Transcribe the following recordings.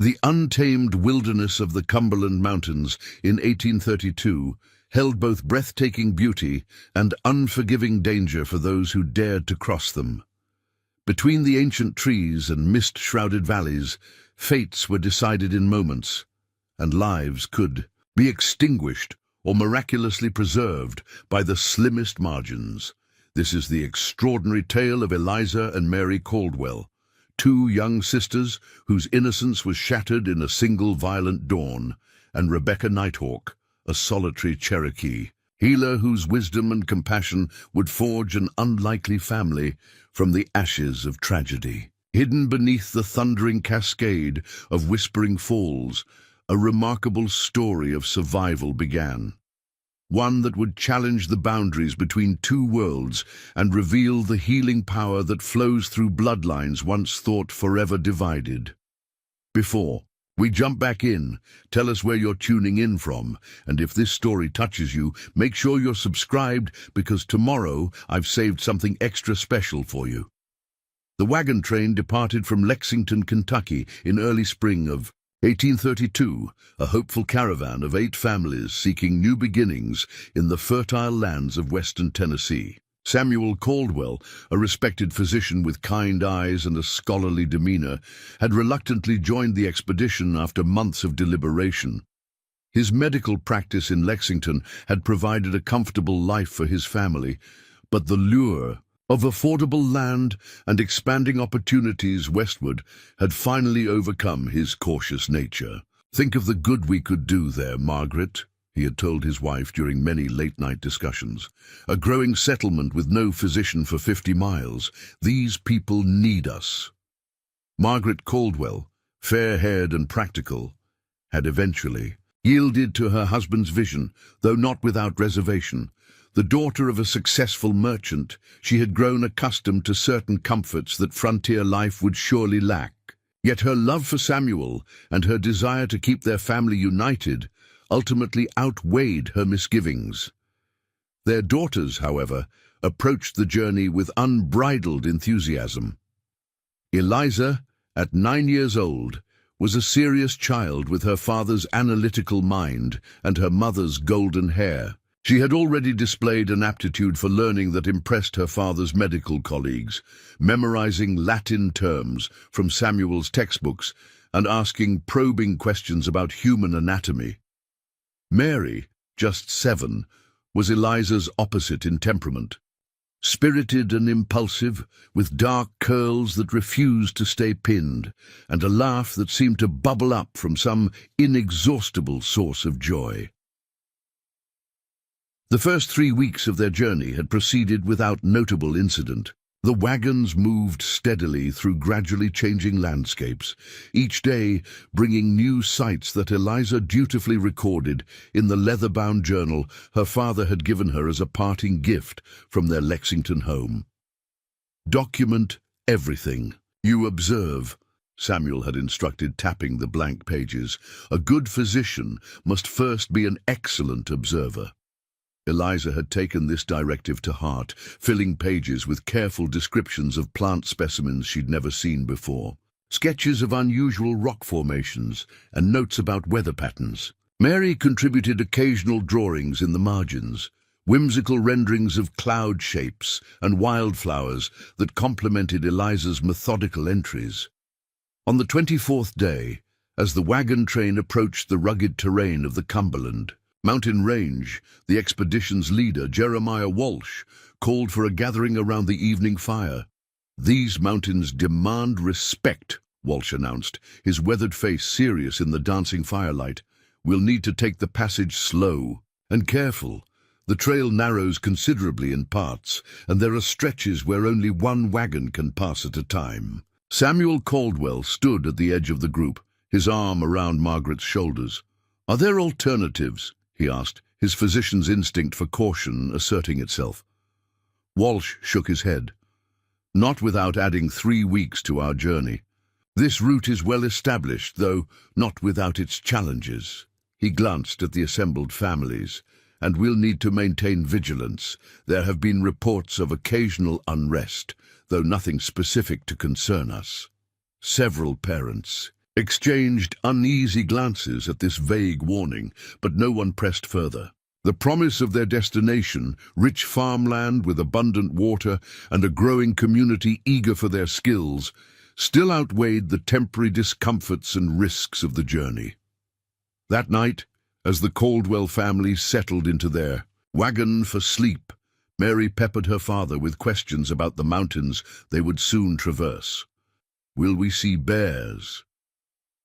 The untamed wilderness of the Cumberland Mountains in 1832 held both breathtaking beauty and unforgiving danger for those who dared to cross them. Between the ancient trees and mist-shrouded valleys, fates were decided in moments, and lives could be extinguished or miraculously preserved by the slimmest margins. This is the extraordinary tale of Eliza and Mary Caldwell, two young sisters whose innocence was shattered in a single violent dawn, and Rebecca Nighthawk, a solitary Cherokee healer whose wisdom and compassion would forge an unlikely family from the ashes of tragedy. Hidden beneath the thundering cascade of Whispering Falls, a remarkable story of survival began. One that would challenge the boundaries between two worlds and reveal the healing power that flows through bloodlines once thought forever divided. Before we jump back in, tell us where you're tuning in from, and if this story touches you, make sure you're subscribed, because tomorrow I've saved something extra special for you. The wagon train departed from Lexington, Kentucky in early spring of 1832, a hopeful caravan of 8 families seeking new beginnings in the fertile lands of western Tennessee. Samuel Caldwell, a respected physician with kind eyes and a scholarly demeanor, had reluctantly joined the expedition after months of deliberation. His medical practice in Lexington had provided a comfortable life for his family, but the lure of affordable land and expanding opportunities westward had finally overcome his cautious nature. "Think of the good we could do there, Margaret," he had told his wife during many late-night discussions. "A growing settlement with no physician for 50 miles. These people need us." Margaret Caldwell, fair-haired and practical, had eventually yielded to her husband's vision, though not without reservation. The daughter of a successful merchant, she had grown accustomed to certain comforts that frontier life would surely lack. Yet her love for Samuel and her desire to keep their family united ultimately outweighed her misgivings. Their daughters, however, approached the journey with unbridled enthusiasm. Eliza, at 9 years old, was a serious child with her father's analytical mind and her mother's golden hair. She had already displayed an aptitude for learning that impressed her father's medical colleagues, memorizing Latin terms from Samuel's textbooks and asking probing questions about human anatomy. Mary, just 7, was Eliza's opposite in temperament. Spirited and impulsive, with dark curls that refused to stay pinned, and a laugh that seemed to bubble up from some inexhaustible source of joy. The first 3 weeks of their journey had proceeded without notable incident. The wagons moved steadily through gradually changing landscapes, each day bringing new sights that Eliza dutifully recorded in the leather-bound journal her father had given her as a parting gift from their Lexington home. "Document everything you observe," Samuel had instructed, tapping the blank pages. "A good physician must first be an excellent observer." Eliza had taken this directive to heart, filling pages with careful descriptions of plant specimens she'd never seen before, sketches of unusual rock formations, and notes about weather patterns. Mary contributed occasional drawings in the margins, whimsical renderings of cloud shapes and wildflowers that complemented Eliza's methodical entries. On the 24th day, as the wagon train approached the rugged terrain of the Cumberland Mountain Range, the expedition's leader, Jeremiah Walsh, called for a gathering around the evening fire. "These mountains demand respect," Walsh announced, his weathered face serious in the dancing firelight. "We'll need to take the passage slow and careful. The trail narrows considerably in parts, and there are stretches where only one wagon can pass at a time." Samuel Caldwell stood at the edge of the group, his arm around Margaret's shoulders. "Are there alternatives?" he asked, his physician's instinct for caution asserting itself. Walsh shook his head. "Not without adding 3 weeks to our journey. This route is well established, though not without its challenges." He glanced at the assembled families. "And we'll need to maintain vigilance. There have been reports of occasional unrest, though nothing specific to concern us." Several parents, exchanged uneasy glances at this vague warning, but no one pressed further. The promise of their destination, rich farmland with abundant water and a growing community eager for their skills, still outweighed the temporary discomforts and risks of the journey. That night, as the Caldwell family settled into their wagon for sleep, Mary peppered her father with questions about the mountains they would soon traverse. "Will we see bears?"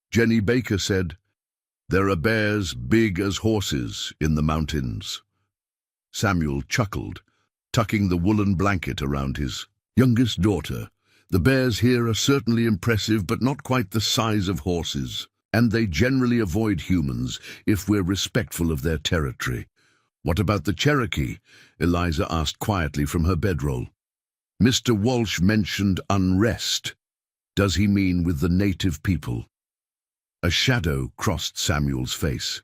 Jenny Baker said, "There are bears big as horses in the mountains." Samuel chuckled, tucking the woolen blanket around his youngest daughter. "The bears here are certainly impressive, but not quite the size of horses, and they generally avoid humans if we're respectful of their territory." "What about the Cherokee?" Eliza asked quietly from her bedroll. "Mr. Walsh mentioned unrest. Does he mean with the native people?" A shadow crossed Samuel's face.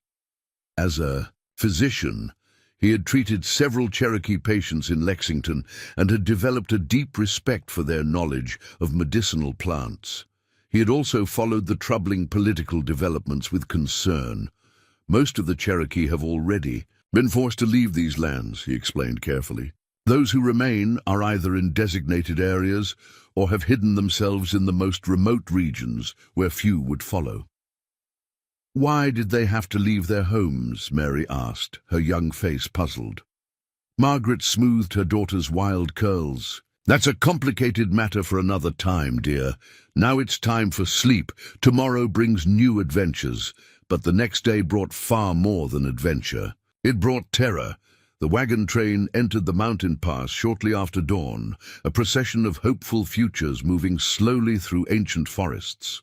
As a physician, he had treated several Cherokee patients in Lexington and had developed a deep respect for their knowledge of medicinal plants. He had also followed the troubling political developments with concern. "Most of the Cherokee have already been forced to leave these lands," he explained carefully. "Those who remain are either in designated areas or have hidden themselves in the most remote regions where few would follow." "Why did they have to leave their homes?" Mary asked, her young face puzzled. Margaret smoothed her daughter's wild curls. "That's a complicated matter for another time, dear. Now it's time for sleep. Tomorrow brings new adventures, but the next day brought far more than adventure. It brought terror. The wagon train entered the mountain pass shortly after dawn, a procession of hopeful futures moving slowly through ancient forests.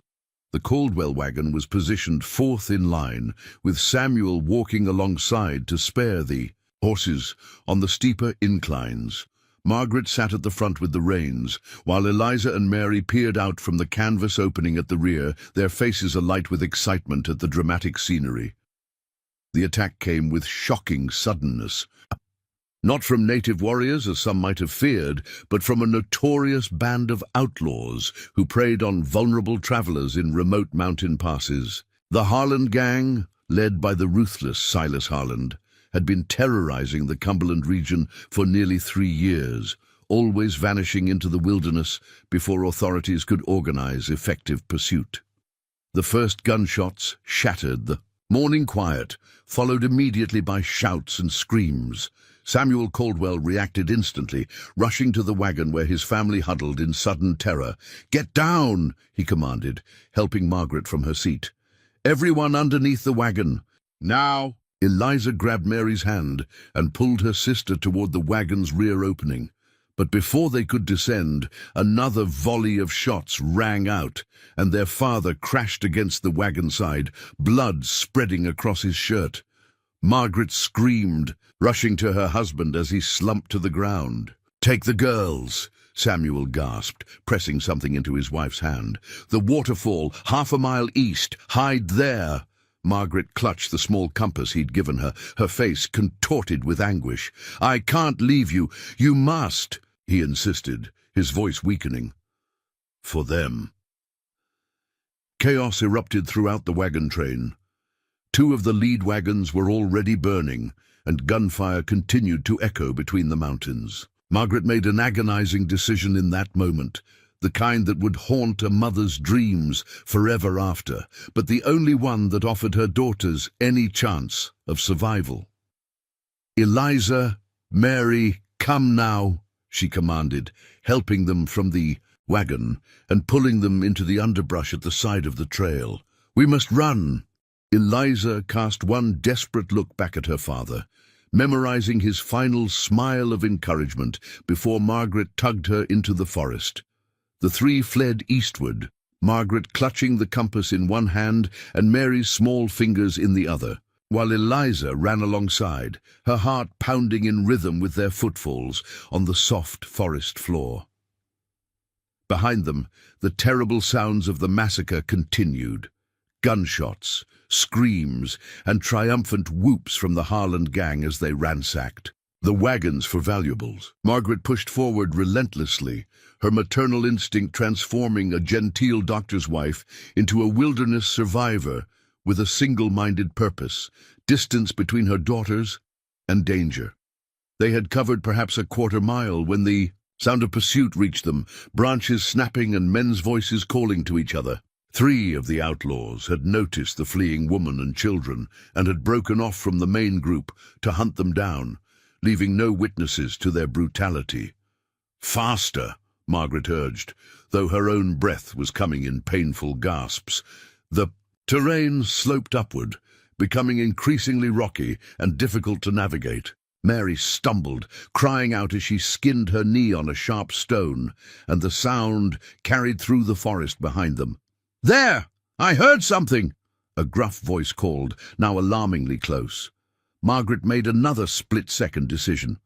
The Caldwell wagon was positioned fourth in line, with Samuel walking alongside to spare the horses on the steeper inclines. Margaret sat at the front with the reins, while Eliza and Mary peered out from the canvas opening at the rear, their faces alight with excitement at the dramatic scenery. The attack came with shocking suddenness. Not from native warriors, as some might have feared, but from a notorious band of outlaws who preyed on vulnerable travelers in remote mountain passes. The Harland gang, led by the ruthless Silas Harland, had been terrorizing the Cumberland region for nearly 3 years, always vanishing into the wilderness before authorities could organize effective pursuit. The first gunshots shattered the morning quiet, followed immediately by shouts and screams. Samuel Caldwell reacted instantly, rushing to the wagon where his family huddled in sudden terror. "Get down!" he commanded, helping Margaret from her seat. "Everyone underneath the wagon. Now!" Eliza grabbed Mary's hand and pulled her sister toward the wagon's rear opening. But before they could descend, another volley of shots rang out, and their father crashed against the wagon side, blood spreading across his shirt. Margaret screamed, rushing to her husband as he slumped to the ground. "Take the girls," Samuel gasped, pressing something into his wife's hand. "The waterfall, half a mile east. Hide there." Margaret clutched the small compass he'd given her, her face contorted with anguish. "I can't leave you. You must," he insisted, his voice weakening. "For them." Chaos erupted throughout the wagon train. 2 of the lead wagons were already burning, and gunfire continued to echo between the mountains. Margaret made an agonizing decision in that moment, the kind that would haunt a mother's dreams forever after, but the only one that offered her daughters any chance of survival. "Eliza, Mary, come now," she commanded, helping them from the wagon and pulling them into the underbrush at the side of the trail. "We must run." Eliza cast one desperate look back at her father, memorizing his final smile of encouragement before Margaret tugged her into the forest. The 3 fled eastward, Margaret clutching the compass in one hand and Mary's small fingers in the other, while Eliza ran alongside, her heart pounding in rhythm with their footfalls on the soft forest floor. Behind them, the terrible sounds of the massacre continued. Gunshots, screams, and triumphant whoops from the Harland gang as they ransacked. The wagons for valuables. Margaret pushed forward relentlessly, her maternal instinct transforming a genteel doctor's wife into a wilderness survivor with a single-minded purpose, distance between her daughters and danger. They had covered perhaps a quarter-mile when the sound of pursuit reached them, branches snapping and men's voices calling to each other. 3 of the outlaws had noticed the fleeing woman and children and had broken off from the main group to hunt them down, leaving no witnesses to their brutality. "Faster," Margaret urged, though her own breath was coming in painful gasps. The terrain sloped upward, becoming increasingly rocky and difficult to navigate. Mary stumbled, crying out as she skinned her knee on a sharp stone, and the sound carried through the forest behind them. "There! I heard something!" a gruff voice called, now alarmingly close. Margaret made another split-second decision.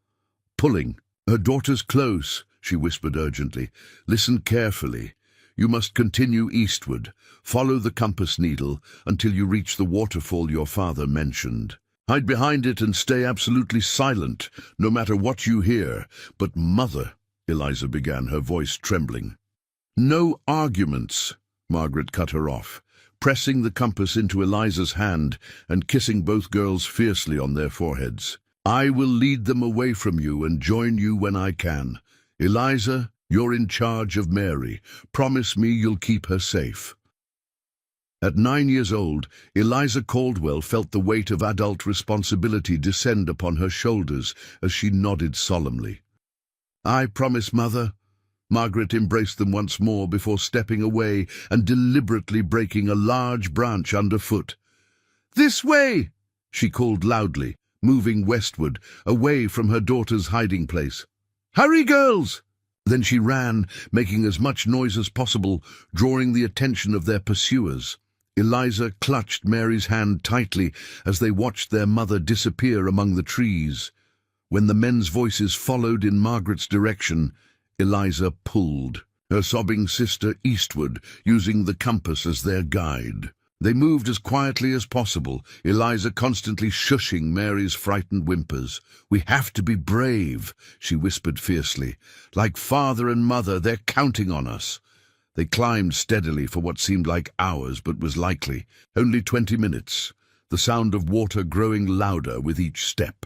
Pulling. "Her daughter's close," she whispered urgently. "Listen carefully. You must continue eastward. Follow the compass needle until you reach the waterfall your father mentioned. Hide behind it and stay absolutely silent, no matter what you hear." "But Mother," Eliza began, her voice trembling. "No arguments," Margaret cut her off, pressing the compass into Eliza's hand and kissing both girls fiercely on their foreheads. "I will lead them away from you and join you when I can. Eliza, you're in charge of Mary. Promise me you'll keep her safe." At 9 years old, Eliza Caldwell felt the weight of adult responsibility descend upon her shoulders as she nodded solemnly. "I promise, Mother." Margaret embraced them once more before stepping away and deliberately breaking a large branch underfoot. "This way!" she called loudly, moving westward, away from her daughter's hiding place. "Hurry, girls!" Then she ran, making as much noise as possible, drawing the attention of their pursuers. Eliza clutched Mary's hand tightly as they watched their mother disappear among the trees. When the men's voices followed in Margaret's direction, Eliza pulled, her sobbing sister eastward, using the compass as their guide. They moved as quietly as possible, Eliza constantly shushing Mary's frightened whimpers. "We have to be brave," she whispered fiercely. "Like father and mother, they're counting on us." They climbed steadily for what seemed like hours, but was likely only 20 minutes, the sound of water growing louder with each step.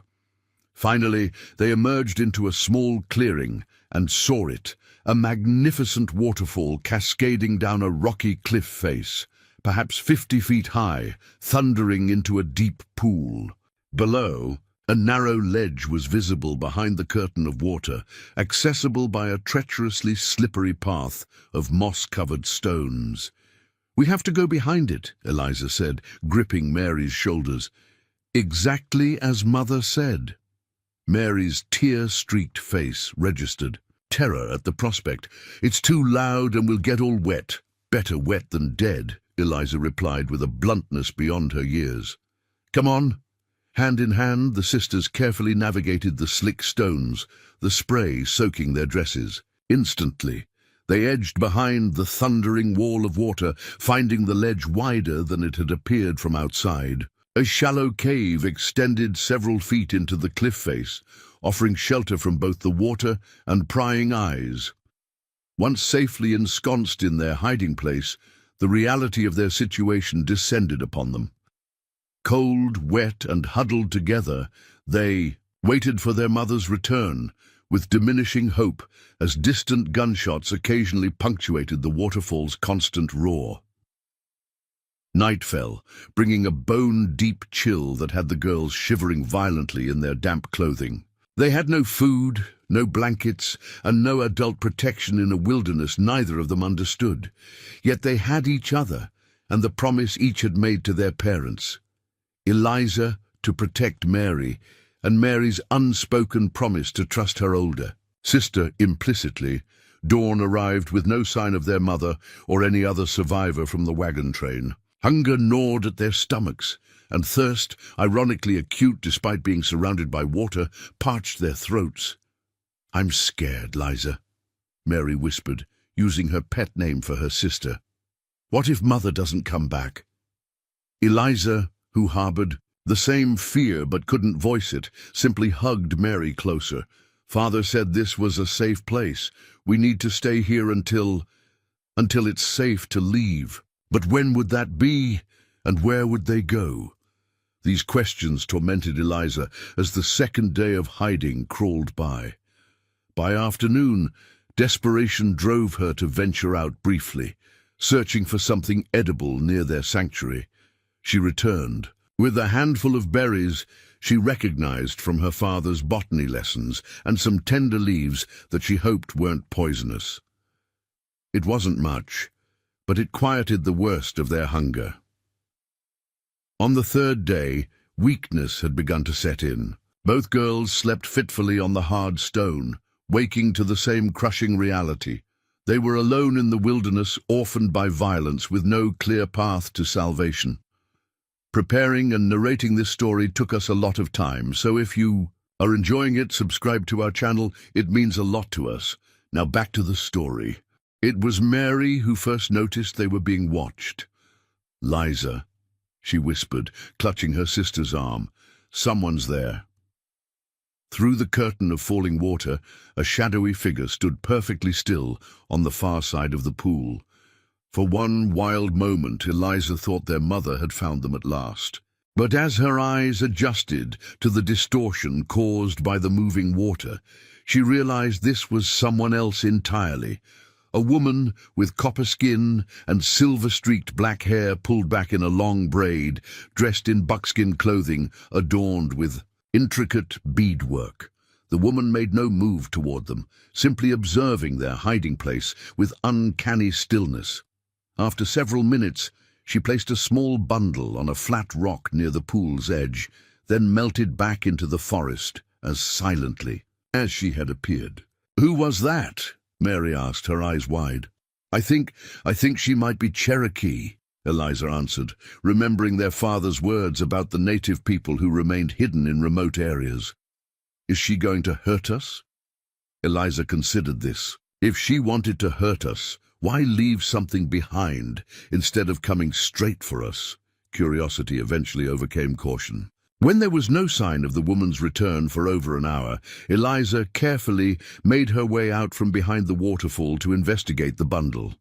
Finally, they emerged into a small clearing and saw it, a magnificent waterfall cascading down a rocky cliff face, perhaps 50 feet high, thundering into a deep pool. Below, a narrow ledge was visible behind the curtain of water, accessible by a treacherously slippery path of moss-covered stones. "We have to go behind it," Eliza said, gripping Mary's shoulders. "Exactly as Mother said." Mary's tear-streaked face registered terror at the prospect. "It's too loud and we'll get all wet." "Better wet than dead," Eliza replied with a bluntness beyond her years. "Come on." Hand in hand, the sisters carefully navigated the slick stones, the spray soaking their dresses. Instantly, they edged behind the thundering wall of water, finding the ledge wider than it had appeared from outside. A shallow cave extended several feet into the cliff face, offering shelter from both the water and prying eyes. Once safely ensconced in their hiding place, the reality of their situation descended upon them. Cold, wet, and huddled together, they waited for their mother's return, with diminishing hope as distant gunshots occasionally punctuated the waterfall's constant roar. Night fell, bringing a bone-deep chill that had the girls shivering violently in their damp clothing. They had no food, no blankets, and no adult protection in a wilderness neither of them understood. Yet they had each other, and the promise each had made to their parents. Eliza to protect Mary, and Mary's unspoken promise to trust her older sister implicitly. Dawn arrived with no sign of their mother or any other survivor from the wagon train. Hunger gnawed at their stomachs, and thirst, ironically acute despite being surrounded by water, parched their throats. "I'm scared, Liza," Mary whispered, using her pet name for her sister. "What if Mother doesn't come back?" Eliza, who harbored The same fear, but couldn't voice it, simply hugged Mary closer. Father said this was a safe place. We need to stay here until it's safe to leave. But when would that be? And where would they go? These questions tormented Eliza as the second day of hiding crawled by. By afternoon, desperation drove her to venture out briefly, searching for something edible near their sanctuary. She returned. With a handful of berries she recognized from her father's botany lessons and some tender leaves that she hoped weren't poisonous. It wasn't much, but it quieted the worst of their hunger. On the third day, weakness had begun to set in. Both girls slept fitfully on the hard stone, waking to the same crushing reality. They were alone in the wilderness, orphaned by violence, with no clear path to salvation. Preparing and narrating this story took us a lot of time, so if you are enjoying it, subscribe to our channel. It means a lot to us. Now back to the story. It was Mary who first noticed they were being watched. "Liza," she whispered, clutching her sister's arm. "Someone's there." Through the curtain of falling water, a shadowy figure stood perfectly still on the far side of the pool. For one wild moment, Eliza thought their mother had found them at last. But as her eyes adjusted to the distortion caused by the moving water, she realized this was someone else entirely. A woman with copper skin and silver-streaked black hair pulled back in a long braid, dressed in buckskin clothing adorned with intricate beadwork. The woman made no move toward them, simply observing their hiding place with uncanny stillness. After several minutes, she placed a small bundle on a flat rock near the pool's edge, then melted back into the forest as silently as she had appeared. "Who was that?" Mary asked, her eyes wide. I think she might be Cherokee," Eliza answered, remembering their father's words about the native people who remained hidden in remote areas. "Is she going to hurt us?" Eliza considered this. If she wanted to hurt us, why leave something behind instead of coming straight for us? Curiosity eventually overcame caution. When there was no sign of the woman's return for over an hour, Eliza carefully made her way out from behind the waterfall to investigate the bundle.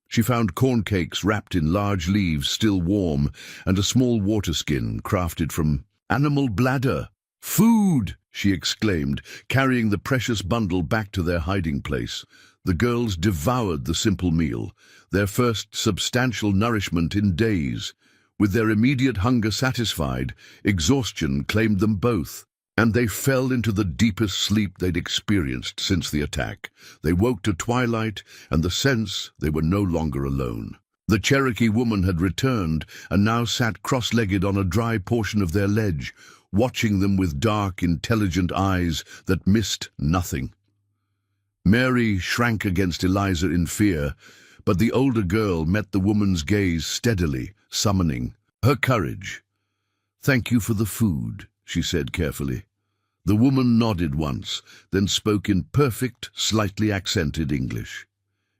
She found corn cakes wrapped in large leaves still warm and a small water skin crafted from animal bladder. "Food!" she exclaimed, carrying the precious bundle back to their hiding place. The girls devoured the simple meal, their first substantial nourishment in days. With their immediate hunger satisfied, exhaustion claimed them both, and they fell into the deepest sleep they'd experienced since the attack. They woke to twilight and the sense they were no longer alone. The Cherokee woman had returned and now sat cross-legged on a dry portion of their ledge, watching them with dark, intelligent eyes that missed nothing. Mary shrank against Eliza in fear, but the older girl met the woman's gaze steadily, summoning her courage. "Thank you for the food," she said carefully. The woman nodded once, then spoke in perfect, slightly accented English.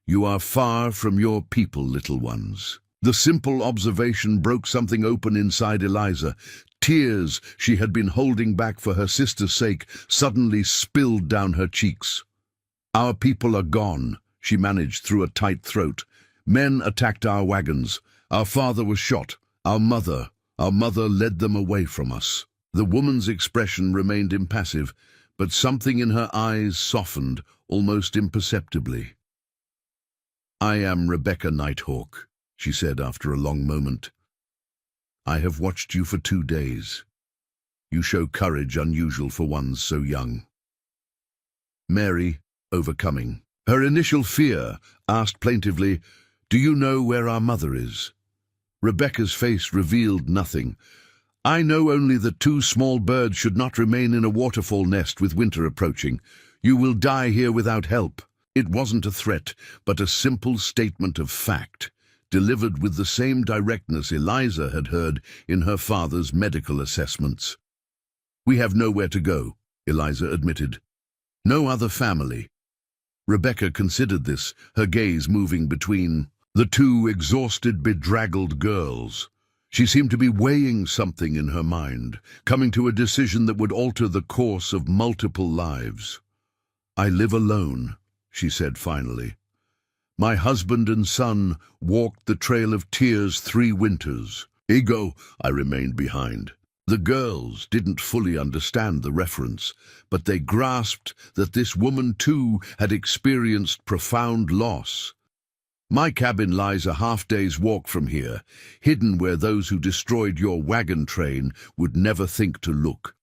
"You are far from your people, little ones." The simple observation broke something open inside Eliza. Tears she had been holding back for her sister's sake suddenly spilled down her cheeks. "Our people are gone," she managed through a tight throat. "Men attacked our wagons. Our father was shot. Our mother led them away from us." The woman's expression remained impassive, but something in her eyes softened, almost imperceptibly. "I am Rebecca Nighthawk," she said after a long moment. "I have watched you for 2 days. You show courage unusual for one so young." Mary, overcoming her initial fear, asked plaintively, "Do you know where our mother is?" Rebecca's face revealed nothing. "I know only that 2 small birds should not remain in a waterfall nest with winter approaching. You will die here without help." It wasn't a threat, but a simple statement of fact, delivered with the same directness Eliza had heard in her father's medical assessments. "We have nowhere to go," Eliza admitted. "No other family." Rebecca considered this, her gaze moving between the 2 exhausted, bedraggled girls. She seemed to be weighing something in her mind, coming to a decision that would alter the course of multiple lives. "I live alone," she said finally. "My husband and son walked the Trail of Tears 3 winters. Ego, I remained behind." The girls didn't fully understand the reference, but they grasped that this woman too had experienced profound loss. "My cabin lies a half-day's walk from here, hidden where those who destroyed your wagon train would never think to look."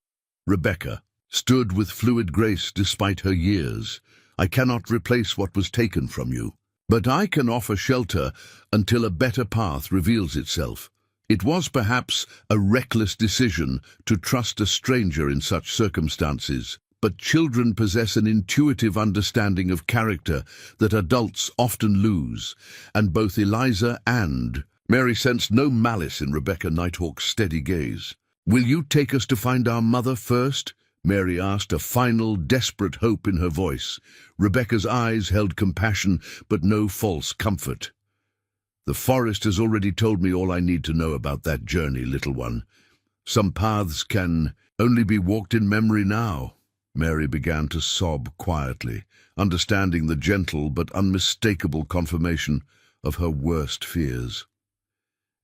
Rebecca stood with fluid grace despite her years. "I cannot replace what was taken from you, but I can offer shelter until a better path reveals itself." It was perhaps a reckless decision to trust a stranger in such circumstances, but children possess an intuitive understanding of character that adults often lose, and both Eliza and Mary sensed no malice in Rebecca Nighthawk's steady gaze. "Will you take us to find our mother first?" Mary asked, a final, desperate hope in her voice. Rebecca's eyes held compassion, but no false comfort. "The forest has already told me all I need to know about that journey, little one. Some paths can only be walked in memory now." Mary began to sob quietly, understanding the gentle but unmistakable confirmation of her worst fears.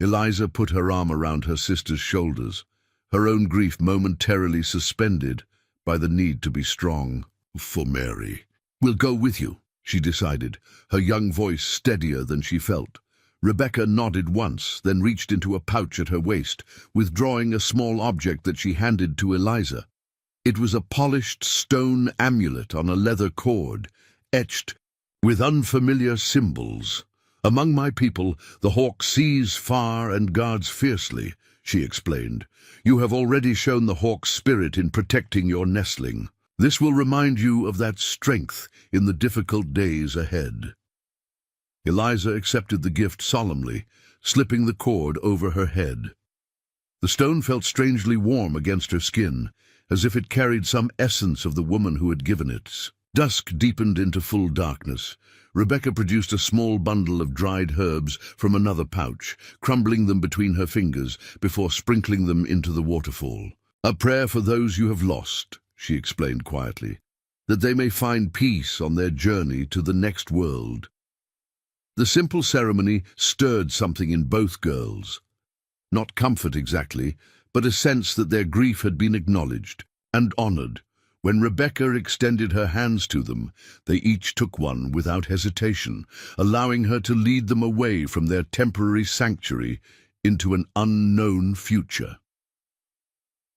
Eliza put her arm around her sister's shoulders, her own grief momentarily suspended by the need to be strong. "For Mary, we'll go with you," she decided, her young voice steadier than she felt. Rebecca nodded once, then reached into a pouch at her waist, withdrawing a small object that she handed to Eliza. It was a polished stone amulet on a leather cord, etched with unfamiliar symbols. "Among my people, the hawk sees far and guards fiercely," she explained. "You have already shown the hawk's spirit in protecting your nestling. This will remind you of that strength in the difficult days ahead." Eliza accepted the gift solemnly, slipping the cord over her head. The stone felt strangely warm against her skin, as if it carried some essence of the woman who had given it. Dusk deepened into full darkness. Rebecca produced a small bundle of dried herbs from another pouch, crumbling them between her fingers before sprinkling them into the waterfall. "A prayer for those you have lost," she explained quietly, "that they may find peace on their journey to the next world." The simple ceremony stirred something in both girls. Not comfort exactly, but a sense that their grief had been acknowledged and honored. When Rebecca extended her hands to them, they each took one without hesitation, allowing her to lead them away from their temporary sanctuary into an unknown future.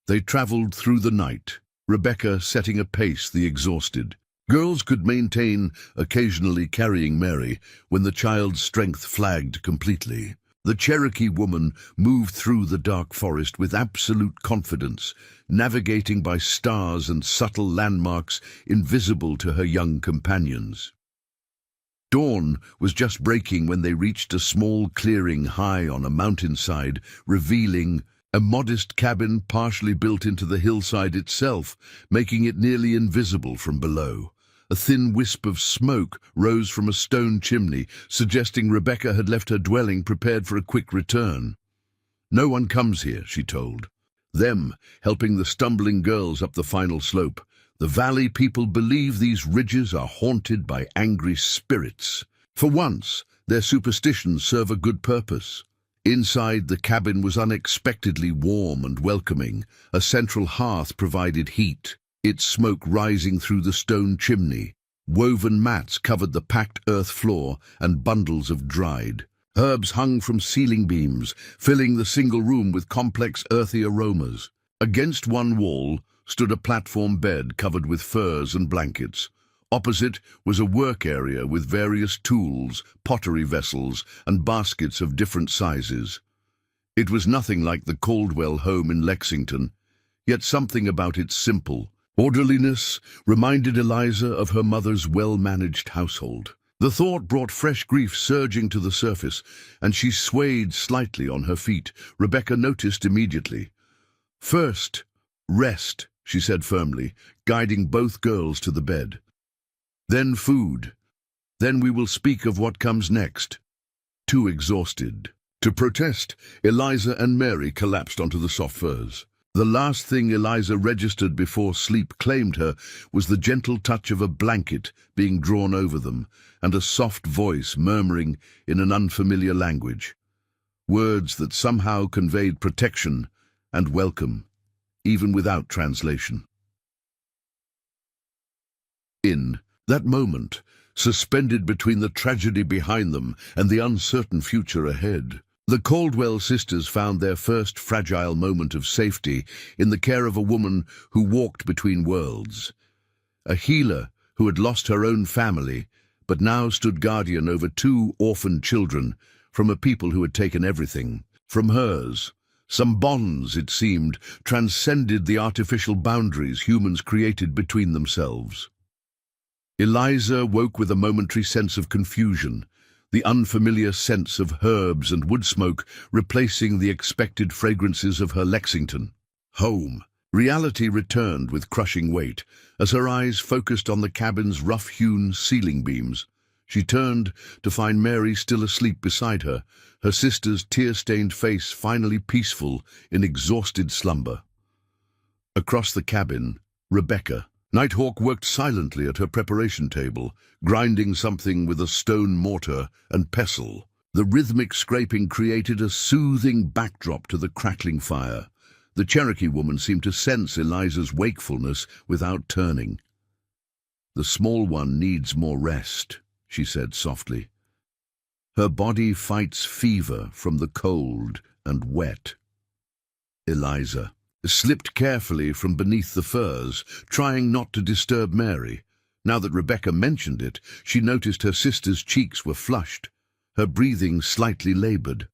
They traveled through the night, Rebecca setting a pace the exhausted. Girls could maintain occasionally carrying Mary when the child's strength flagged completely. The Cherokee woman moved through the dark forest with absolute confidence, navigating by stars and subtle landmarks invisible to her young companions. Dawn was just breaking when they reached a small clearing high on a mountainside, revealing a modest cabin partially built into the hillside itself, making it nearly invisible from below. A thin wisp of smoke rose from a stone chimney, suggesting Rebecca had left her dwelling prepared for a quick return. "No one comes here," she told them, helping the stumbling girls up the final slope. "The valley people believe these ridges are haunted by angry spirits. For once, their superstitions serve a good purpose." Inside, the cabin was unexpectedly warm and welcoming. A central hearth provided heat, its smoke rising through the stone chimney. Woven mats covered the packed earth floor, and bundles of dried herbs hung from ceiling beams, filling the single room with complex earthy aromas. Against one wall stood a platform bed covered with furs and blankets. Opposite was a work area with various tools, pottery vessels, and baskets of different sizes. It was nothing like the Caldwell home in Lexington, yet something about its simple orderliness reminded Eliza of her mother's well-managed household. The thought brought fresh grief surging to the surface, and she swayed slightly on her feet. Rebecca noticed immediately. "First, rest," she said firmly, guiding both girls to the bed. "Then food. Then we will speak of what comes next." Too exhausted, To protest, Eliza and Mary collapsed onto the soft furs. The last thing Eliza registered before sleep claimed her was the gentle touch of a blanket being drawn over them and a soft voice murmuring in an unfamiliar language. Words that somehow conveyed protection and welcome, even without translation. In that moment, suspended between the tragedy behind them and the uncertain future ahead, the Caldwell sisters found their first fragile moment of safety in the care of a woman who walked between worlds. A healer who had lost her own family, but now stood guardian over two orphaned children from a people who had taken everything from hers. Some bonds, it seemed, transcended the artificial boundaries humans created between themselves. Eliza woke with a momentary sense of confusion, the unfamiliar scents of herbs and wood smoke replacing the expected fragrances of her Lexington home. Reality returned with crushing weight as her eyes focused on the cabin's rough-hewn ceiling beams. She turned to find Mary still asleep beside her, her sister's tear-stained face finally peaceful in exhausted slumber. Across the cabin, Rebecca, Nighthawk, worked silently at her preparation table, grinding something with a stone mortar and pestle. The rhythmic scraping created a soothing backdrop to the crackling fire. The Cherokee woman seemed to sense Eliza's wakefulness without turning. "The small one needs more rest," she said softly. "Her body fights fever from the cold and wet." Eliza slipped carefully from beneath the furs, trying not to disturb Mary. Now that Rebecca mentioned it, she noticed her sister's cheeks were flushed, her breathing slightly labored.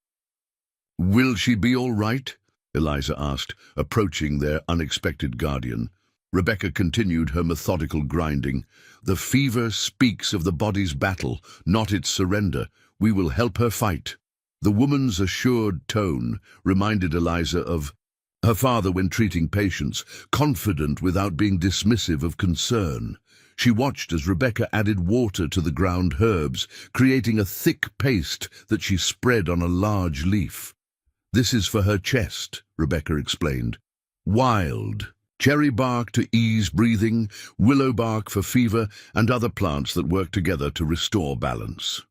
"Will she be all right?" Eliza asked, approaching their unexpected guardian. Rebecca continued her methodical grinding. "The fever speaks of the body's battle, not its surrender. We will help her fight." The woman's assured tone reminded Eliza of her father when treating patients, confident without being dismissive of concern. She watched as Rebecca added water to the ground herbs, creating a thick paste that she spread on a large leaf. "This is for her chest," Rebecca explained. "Wild cherry bark to ease breathing, willow bark for fever, and other plants that work together to restore balance."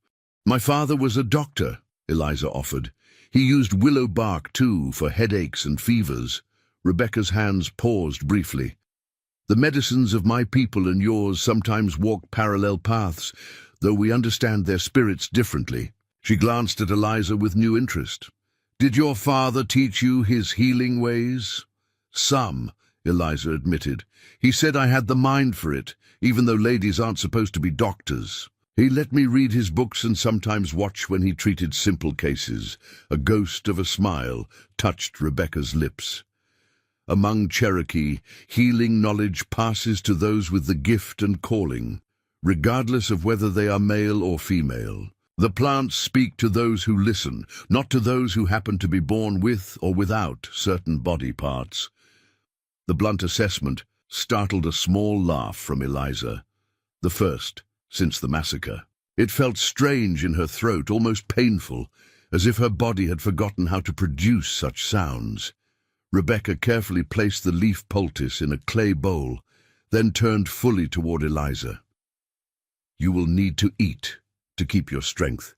"My father was a doctor," Eliza offered. "He used willow bark, too, for headaches and fevers." Rebecca's hands paused briefly. "The medicines of my people and yours sometimes walk parallel paths, though we understand their spirits differently." She glanced at Eliza with new interest. "Did your father teach you his healing ways?" "Some," Eliza admitted. "He said I had the mind for it, even though ladies aren't supposed to be doctors. He let me read his books and sometimes watch when he treated simple cases." A ghost of a smile touched Rebecca's lips. "Among Cherokee, healing knowledge passes to those with the gift and calling, regardless of whether they are male or female. The plants speak to those who listen, not to those who happen to be born with or without certain body parts." The blunt assessment startled a small laugh from Eliza, the first since the massacre. It felt strange in her throat, almost painful, as if her body had forgotten how to produce such sounds. Rebecca carefully placed the leaf poultice in a clay bowl, then turned fully toward Eliza. "You will need to eat to keep your strength.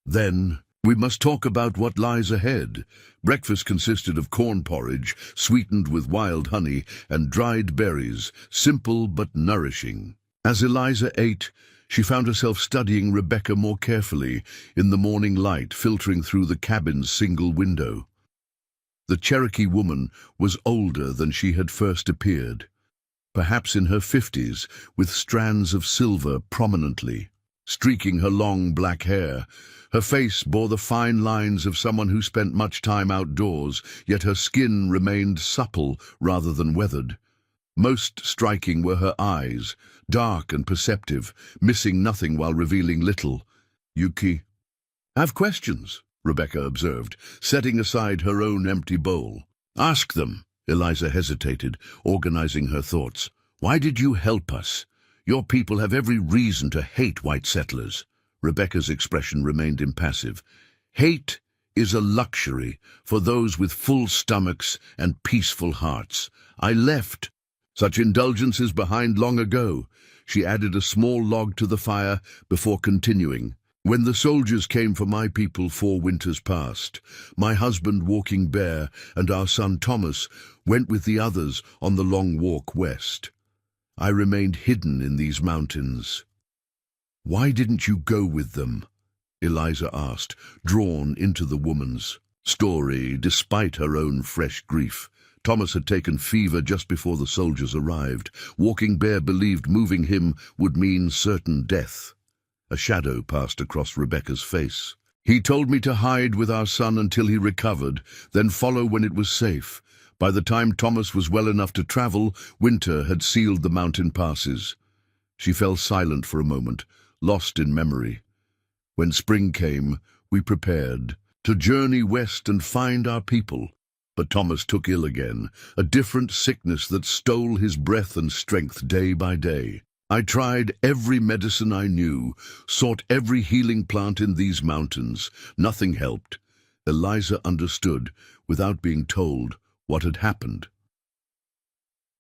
Then we must talk about what lies ahead." Breakfast consisted of corn porridge, sweetened with wild honey, and dried berries, simple but nourishing. As Eliza ate, she found herself studying Rebecca more carefully in the morning light filtering through the cabin's single window. The Cherokee woman was older than she had first appeared, perhaps in her 50s, with strands of silver prominently streaking her long black hair. Her face bore the fine lines of someone who spent much time outdoors, yet her skin remained supple rather than weathered. Most striking were her eyes, dark and perceptive, missing nothing while revealing little. "Yuki, have questions," Rebecca observed, setting aside her own empty bowl. "Ask them." Eliza hesitated, organizing her thoughts. "Why did you help us? Your people have every reason to hate white settlers." Rebecca's expression remained impassive. "Hate is a luxury for those with full stomachs and peaceful hearts. I left such indulgences behind long ago." She added a small log to the fire before continuing. "When the soldiers came for my people 4 winters past, my husband, Walking Bear, and our son Thomas went with the others on the long walk west. I remained hidden in these mountains." "Why didn't you go with them?" Eliza asked, drawn into the woman's story despite her own fresh grief. Thomas had taken fever just before the soldiers arrived. Walking Bear believed moving him would mean certain death. A shadow passed across Rebecca's face. "He told me to hide with our son until he recovered, then follow when it was safe. By the time Thomas was well enough to travel, winter had sealed the mountain passes." She fell silent for a moment, lost in memory. "When spring came, we prepared to journey west and find our people. But Thomas took ill again, a different sickness that stole his breath and strength day by day. I tried every medicine I knew, sought every healing plant in these mountains. Nothing helped." Eliza understood, without being told, what had happened.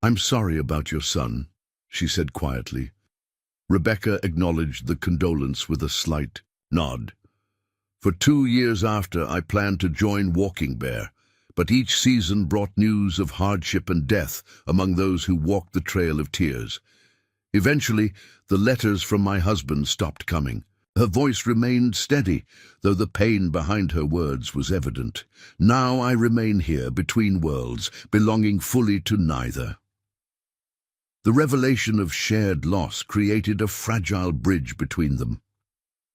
"I'm sorry about your son," she said quietly. Rebecca acknowledged the condolence with a slight nod. "For 2 years after, I planned to join Walking Bear, but each season brought news of hardship and death among those who walked the Trail of Tears. Eventually, the letters from my husband stopped coming. Her voice remained steady, though the pain behind her words was evident. Now I remain here between worlds, belonging fully to neither." The revelation of shared loss created a fragile bridge between them.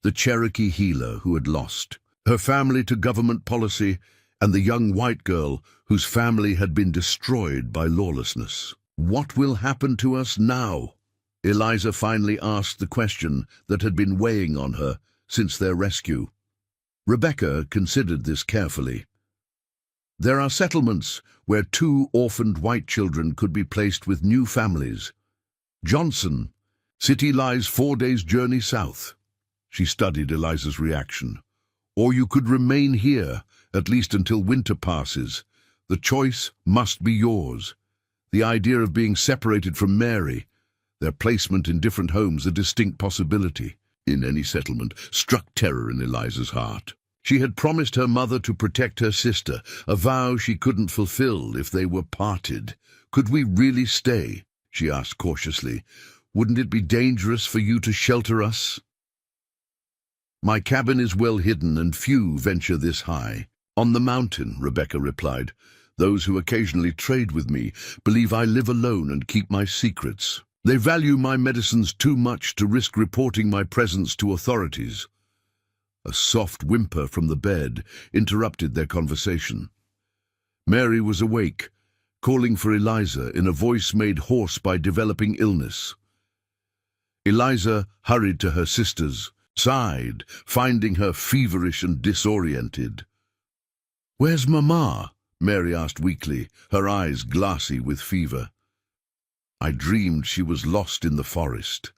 The Cherokee healer who had lost, her family to government policy, and the young white girl whose family had been destroyed by lawlessness. "What will happen to us now?" Eliza finally asked the question that had been weighing on her since their rescue. Rebecca considered this carefully. "There are settlements where 2 orphaned white children could be placed with new families. Johnson city lies 4 days' journey south." She studied Eliza's reaction. "Or you could remain here, at least until winter passes. The choice must be yours." The idea of being separated from Mary, their placement in different homes a distinct possibility in any settlement, struck terror in Eliza's heart. She had promised her mother to protect her sister, a vow she couldn't fulfill if they were parted. "Could we really stay?" she asked cautiously. "Wouldn't it be dangerous for you to shelter us?" "My cabin is well hidden and few venture this high." "On the mountain," Rebecca replied. "Those who occasionally trade with me believe I live alone and keep my secrets. They value my medicines too much to risk reporting my presence to authorities." A soft whimper from the bed interrupted their conversation. Mary was awake, calling for Eliza in a voice made hoarse by developing illness. Eliza hurried to her sisters, sighed, finding her feverish and disoriented. "Where's Mama?" Mary asked weakly, her eyes glassy with fever. "I dreamed she was lost in the forest."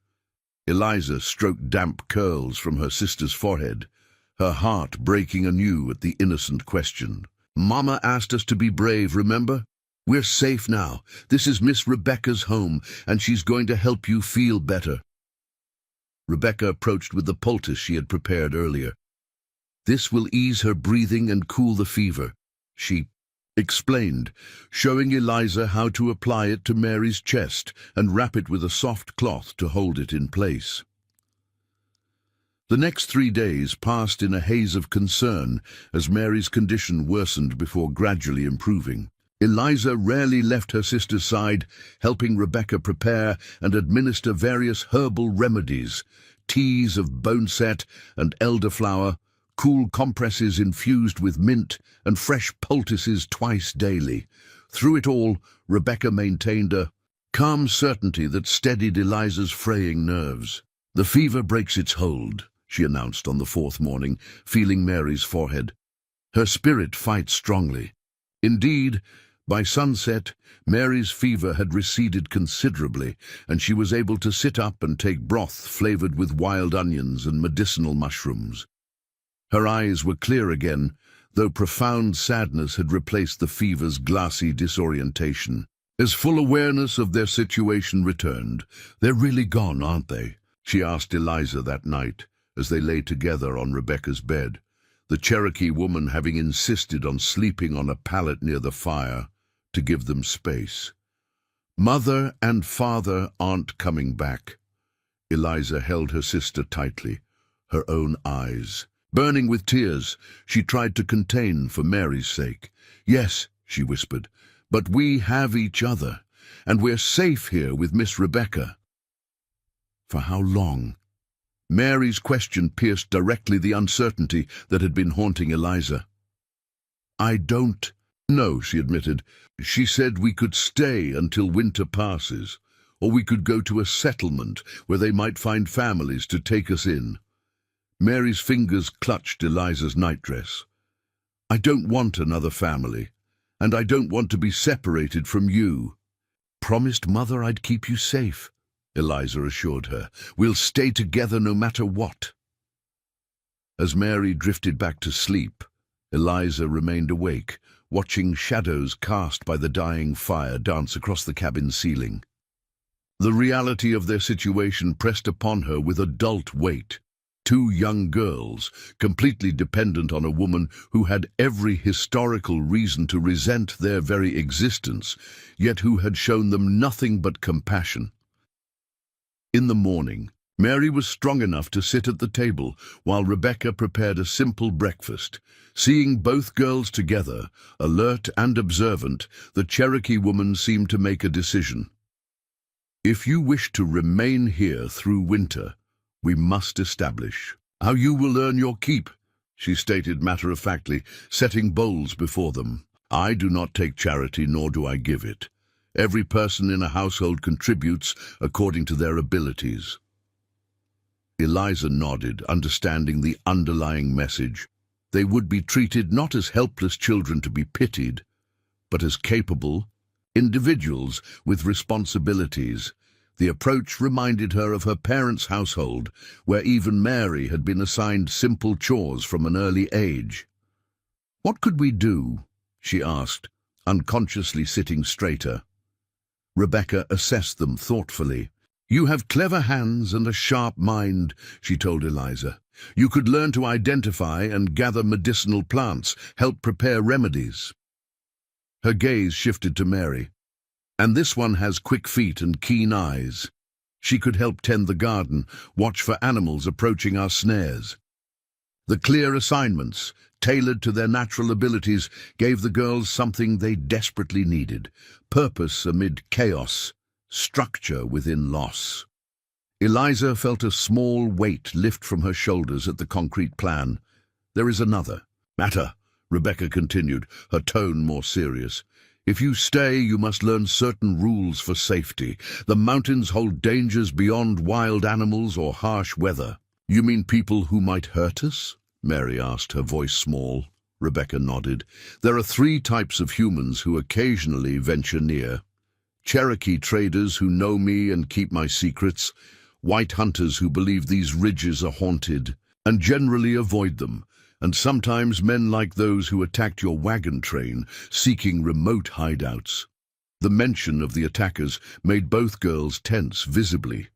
Eliza stroked damp curls from her sister's forehead, her heart breaking anew at the innocent question. "Mama asked us to be brave, remember? We're safe now. This is Miss Rebecca's home, and she's going to help you feel better." Rebecca approached with the poultice she had prepared earlier. "This will ease her breathing and cool the fever," she explained, showing Eliza how to apply it to Mary's chest and wrap it with a soft cloth to hold it in place. The next 3 days passed in a haze of concern as Mary's condition worsened before gradually improving. Eliza rarely left her sister's side, helping Rebecca prepare and administer various herbal remedies, teas of boneset and elderflower, cool compresses infused with mint, and fresh poultices twice daily. Through it all, Rebecca maintained a calm certainty that steadied Eliza's fraying nerves. "The fever breaks its hold," she announced on the 4th morning, feeling Mary's forehead. "Her spirit fights strongly." Indeed, by sunset, Mary's fever had receded considerably, and she was able to sit up and take broth flavored with wild onions and medicinal mushrooms. Her eyes were clear again, though profound sadness had replaced the fever's glassy disorientation. As full awareness of their situation returned, "They're really gone, aren't they?" she asked Eliza that night, as they lay together on Rebecca's bed, the Cherokee woman having insisted on sleeping on a pallet near the fire to give them space. "Mother and father aren't coming back." Eliza held her sister tightly, her own eyes burning with tears she tried to contain for Mary's sake. "Yes," she whispered, "but we have each other, and we're safe here with Miss Rebecca." For how long? Mary's question pierced directly the uncertainty that had been haunting Eliza. "I don't know," she admitted. "She said we could stay until winter passes, or we could go to a settlement where they might find families to take us in." Mary's fingers clutched Eliza's nightdress. "I don't want another family, and I don't want to be separated from you." "Promised Mother I'd keep you safe," Eliza assured her. "We'll stay together no matter what." As Mary drifted back to sleep, Eliza remained awake, watching shadows cast by the dying fire dance across the cabin ceiling. The reality of their situation pressed upon her with adult weight. Two young girls, completely dependent on a woman who had every historical reason to resent their very existence, yet who had shown them nothing but compassion. In the morning, Mary was strong enough to sit at the table while Rebecca prepared a simple breakfast. Seeing both girls together, alert and observant, the Cherokee woman seemed to make a decision. "If you wish to remain here through winter, we must establish how you will earn your keep," she stated matter-of-factly, setting bowls before them. "I do not take charity, nor do I give it. Every person in a household contributes according to their abilities." Eliza nodded, understanding the underlying message. They would be treated not as helpless children to be pitied, but as capable individuals with responsibilities. The approach reminded her of her parents' household, where even Mary had been assigned simple chores from an early age. "What could we do?" she asked, unconsciously sitting straighter. Rebecca assessed them thoughtfully. "You have clever hands and a sharp mind," she told Eliza. "You could learn to identify and gather medicinal plants, help prepare remedies." Her gaze shifted to Mary. "And this one has quick feet and keen eyes. She could help tend the garden, watch for animals approaching our snares." The clear assignments, tailored to their natural abilities, gave the girls something they desperately needed: purpose amid chaos, structure within loss. Eliza felt a small weight lift from her shoulders at the concrete plan. "There is another matter," Rebecca continued, her tone more serious. "If you stay, you must learn certain rules for safety. The mountains hold dangers beyond wild animals or harsh weather." "You mean people who might hurt us?" Mary asked, her voice small. Rebecca nodded. "There are 3 types of humans who occasionally venture near. Cherokee traders who know me and keep my secrets, white hunters who believe these ridges are haunted and generally avoid them, and sometimes men like those who attacked your wagon train, seeking remote hideouts." The mention of the attackers made both girls tense visibly.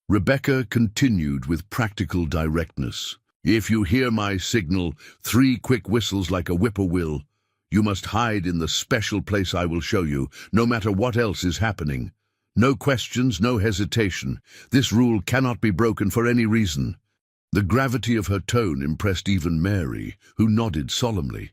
Rebecca continued with practical directness. "If you hear my signal, 3 quick whistles like a whippoorwill, you must hide in the special place I will show you, no matter what else is happening. No questions, no hesitation. This rule cannot be broken for any reason." The gravity of her tone impressed even Mary, who nodded solemnly.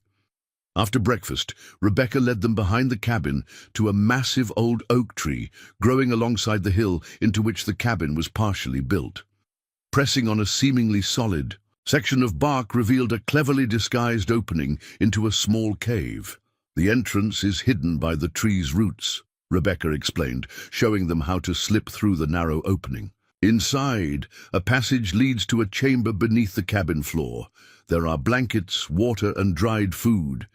After breakfast, Rebecca led them behind the cabin to a massive old oak tree growing alongside the hill into which the cabin was partially built. Pressing on a seemingly solid section of bark revealed a cleverly disguised opening into a small cave. "The entrance is hidden by the tree's roots," Rebecca explained, showing them how to slip through the narrow opening. Inside, a passage leads to a chamber beneath the cabin floor. There are blankets, water, and dried food.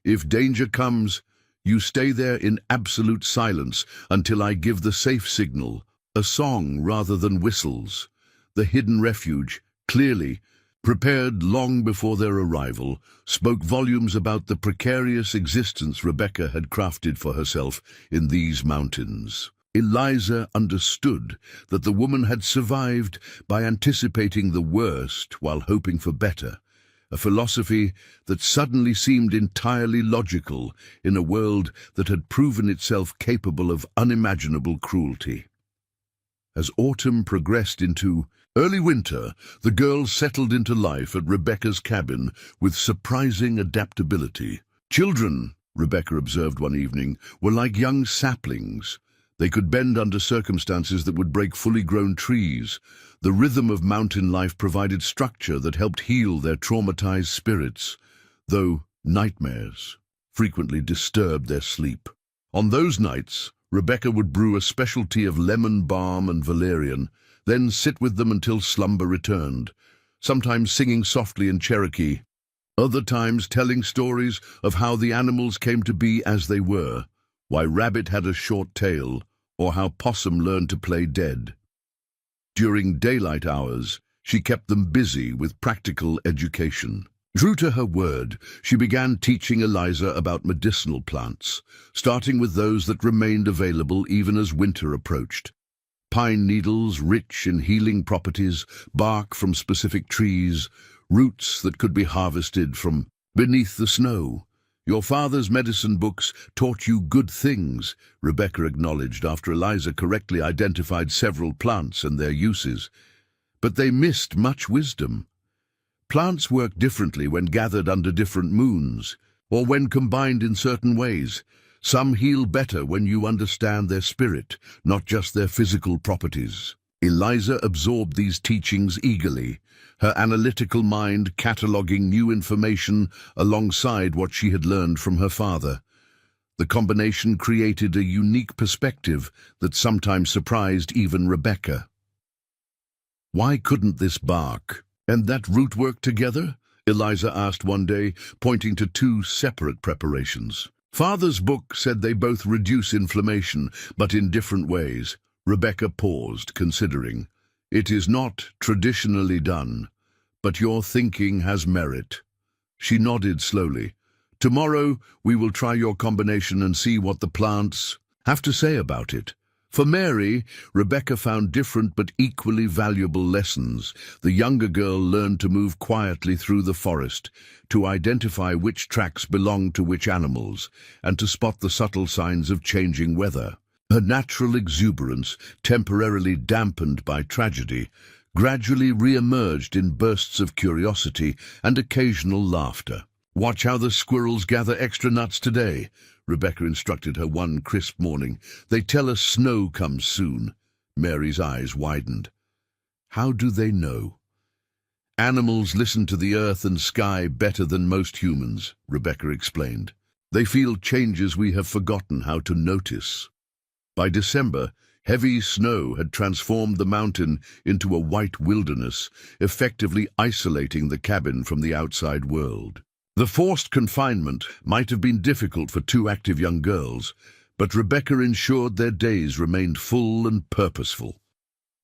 If danger comes, you stay there in absolute silence until I give the safe signal, a song rather than whistles. The hidden refuge, clearly, prepared long before their arrival, spoke volumes about the precarious existence Rebecca had crafted for herself in these mountains. Eliza understood that the woman had survived by anticipating the worst while hoping for better, a philosophy that suddenly seemed entirely logical in a world that had proven itself capable of unimaginable cruelty. As autumn progressed into early winter, the girls settled into life at Rebecca's cabin with surprising adaptability. Children, Rebecca observed one evening, were like young saplings. They could bend under circumstances that would break fully grown trees. The rhythm of mountain life provided structure that helped heal their traumatized spirits, though nightmares frequently disturbed their sleep. On those nights, Rebecca would brew a specialty of lemon balm and valerian, then sit with them until slumber returned, sometimes singing softly in Cherokee, other times telling stories of how the animals came to be as they were, why rabbit had a short tail, or how possum learned to play dead. During daylight hours, she kept them busy with practical education. True to her word, she began teaching Eliza about medicinal plants, starting with those that remained available even as winter approached. Pine needles rich in healing properties, bark from specific trees, roots that could be harvested from beneath the snow. "Your father's medicine books taught you good things," Rebecca acknowledged after Eliza correctly identified several plants and their uses. But they missed much wisdom. Plants work differently when gathered under different moons, or when combined in certain ways. Some heal better when you understand their spirit, not just their physical properties. Eliza absorbed these teachings eagerly, her analytical mind cataloging new information alongside what she had learned from her father. The combination created a unique perspective that sometimes surprised even Rebecca. "Why couldn't this bark and that root work together?" Eliza asked one day, pointing to two separate preparations. "Father's book said they both reduce inflammation, but in different ways." Rebecca paused, considering. "It is not traditionally done, but your thinking has merit." She nodded slowly. "Tomorrow we will try your combination and see what the plants have to say about it." For Mary, Rebecca found different but equally valuable lessons. The younger girl learned to move quietly through the forest, to identify which tracks belonged to which animals, and to spot the subtle signs of changing weather. Her natural exuberance, temporarily dampened by tragedy, gradually re-emerged in bursts of curiosity and occasional laughter. "Watch how the squirrels gather extra nuts today," Rebecca instructed her one crisp morning. "They tell us snow comes soon." Mary's eyes widened. "How do they know?" "Animals listen to the earth and sky better than most humans," Rebecca explained. "They feel changes we have forgotten how to notice." By December, heavy snow had transformed the mountain into a white wilderness, effectively isolating the cabin from the outside world. The forced confinement might have been difficult for two active young girls, but Rebecca ensured their days remained full and purposeful.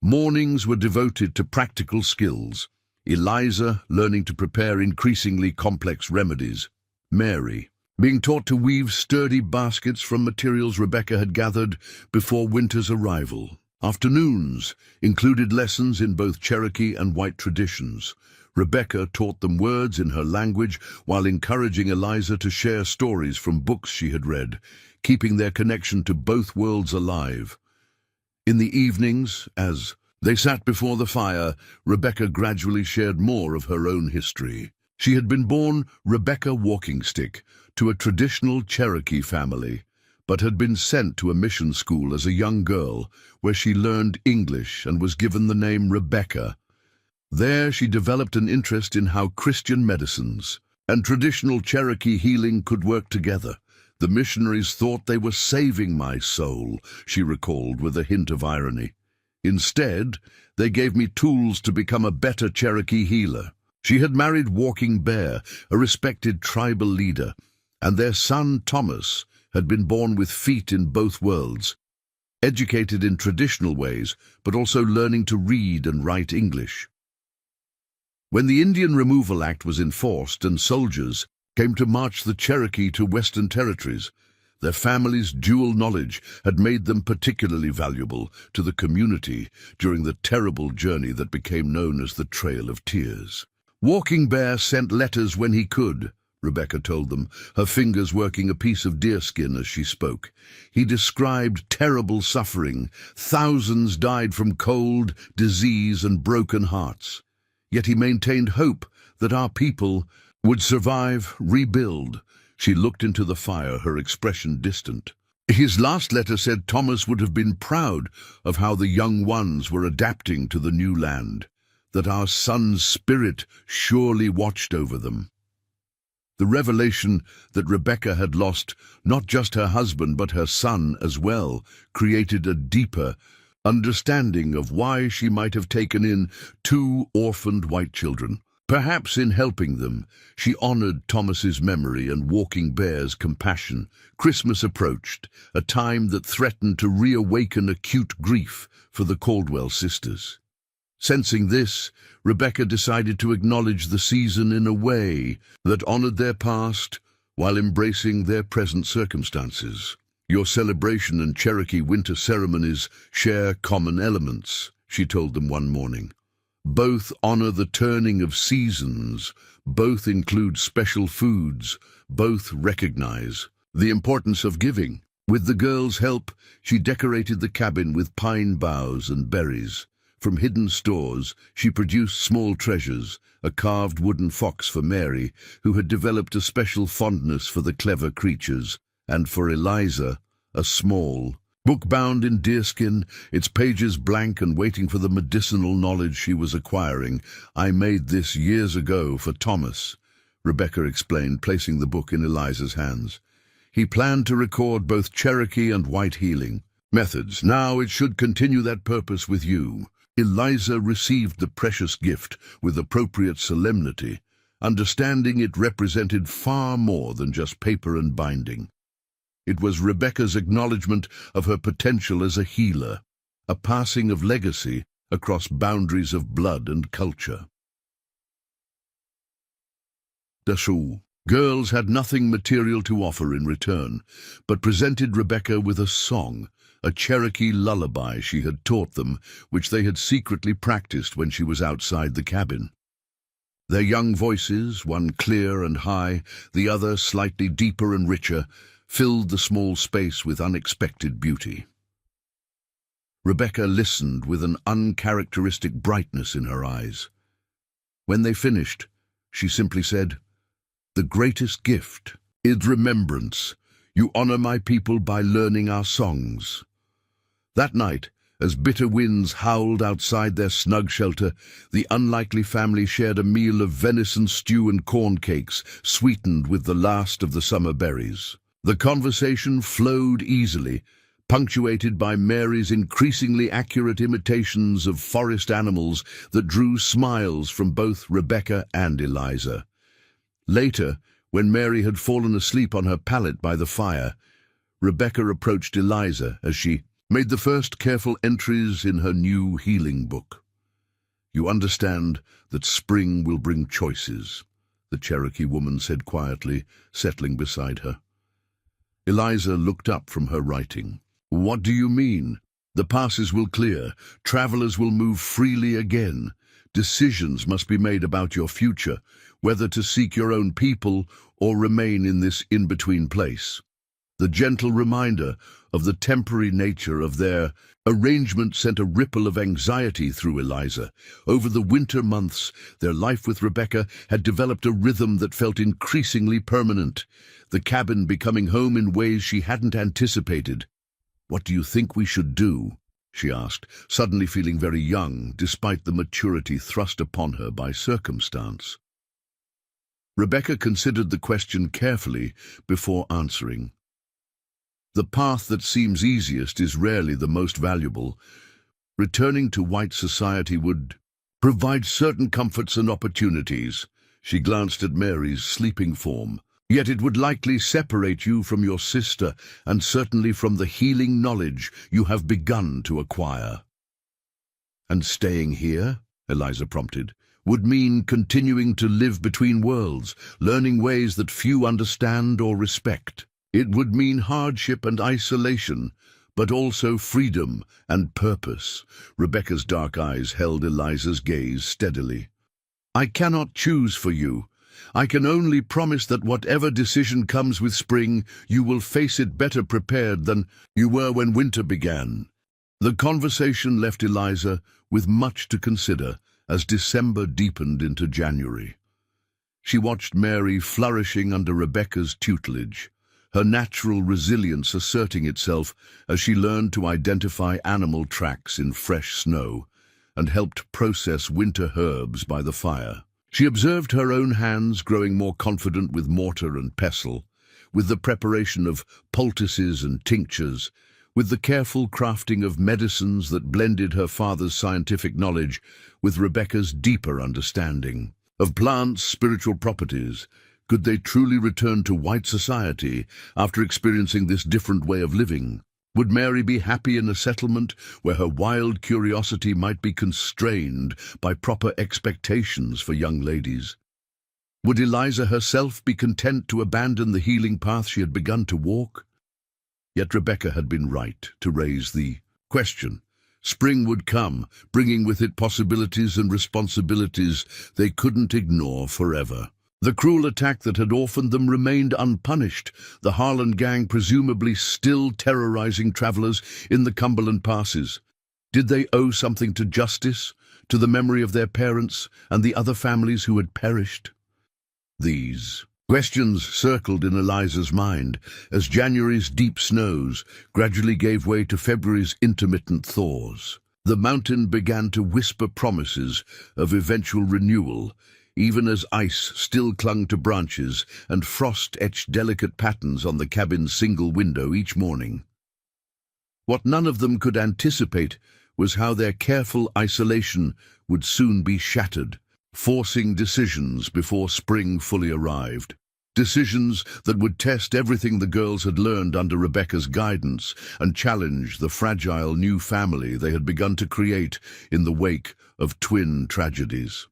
Mornings were devoted to practical skills, Eliza learning to prepare increasingly complex remedies, Mary being taught to weave sturdy baskets from materials Rebecca had gathered before winter's arrival. Afternoons included lessons in both Cherokee and white traditions. Rebecca taught them words in her language while encouraging Eliza to share stories from books she had read, keeping their connection to both worlds alive. In the evenings, as they sat before the fire, Rebecca gradually shared more of her own history. She had been born Rebecca Walkingstick to a traditional Cherokee family, but had been sent to a mission school as a young girl where she learned English and was given the name Rebecca. There she developed an interest in how Christian medicines and traditional Cherokee healing could work together. "The missionaries thought they were saving my soul," she recalled with a hint of irony. "Instead, they gave me tools to become a better Cherokee healer." She had married Walking Bear, a respected tribal leader, and their son Thomas had been born with feet in both worlds, educated in traditional ways, but also learning to read and write English. When the Indian Removal Act was enforced and soldiers came to march the Cherokee to Western territories, their families' dual knowledge had made them particularly valuable to the community during the terrible journey that became known as the Trail of Tears. Walking Bear sent letters when he could, Rebecca told them, her fingers working a piece of deerskin as she spoke. He described terrible suffering. Thousands died from cold, disease, and broken hearts. Yet he maintained hope that our people would survive, rebuild. She looked into the fire, her expression distant. His last letter said Thomas would have been proud of how the young ones were adapting to the new land, that our son's spirit surely watched over them. The revelation that Rebecca had lost not just her husband but her son as well created a deeper understanding of why she might have taken in 2 orphaned white children. Perhaps in helping them, she honored Thomas's memory and Walking Bear's compassion. Christmas approached, a time that threatened to reawaken acute grief for the Caldwell sisters. Sensing this, Rebecca decided to acknowledge the season in a way that honored their past while embracing their present circumstances. Your celebration and Cherokee winter ceremonies share common elements, she told them one morning. Both honor the turning of seasons, both include special foods, both recognize the importance of giving. With the girls' help, she decorated the cabin with pine boughs and berries. From hidden stores, she produced small treasures, a carved wooden fox for Mary, who had developed a special fondness for the clever creatures, and for Eliza, a small book bound in deerskin, its pages blank and waiting for the medicinal knowledge she was acquiring. "I made this years ago for Thomas," Rebecca explained, placing the book in Eliza's hands. "He planned to record both Cherokee and white healing methods. Now it should continue that purpose with you." Eliza received the precious gift with appropriate solemnity, understanding it represented far more than just paper and binding. It was Rebecca's acknowledgement of her potential as a healer, a passing of legacy across boundaries of blood and culture. The girls had nothing material to offer in return, but presented Rebecca with a song, a Cherokee lullaby she had taught them, which they had secretly practiced when she was outside the cabin. Their young voices, one clear and high, the other slightly deeper and richer, filled the small space with unexpected beauty. Rebecca listened with an uncharacteristic brightness in her eyes. When they finished, she simply said, "The greatest gift is remembrance. You honor my people by learning our songs." That night, as bitter winds howled outside their snug shelter, the unlikely family shared a meal of venison stew and corn cakes, sweetened with the last of the summer berries. The conversation flowed easily, punctuated by Mary's increasingly accurate imitations of forest animals that drew smiles from both Rebecca and Eliza. Later, when Mary had fallen asleep on her pallet by the fire, Rebecca approached Eliza as she made the first careful entries in her new healing book. "You understand that spring will bring choices," the Cherokee woman said quietly, settling beside her. Eliza looked up from her writing. "What do you mean?" "The passes will clear. Travelers will move freely again. Decisions must be made about your future, whether to seek your own people or remain in this in-between place." The gentle reminder of the temporary nature of their arrangement sent a ripple of anxiety through Eliza. Over the winter months, their life with Rebecca had developed a rhythm that felt increasingly permanent, the cabin becoming home in ways she hadn't anticipated. "What do you think we should do?" she asked, suddenly feeling very young, despite the maturity thrust upon her by circumstance. Rebecca considered the question carefully before answering. "The path that seems easiest is rarely the most valuable. Returning to white society would provide certain comforts and opportunities." She glanced at Mary's sleeping form. "Yet it would likely separate you from your sister and certainly from the healing knowledge you have begun to acquire." "And staying here?" Eliza prompted. would mean continuing to live between worlds, learning ways that few understand or respect. It would mean hardship and isolation, but also freedom and purpose. Rebecca's dark eyes held Eliza's gaze steadily. I cannot choose for you. I can only promise that whatever decision comes with spring, you will face it better prepared than you were when winter began. The conversation left Eliza with much to consider as December deepened into January. She watched Mary flourishing under Rebecca's tutelage, her natural resilience asserting itself as she learned to identify animal tracks in fresh snow and helped process winter herbs by the fire. She observed her own hands growing more confident with mortar and pestle, with the preparation of poultices and tinctures, with the careful crafting of medicines that blended her father's scientific knowledge with Rebecca's deeper understanding of plants' spiritual properties. Could they truly return to white society after experiencing this different way of living? Would Mary be happy in a settlement where her wild curiosity might be constrained by proper expectations for young ladies? Would Eliza herself be content to abandon the healing path she had begun to walk? Yet Rebecca had been right to raise the question. Spring would come, bringing with it possibilities and responsibilities they couldn't ignore forever. The cruel attack that had orphaned them remained unpunished, the Harlan gang presumably still terrorizing travelers in the Cumberland passes. Did they owe something to justice, to the memory of their parents and the other families who had perished? These questions circled in Eliza's mind as January's deep snows gradually gave way to February's intermittent thaws. The mountain began to whisper promises of eventual renewal, even as ice still clung to branches and frost etched delicate patterns on the cabin's single window each morning. What none of them could anticipate was how their careful isolation would soon be shattered, forcing decisions before spring fully arrived. Decisions that would test everything the girls had learned under Rebecca's guidance and challenge the fragile new family they had begun to create in the wake of twin tragedies.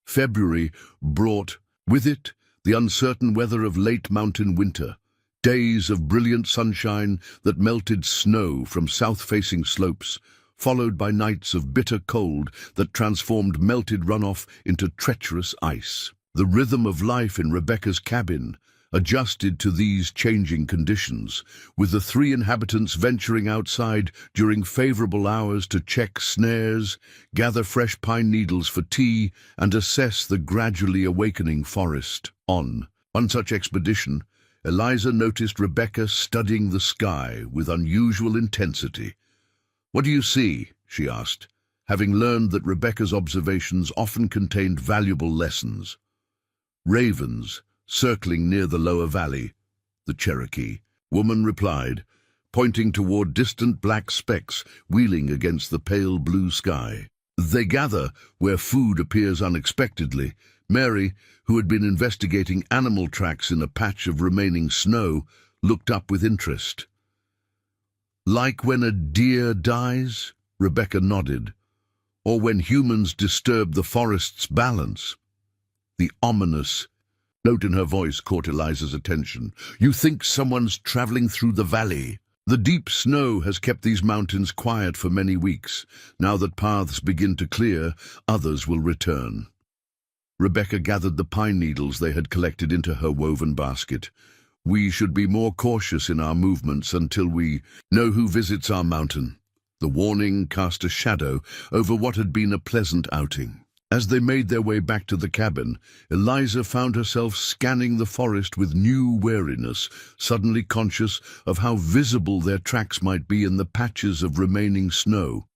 February brought with it the uncertain weather of late mountain winter, days of brilliant sunshine that melted snow from south-facing slopes, followed by nights of bitter cold that transformed melted runoff into treacherous ice. The rhythm of life in Rebecca's cabin adjusted to these changing conditions, with the three inhabitants venturing outside during favorable hours to check snares, gather fresh pine needles for tea, and assess the gradually awakening forest. On one such expedition, Eliza noticed Rebecca studying the sky with unusual intensity. "What do you see?" she asked, having learned that Rebecca's observations often contained valuable lessons. "Ravens, circling near the lower valley," the Cherokee woman replied, pointing toward distant black specks wheeling against the pale blue sky. "They gather where food appears unexpectedly." Mary, who had been investigating animal tracks in a patch of remaining snow, looked up with interest. "Like when a deer dies?" Rebecca nodded. "Or when humans disturb the forest's balance?" The ominous note in her voice caught Eliza's attention. "You think someone's traveling through the valley?" The deep snow has kept these mountains quiet for many weeks. Now that paths begin to clear, others will return. Rebecca gathered the pine needles they had collected into her woven basket. "We should be more cautious in our movements until we know who visits our mountain." The warning cast a shadow over what had been a pleasant outing. As they made their way back to the cabin, Eliza found herself scanning the forest with new wariness, suddenly conscious of how visible their tracks might be in the patches of remaining snow.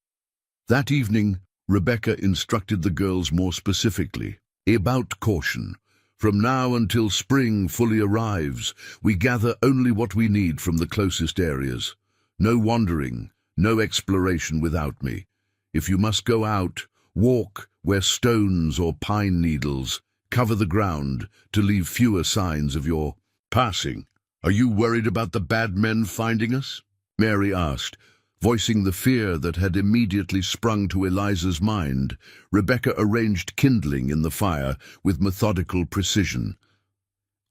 That evening, Rebecca instructed the girls more specifically about caution. "From now until spring fully arrives, we gather only what we need from the closest areas. No wandering, no exploration without me. If you must go out, walk where stones or pine needles cover the ground to leave fewer signs of your passing." "Are you worried about the bad men finding us?" Mary asked, Voicing the fear that had immediately sprung to Eliza's mind, Rebecca arranged kindling in the fire with methodical precision.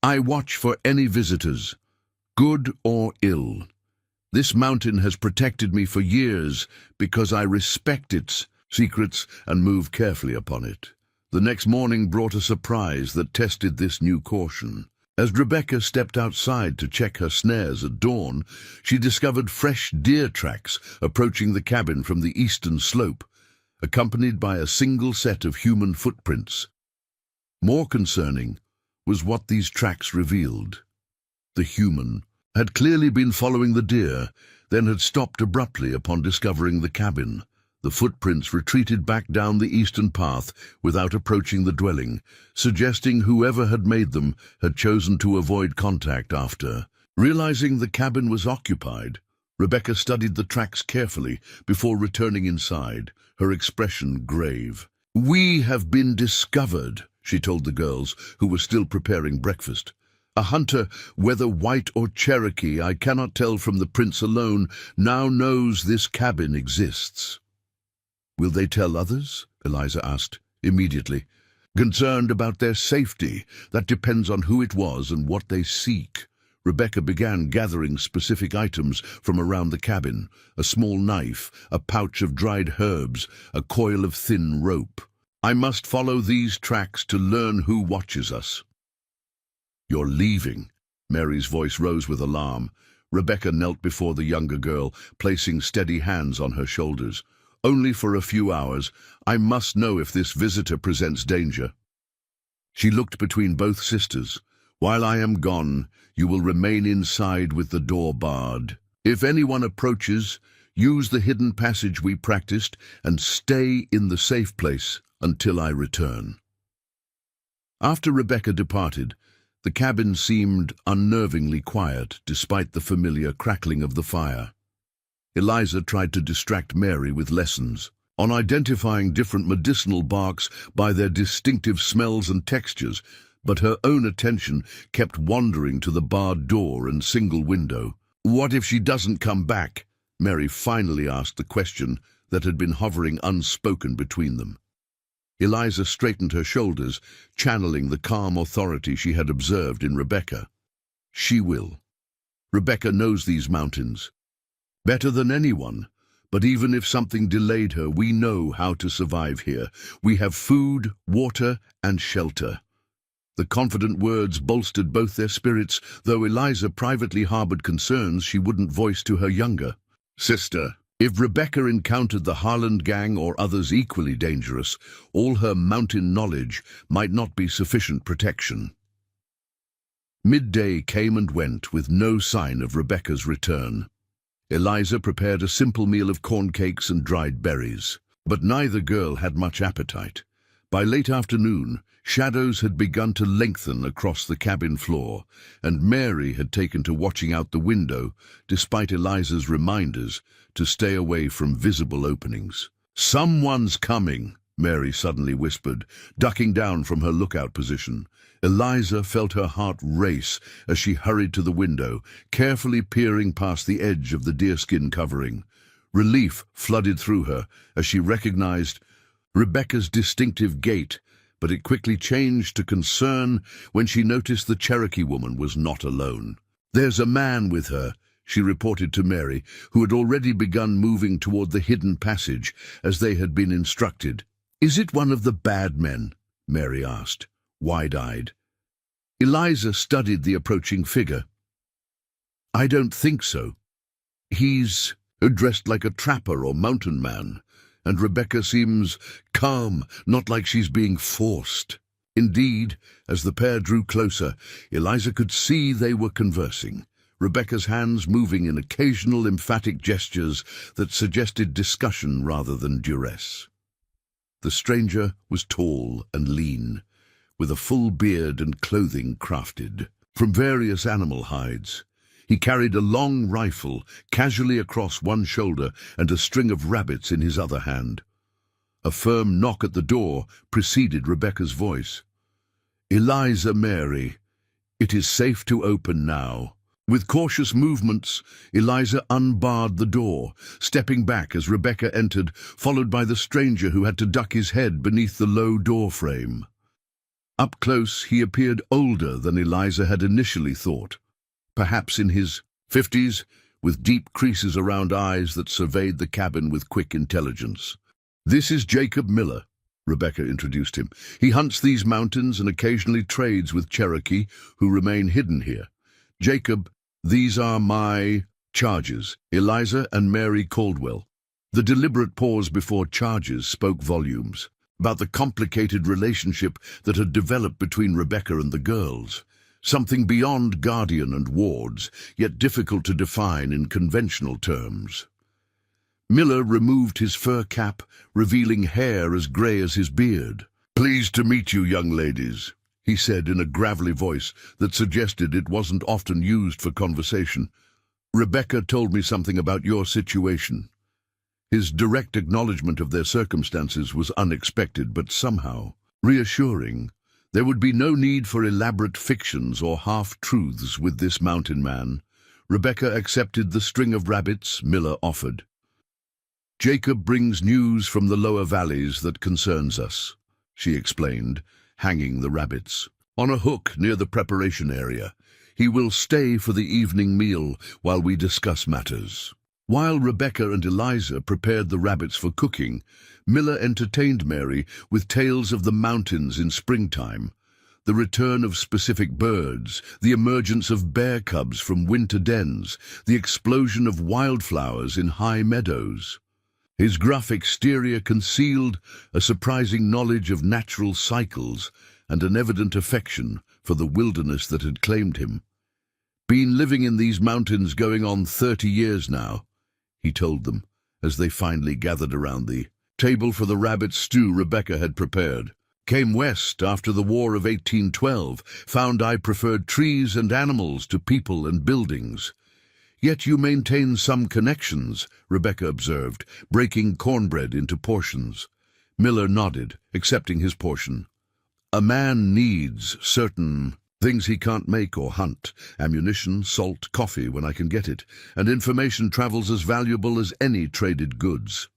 "I watch for any visitors, good or ill. This mountain has protected me for years because I respect its secrets and move carefully upon it." The next morning brought a surprise that tested this new caution. As Rebecca stepped outside to check her snares at dawn, she discovered fresh deer tracks approaching the cabin from the eastern slope, accompanied by a single set of human footprints. More concerning was what these tracks revealed. The human had clearly been following the deer, then had stopped abruptly upon discovering the cabin. The footprints retreated back down the eastern path without approaching the dwelling, suggesting whoever had made them had chosen to avoid contact after. Realizing the cabin was occupied, Rebecca studied the tracks carefully before returning inside, her expression grave. "We have been discovered," she told the girls, who were still preparing breakfast. "A hunter, whether white or Cherokee, I cannot tell from the prints alone, now knows this cabin exists." "Will they tell others?" Eliza asked, immediately. "Concerned about their safety. That depends on who it was and what they seek." Rebecca began gathering specific items from around the cabin: a small knife, a pouch of dried herbs, a coil of thin rope. "I must follow these tracks to learn who watches us." "You're leaving?" Mary's voice rose with alarm. Rebecca knelt before the younger girl, placing steady hands on her shoulders. "Only for a few hours. I must know if this visitor presents danger." She looked between both sisters. "While I am gone, you will remain inside with the door barred. If anyone approaches, use the hidden passage we practiced and stay in the safe place until I return." After Rebecca departed, the cabin seemed unnervingly quiet despite the familiar crackling of the fire. Eliza tried to distract Mary with lessons on identifying different medicinal barks by their distinctive smells and textures, but her own attention kept wandering to the barred door and single window. "What if she doesn't come back?" Mary finally asked the question that had been hovering unspoken between them. Eliza straightened her shoulders, channeling the calm authority she had observed in Rebecca. "She will. Rebecca knows these mountains better than anyone, but even if something delayed her, we know how to survive here. We have food, water, and shelter." The confident words bolstered both their spirits, though Eliza privately harbored concerns she wouldn't voice to her younger sister. If Rebecca encountered the Harland gang or others equally dangerous, all her mountain knowledge might not be sufficient protection. Midday came and went with no sign of Rebecca's return. Eliza prepared a simple meal of corn cakes and dried berries, but neither girl had much appetite. By late afternoon, shadows had begun to lengthen across the cabin floor, and Mary had taken to watching out the window, despite Eliza's reminders to stay away from visible openings. "Someone's coming," Mary suddenly whispered, ducking down from her lookout position. Eliza felt her heart race as she hurried to the window, carefully peering past the edge of the deerskin covering. Relief flooded through her as she recognized Rebecca's distinctive gait, but it quickly changed to concern when she noticed the Cherokee woman was not alone. "There's a man with her," she reported to Mary, who had already begun moving toward the hidden passage as they had been instructed. "Is it one of the bad men?" Mary asked, wide-eyed. Eliza studied the approaching figure. "I don't think so. He's dressed like a trapper or mountain man, and Rebecca seems calm, not like she's being forced." Indeed, as the pair drew closer, Eliza could see they were conversing, Rebecca's hands moving in occasional emphatic gestures that suggested discussion rather than duress. The stranger was tall and lean, with a full beard and clothing crafted from various animal hides. He carried a long rifle casually across one shoulder and a string of rabbits in his other hand. A firm knock at the door preceded Rebecca's voice. "Eliza, Mary, it is safe to open now." With cautious movements, Eliza unbarred the door, stepping back as Rebecca entered, followed by the stranger who had to duck his head beneath the low door frame. Up close, he appeared older than Eliza had initially thought, perhaps in his 50s, with deep creases around eyes that surveyed the cabin with quick intelligence. "This is Jacob Miller," Rebecca introduced him. "He hunts these mountains and occasionally trades with Cherokee, who remain hidden here. Jacob, these are my charges, Eliza and Mary Caldwell." The deliberate pause before charges spoke volumes about the complicated relationship that had developed between Rebecca and the girls. Something beyond guardian and wards, yet difficult to define in conventional terms. Miller removed his fur cap, revealing hair as grey as his beard. "Pleased to meet you, young ladies," he said in a gravelly voice that suggested it wasn't often used for conversation. "Rebecca told me something about your situation." His direct acknowledgement of their circumstances was unexpected, but somehow reassuring. There would be no need for elaborate fictions or half-truths with this mountain man. Rebecca accepted the string of rabbits Miller offered. "Jacob brings news from the lower valleys that concerns us," she explained, hanging the rabbits on a hook near the preparation area. "He will stay for the evening meal while we discuss matters." While Rebecca and Eliza prepared the rabbits for cooking, Miller entertained Mary with tales of the mountains in springtime, the return of specific birds, the emergence of bear cubs from winter dens, the explosion of wildflowers in high meadows. His gruff exterior concealed a surprising knowledge of natural cycles and an evident affection for the wilderness that had claimed him. "Been living in these mountains going on 30 years now," he told them, as they finally gathered around the table for the rabbit stew Rebecca had prepared. "Came west after the War of 1812, found I preferred trees and animals to people and buildings." "Yet you maintain some connections," Rebecca observed, breaking cornbread into portions. Miller nodded, accepting his portion. "A man needs certain things he can't make or hunt. Ammunition, salt, coffee when I can get it, and information travels as valuable as any traded goods."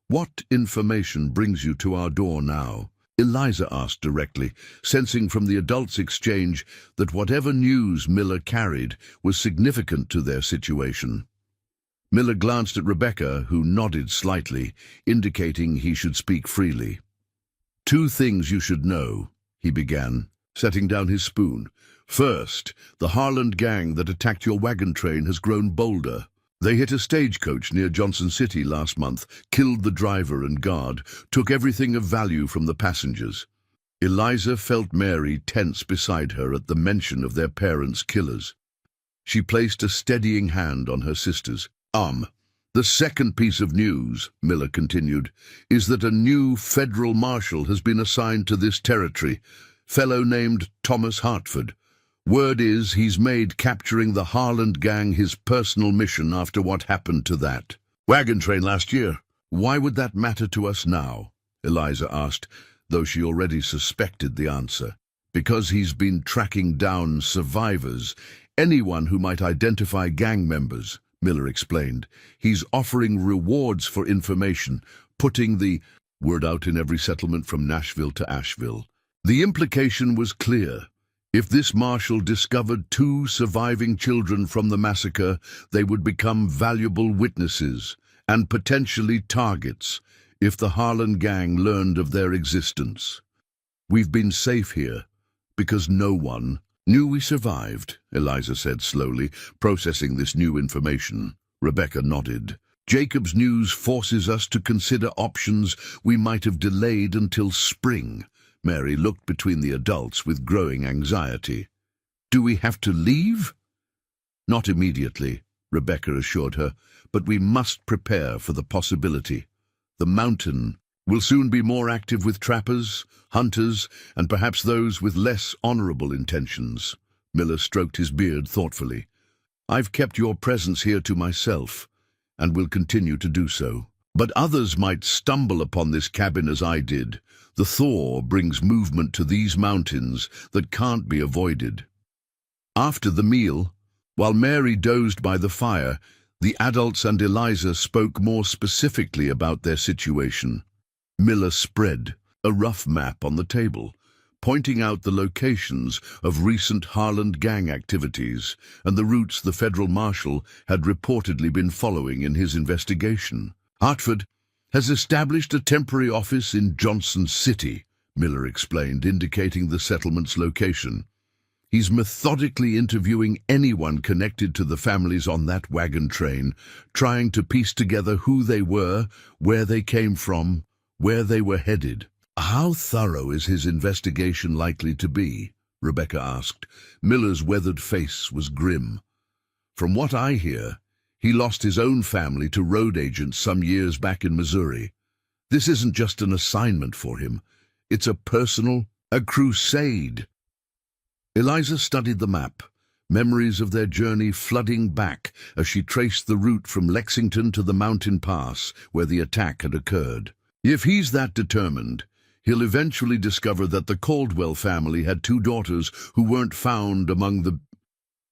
"What information brings you to our door now?" Eliza asked directly, sensing from the adults' exchange that whatever news Miller carried was significant to their situation. Miller glanced at Rebecca, who nodded slightly, indicating he should speak freely. "Two things you should know," he began, setting down his spoon. "First, the Harland gang that attacked your wagon train has grown bolder. They hit a stagecoach near Johnson City last month, killed the driver and guard, took everything of value from the passengers." Eliza felt Mary tense beside her at the mention of their parents' killers. She placed a steadying hand on her sister's arm. "The second piece of news," Miller continued, "is that a new federal marshal has been assigned to this territory, fellow named Thomas Hartford. Word is he's made capturing the Harland gang his personal mission after what happened to that wagon train last year." "Why would that matter to us now?" Eliza asked, though she already suspected the answer. "Because he's been tracking down survivors, anyone who might identify gang members," Miller explained. "He's offering rewards for information, putting the word out in every settlement from Nashville to Asheville." The implication was clear. If this marshal discovered 2 surviving children from the massacre, they would become valuable witnesses and potentially targets if the Harlan gang learned of their existence. "We've been safe here because no one knew we survived," Eliza said slowly, processing this new information. Rebecca nodded. "Jacob's news forces us to consider options we might have delayed until spring." Mary looked between the adults with growing anxiety. "Do we have to leave?" "Not immediately," Rebecca assured her, "but we must prepare for the possibility. The mountain will soon be more active with trappers, hunters, and perhaps those with less honorable intentions." Miller stroked his beard thoughtfully. "I've kept your presence here to myself, and will continue to do so. But others might stumble upon this cabin as I did. The thaw brings movement to these mountains that can't be avoided." After the meal, While Mary dozed by the fire, the adults and Eliza spoke more specifically about their situation. Miller spread a rough map on the table, pointing out the locations of recent Harland gang activities and the routes the federal marshal had reportedly been following in his investigation. Hartford has established a temporary office in Johnson City, Miller explained, indicating the settlement's location. He's methodically interviewing anyone connected to the families on that wagon train, trying to piece together who they were, where they came from, where they were headed. How thorough is his investigation likely to be? Rebecca asked. Miller's weathered face was grim. From what I hear, he lost his own family to road agents some years back in Missouri. This isn't just an assignment for him. It's a crusade. Eliza studied the map, memories of their journey flooding back as she traced the route from Lexington to the mountain pass where the attack had occurred. If he's that determined, he'll eventually discover that the Caldwell family had two daughters who weren't found among the...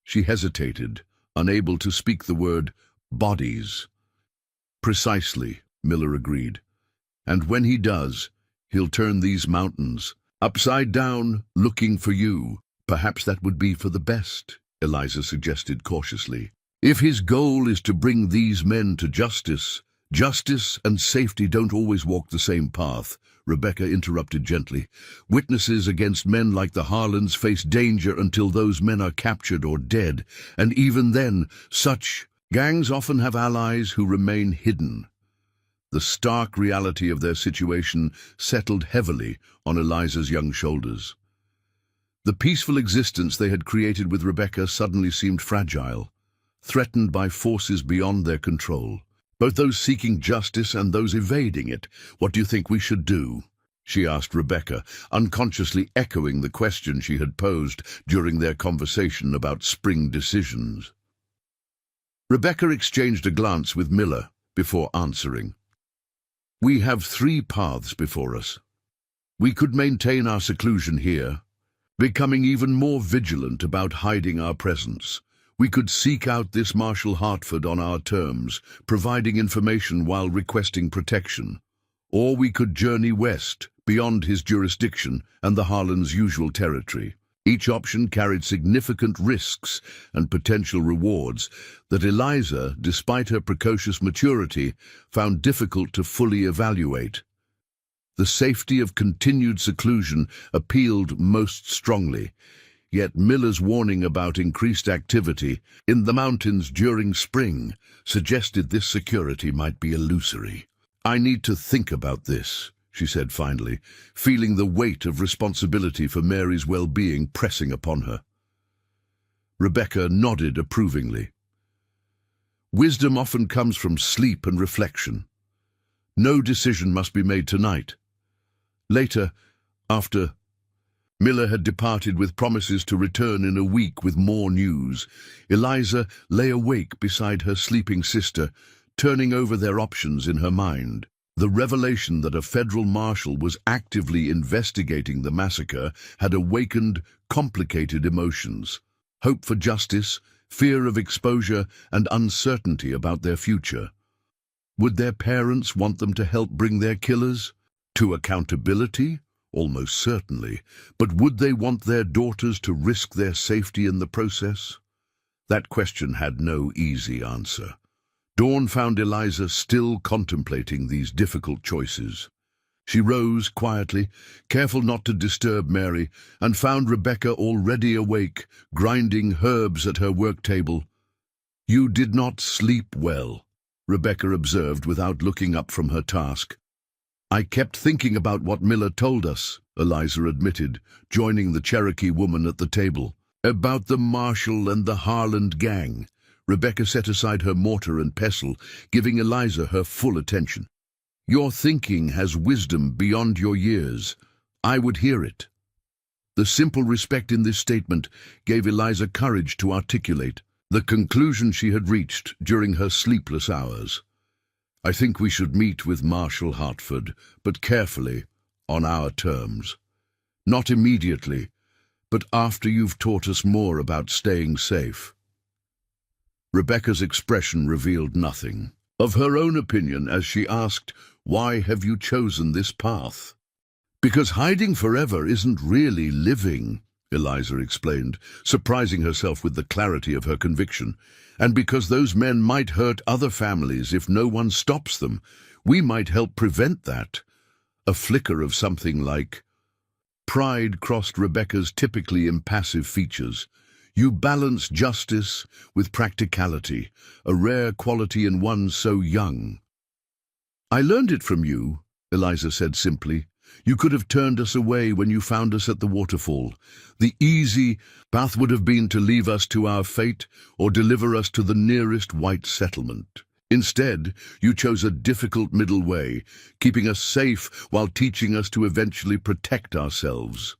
She hesitated, unable to speak the word bodies. Precisely, Miller agreed. And when he does, he'll turn these mountains upside down, looking for you. Perhaps that would be for the best, Eliza suggested cautiously. If his goal is to bring these men to justice, justice and safety don't always walk the same path, Rebecca interrupted gently. Witnesses against men like the Harlands face danger until those men are captured or dead, and even then, such gangs often have allies who remain hidden. The stark reality of their situation settled heavily on Eliza's young shoulders. The peaceful existence they had created with Rebecca suddenly seemed fragile, threatened by forces beyond their control. Both those seeking justice and those evading it. What do you think we should do? She asked Rebecca, unconsciously echoing the question she had posed during their conversation about spring decisions. Rebecca exchanged a glance with Miller before answering. We have three paths before us. We could maintain our seclusion here, becoming even more vigilant about hiding our presence. We could seek out this Marshal Hartford on our terms, providing information while requesting protection. Or we could journey west, beyond his jurisdiction and the Harlands' usual territory. Each option carried significant risks and potential rewards that Eliza, despite her precocious maturity, found difficult to fully evaluate. The safety of continued seclusion appealed most strongly, yet Miller's warning about increased activity in the mountains during spring suggested this security might be illusory. I need to think about this, she said finally, feeling the weight of responsibility for Mary's well-being pressing upon her. Rebecca nodded approvingly. Wisdom often comes from sleep and reflection. No decision must be made tonight. Later, after Miller had departed with promises to return in a week with more news, Eliza lay awake beside her sleeping sister, turning over their options in her mind. The revelation that a federal marshal was actively investigating the massacre had awakened complicated emotions. Hope for justice, fear of exposure, and uncertainty about their future. Would their parents want them to help bring their killers to accountability? Almost certainly. But would they want their daughters to risk their safety in the process? That question had no easy answer. Dawn found Eliza still contemplating these difficult choices. She rose quietly, careful not to disturb Mary, and found Rebecca already awake, grinding herbs at her work table. You did not sleep well, Rebecca observed without looking up from her task. I kept thinking about what Miller told us, Eliza admitted, joining the Cherokee woman at the table. About the Marshal and the Harland gang. Rebecca set aside her mortar and pestle, giving Eliza her full attention. Your thinking has wisdom beyond your years. I would hear it. The simple respect in this statement gave Eliza courage to articulate the conclusion she had reached during her sleepless hours. I think we should meet with Marshal Hartford, but carefully, on our terms. Not immediately, but after you've taught us more about staying safe. Rebecca's expression revealed nothing of her own opinion as she asked, "Why have you chosen this path?" "Because hiding forever isn't really living," Eliza explained, surprising herself with the clarity of her conviction. "And because those men might hurt other families if no one stops them. We might help prevent that." A flicker of something like pride crossed Rebecca's typically impassive features. "You balance justice with practicality, a rare quality in one so young." "I learned it from you," Eliza said simply. "You could have turned us away when you found us at the waterfall. The easy path would have been to leave us to our fate or deliver us to the nearest white settlement. Instead, you chose a difficult middle way, keeping us safe while teaching us to eventually protect ourselves."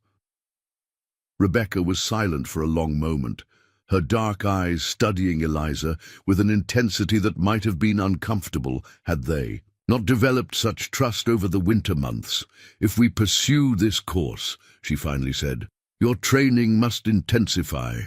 Rebecca was silent for a long moment, her dark eyes studying Eliza with an intensity that might have been uncomfortable had they not developed such trust over the winter months. "If we pursue this course," she finally said, "your training must intensify.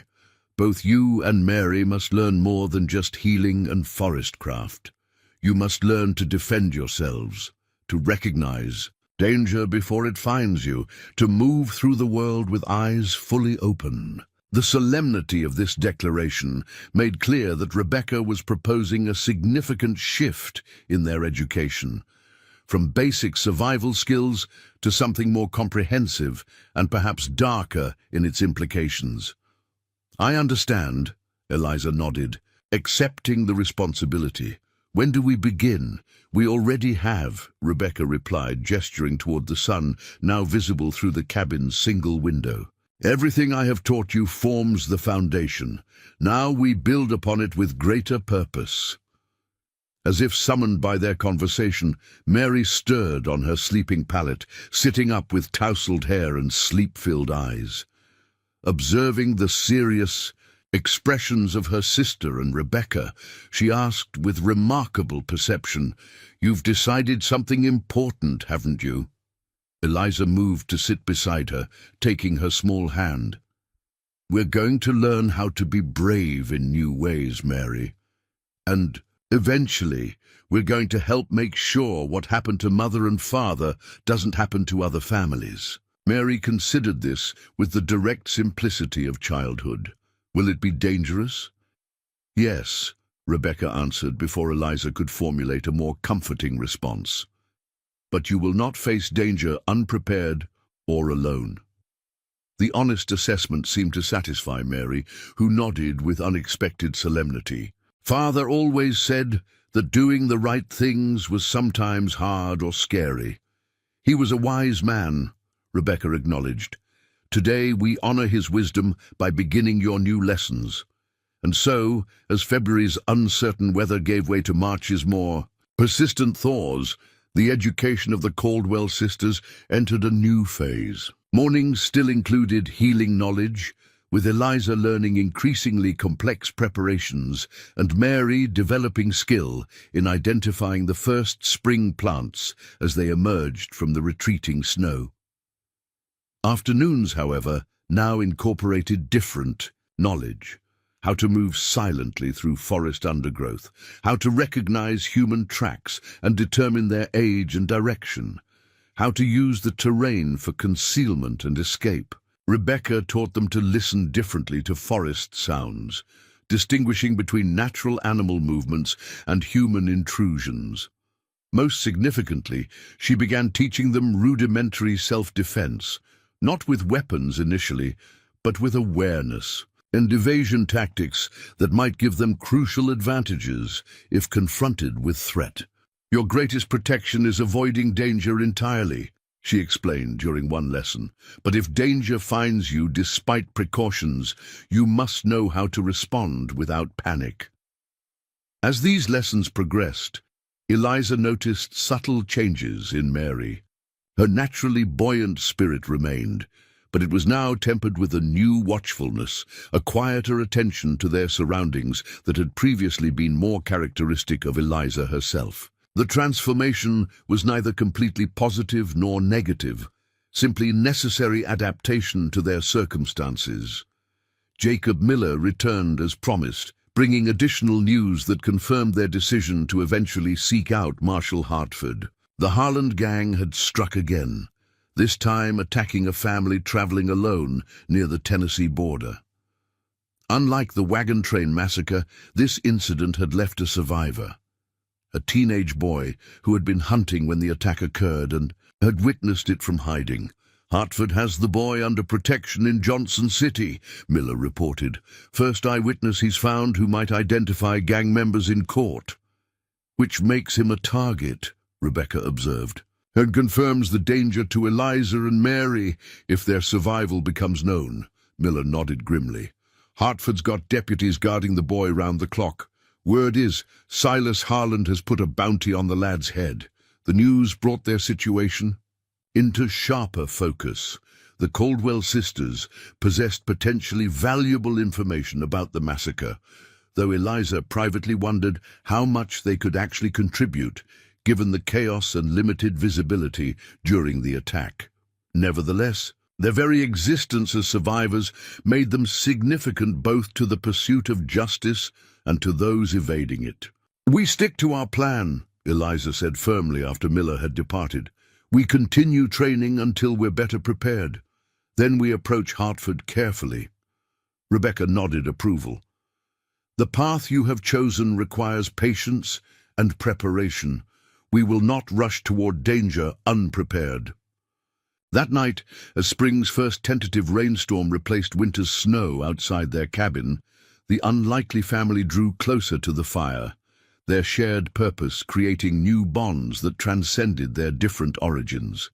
Both you and Mary must learn more than just healing and forest craft. You must learn to defend yourselves, to recognize danger before it finds you, to move through the world with eyes fully open." The solemnity of this declaration made clear that Rebecca was proposing a significant shift in their education, from basic survival skills to something more comprehensive and perhaps darker in its implications. "I understand," Eliza nodded, accepting the responsibility. "When do we begin?" "We already have," Rebecca replied, gesturing toward the sun, now visible through the cabin's single window. "Everything I have taught you forms the foundation. Now we build upon it with greater purpose." As if summoned by their conversation, Mary stirred on her sleeping pallet, sitting up with tousled hair and sleep-filled eyes. Observing the serious expressions of her sister and Rebecca, she asked with remarkable perception, "You've decided something important, haven't you?" Eliza moved to sit beside her, taking her small hand. "We're going to learn how to be brave in new ways, Mary. And eventually, we're going to help make sure what happened to Mother and Father doesn't happen to other families." Mary considered this with the direct simplicity of childhood. "Will it be dangerous?" "Yes," Rebecca answered before Eliza could formulate a more comforting response. "But you will not face danger unprepared or alone." The honest assessment seemed to satisfy Mary, who nodded with unexpected solemnity. "Father always said that doing the right things was sometimes hard or scary. He was a wise man," Rebecca acknowledged. "Today we honor his wisdom by beginning your new lessons." And so, as February's uncertain weather gave way to March's more persistent thaws, the education of the Caldwell sisters entered a new phase. Mornings still included healing knowledge, with Eliza learning increasingly complex preparations and Mary developing skill in identifying the first spring plants as they emerged from the retreating snow. Afternoons, however, now incorporated different knowledge: how to move silently through forest undergrowth, how to recognize human tracks and determine their age and direction, how to use the terrain for concealment and escape. Rebecca taught them to listen differently to forest sounds, distinguishing between natural animal movements and human intrusions. Most significantly, she began teaching them rudimentary self-defense, not with weapons initially, but with awareness and evasion tactics that might give them crucial advantages if confronted with threat. "Your greatest protection is avoiding danger entirely," she explained during one lesson. "But if danger finds you despite precautions, you must know how to respond without panic." As these lessons progressed, Eliza noticed subtle changes in Mary. Her naturally buoyant spirit remained, but it was now tempered with a new watchfulness, a quieter attention to their surroundings that had previously been more characteristic of Eliza herself. The transformation was neither completely positive nor negative, simply necessary adaptation to their circumstances. Jacob Miller returned as promised, bringing additional news that confirmed their decision to eventually seek out Marshal Hartford. The Harland gang had struck again, this time attacking a family traveling alone near the Tennessee border. Unlike the Wagon Train Massacre, this incident had left a survivor, a teenage boy who had been hunting when the attack occurred and had witnessed it from hiding. "Hartford has the boy under protection in Johnson City," Miller reported. "First eyewitness he's found who might identify gang members in court." "Which makes him a target," Rebecca observed, "and confirms the danger to Eliza and Mary if their survival becomes known." Miller nodded grimly. "Hartford's got deputies guarding the boy round the clock. Word is, Silas Harland has put a bounty on the lad's head." The news brought their situation into sharper focus. The Caldwell sisters possessed potentially valuable information about the massacre, though Eliza privately wondered how much they could actually contribute, given the chaos and limited visibility during the attack. Nevertheless, their very existence as survivors made them significant both to the pursuit of justice and to those evading it. "We stick to our plan," Eliza said firmly after Miller had departed. "We continue training until we're better prepared. Then we approach Hartford carefully." Rebecca nodded approval. "The path you have chosen requires patience and preparation. We will not rush toward danger unprepared." That night, as spring's first tentative rainstorm replaced winter's snow outside their cabin, the unlikely family drew closer to the fire, their shared purpose creating new bonds that transcended their different origins.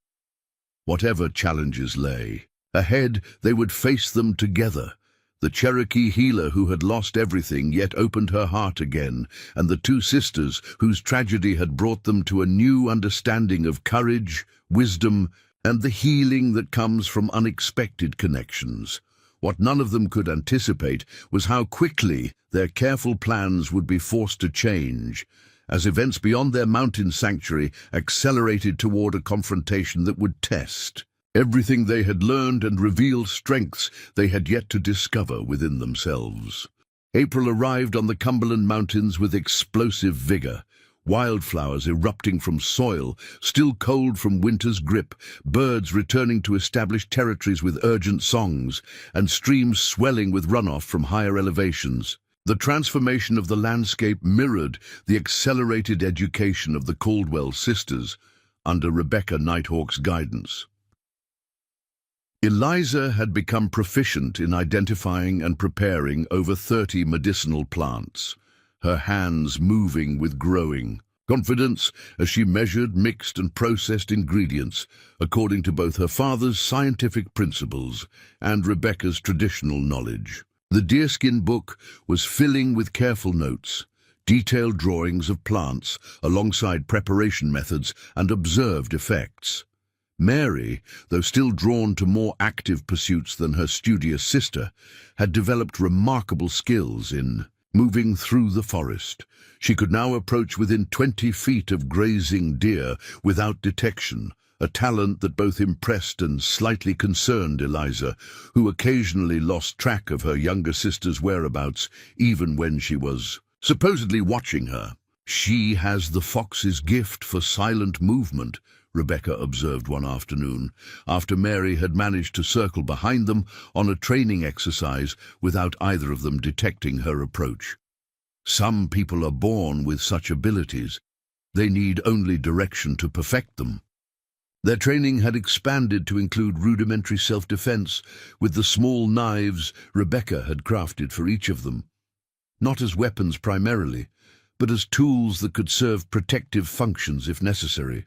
Whatever challenges lay ahead, they would face them together. The Cherokee healer who had lost everything yet opened her heart again, and the two sisters whose tragedy had brought them to a new understanding of courage, wisdom, and the healing that comes from unexpected connections. What none of them could anticipate was how quickly their careful plans would be forced to change, as events beyond their mountain sanctuary accelerated toward a confrontation that would test everything they had learned and reveal strengths they had yet to discover within themselves. April arrived on the Cumberland Mountains with explosive vigor. Wildflowers erupting from soil, still cold from winter's grip, birds returning to established territories with urgent songs, and streams swelling with runoff from higher elevations. The transformation of the landscape mirrored the accelerated education of the Caldwell sisters under Rebecca Nighthawk's guidance. Eliza had become proficient in identifying and preparing over 30 medicinal plants, her hands moving with growing confidence as she measured, mixed, and processed ingredients according to both her father's scientific principles and Rebecca's traditional knowledge. The deerskin book was filling with careful notes, detailed drawings of plants alongside preparation methods and observed effects. Mary, though still drawn to more active pursuits than her studious sister, had developed remarkable skills in moving through the forest. She could now approach within 20 feet of grazing deer without detection, a talent that both impressed and slightly concerned Eliza, who occasionally lost track of her younger sister's whereabouts even when she was supposedly watching her. "She has the fox's gift for silent movement," Rebecca observed one afternoon, after Mary had managed to circle behind them on a training exercise without either of them detecting her approach. "Some people are born with such abilities. They need only direction to perfect them." Their training had expanded to include rudimentary self-defense, with the small knives Rebecca had crafted for each of them, not as weapons primarily, but as tools that could serve protective functions if necessary.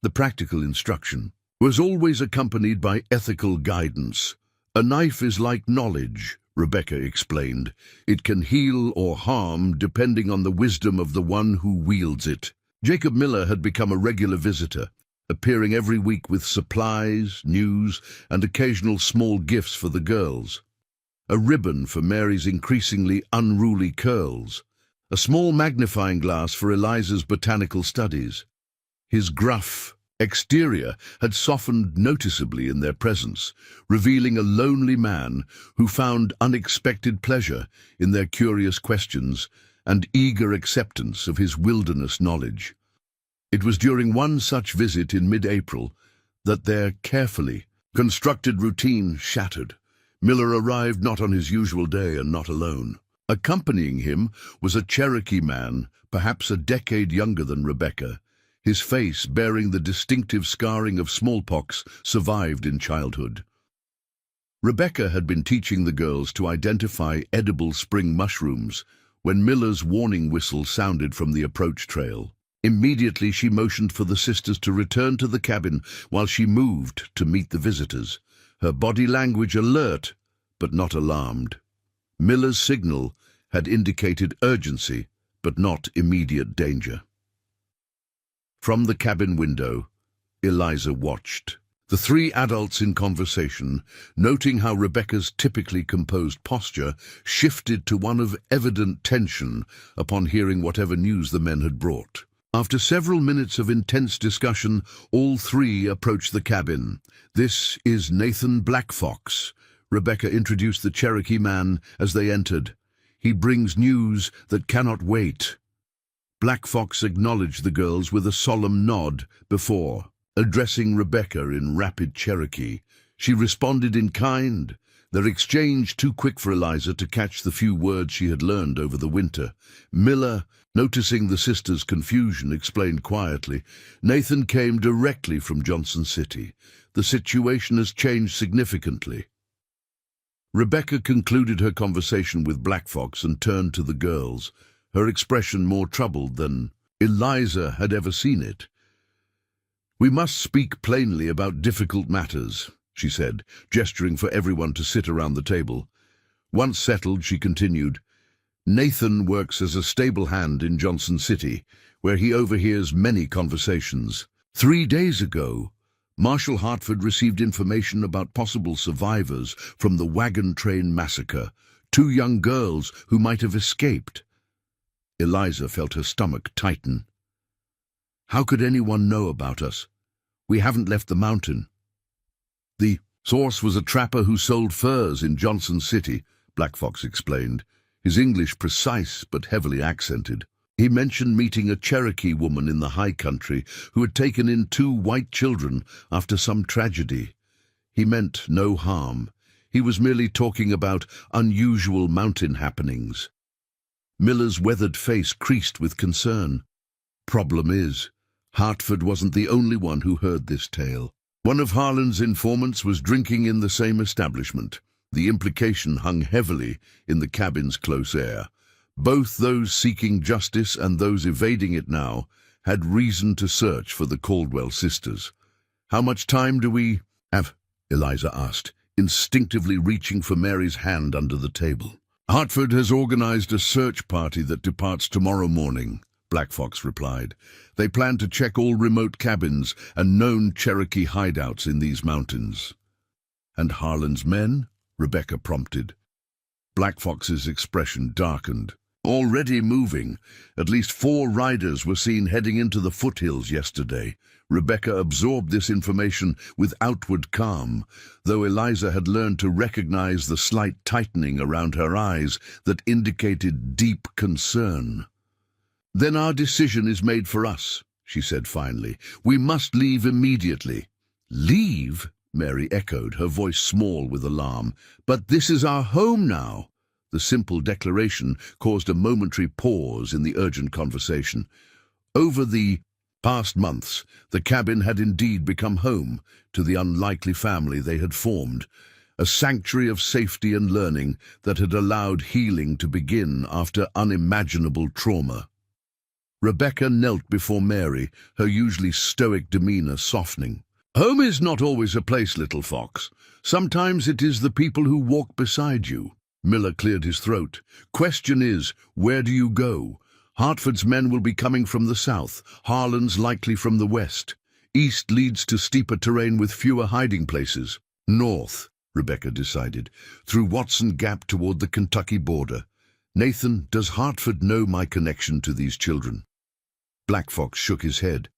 The practical instruction was always accompanied by ethical guidance. "A knife is like knowledge," Rebecca explained. "It can heal or harm depending on the wisdom of the one who wields it." Jacob Miller had become a regular visitor, appearing every week with supplies, news, and occasional small gifts for the girls. A ribbon for Mary's increasingly unruly curls, a small magnifying glass for Eliza's botanical studies. His gruff, exterior had softened noticeably in their presence, revealing a lonely man who found unexpected pleasure in their curious questions and eager acceptance of his wilderness knowledge. It was during one such visit in mid-April that their carefully constructed routine shattered. Miller arrived not on his usual day and not alone. Accompanying him was a Cherokee man, perhaps a decade younger than Rebecca. His face, bearing the distinctive scarring of smallpox, survived in childhood. Rebecca had been teaching the girls to identify edible spring mushrooms when Miller's warning whistle sounded from the approach trail. Immediately she motioned for the sisters to return to the cabin while she moved to meet the visitors, her body language alert but not alarmed. Miller's signal had indicated urgency but not immediate danger. From the cabin window, Eliza watched. The three adults in conversation, noting how Rebecca's typically composed posture shifted to one of evident tension upon hearing whatever news the men had brought. After several minutes of intense discussion, all three approached the cabin. "This is Nathan Blackfox," Rebecca introduced the Cherokee man as they entered. "He brings news that cannot wait." Blackfox acknowledged the girls with a solemn nod before addressing Rebecca in rapid Cherokee. She responded in kind, their exchange too quick for Eliza to catch the few words she had learned over the winter. Miller, noticing the sisters' confusion, explained quietly, "Nathan came directly from Johnson City. The situation has changed significantly." Rebecca concluded her conversation with Blackfox and turned to the girls, her expression more troubled than Eliza had ever seen it. "We must speak plainly about difficult matters," she said, gesturing for everyone to sit around the table. Once settled, she continued, "Nathan works as a stable hand in Johnson City, where he overhears many conversations. 3 days ago, Marshal Hartford received information about possible survivors from the Wagon Train Massacre, 2 young girls who might have escaped." Eliza felt her stomach tighten. "How could anyone know about us? We haven't left the mountain." "The source was a trapper who sold furs in Johnson City," Blackfox explained, his English precise but heavily accented. "He mentioned meeting a Cherokee woman in the high country who had taken in 2 white children after some tragedy. He meant no harm. He was merely talking about unusual mountain happenings." Miller's weathered face creased with concern. "Problem is, Hartford wasn't the only one who heard this tale. One of Harlan's informants was drinking in the same establishment. The implication hung heavily in the cabin's close air. Both those seeking justice and those evading it now had reason to search for the Caldwell sisters. "How much time do we have?" Eliza asked, instinctively reaching for Mary's hand under the table. "Hartford has organized a search party that departs tomorrow morning," Blackfox replied. "They plan to check all remote cabins and known Cherokee hideouts in these mountains." "And Harlan's men?" Rebecca prompted. Blackfox's expression darkened. "Already moving. At least 4 riders were seen heading into the foothills yesterday." Rebecca absorbed this information with outward calm, though Eliza had learned to recognize the slight tightening around her eyes that indicated deep concern. "Then our decision is made for us," she said finally. "We must leave immediately." "Leave?" Mary echoed, her voice small with alarm. "But this is our home now." The simple declaration caused a momentary pause in the urgent conversation. Over the past months, the cabin had indeed become home to the unlikely family they had formed, a sanctuary of safety and learning that had allowed healing to begin after unimaginable trauma. Rebecca knelt before Mary, her usually stoic demeanor softening. "Home is not always a place, little fox. Sometimes it is the people who walk beside you." Miller cleared his throat. "Question is, where do you go? Hartford's men will be coming from the south, Harlan's likely from the west. East leads to steeper terrain with fewer hiding places. North," Rebecca decided, "through Watson Gap toward the Kentucky border. Nathan, does Hartford know my connection to these children?" Blackfox shook his head.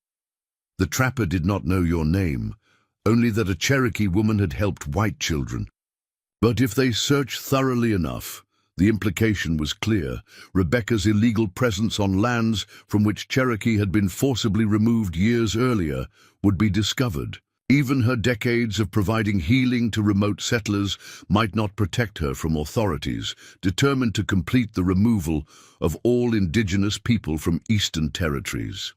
The trapper did not know your name, only that a Cherokee woman had helped white children. But if they searched thoroughly enough, the implication was clear. Rebecca's illegal presence on lands from which Cherokee had been forcibly removed years earlier would be discovered. Even her decades of providing healing to remote settlers might not protect her from authorities determined to complete the removal of all indigenous people from eastern territories.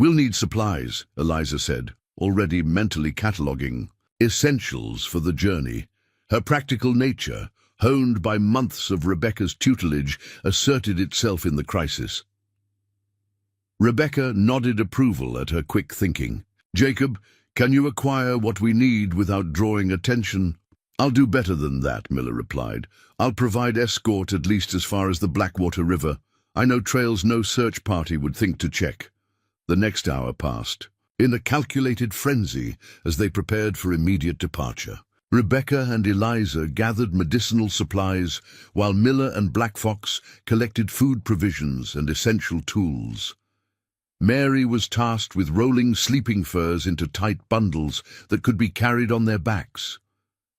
"We'll need supplies," Eliza said, already mentally cataloguing essentials for the journey. Her practical nature, honed by months of Rebecca's tutelage, asserted itself in the crisis. Rebecca nodded approval at her quick thinking. "Jacob, can you acquire what we need without drawing attention?" "I'll do better than that," Miller replied. "I'll provide escort at least as far as the Blackwater River. I know trails no search party would think to check." The next hour passed, in a calculated frenzy as they prepared for immediate departure. Rebecca and Eliza gathered medicinal supplies, while Miller and Black Fox collected food provisions and essential tools. Mary was tasked with rolling sleeping furs into tight bundles that could be carried on their backs.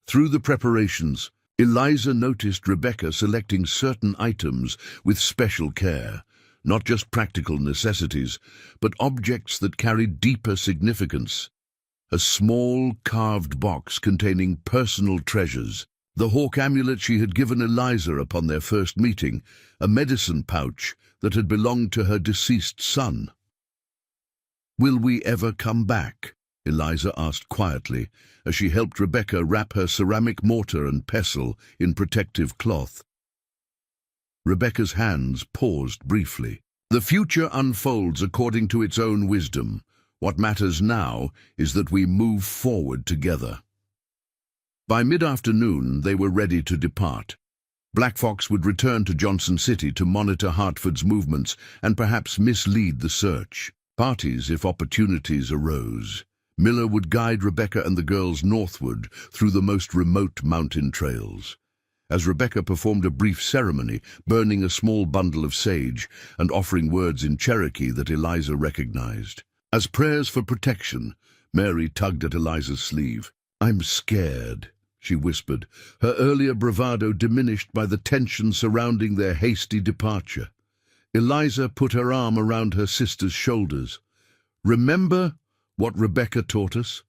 Through the preparations, Eliza noticed Rebecca selecting certain items with special care, not just practical necessities, but objects that carried deeper significance. A small carved box containing personal treasures, the hawk amulet she had given Eliza upon their first meeting, a medicine pouch that had belonged to her deceased son. "Will we ever come back?" Eliza asked quietly as she helped Rebecca wrap her ceramic mortar and pestle in protective cloth. Rebecca's hands paused briefly. "The future unfolds according to its own wisdom. What matters now is that we move forward together." By mid-afternoon, they were ready to depart. Black Fox would return to Johnson City to monitor Hartford's movements and perhaps mislead the search parties if opportunities arose. Miller would guide Rebecca and the girls northward through the most remote mountain trails. As Rebecca performed a brief ceremony, burning a small bundle of sage and offering words in Cherokee that Eliza recognized. As prayers for protection, Mary tugged at Eliza's sleeve. "I'm scared," she whispered, her earlier bravado diminished by the tension surrounding their hasty departure. Eliza put her arm around her sister's shoulders. "Remember what Rebecca taught us?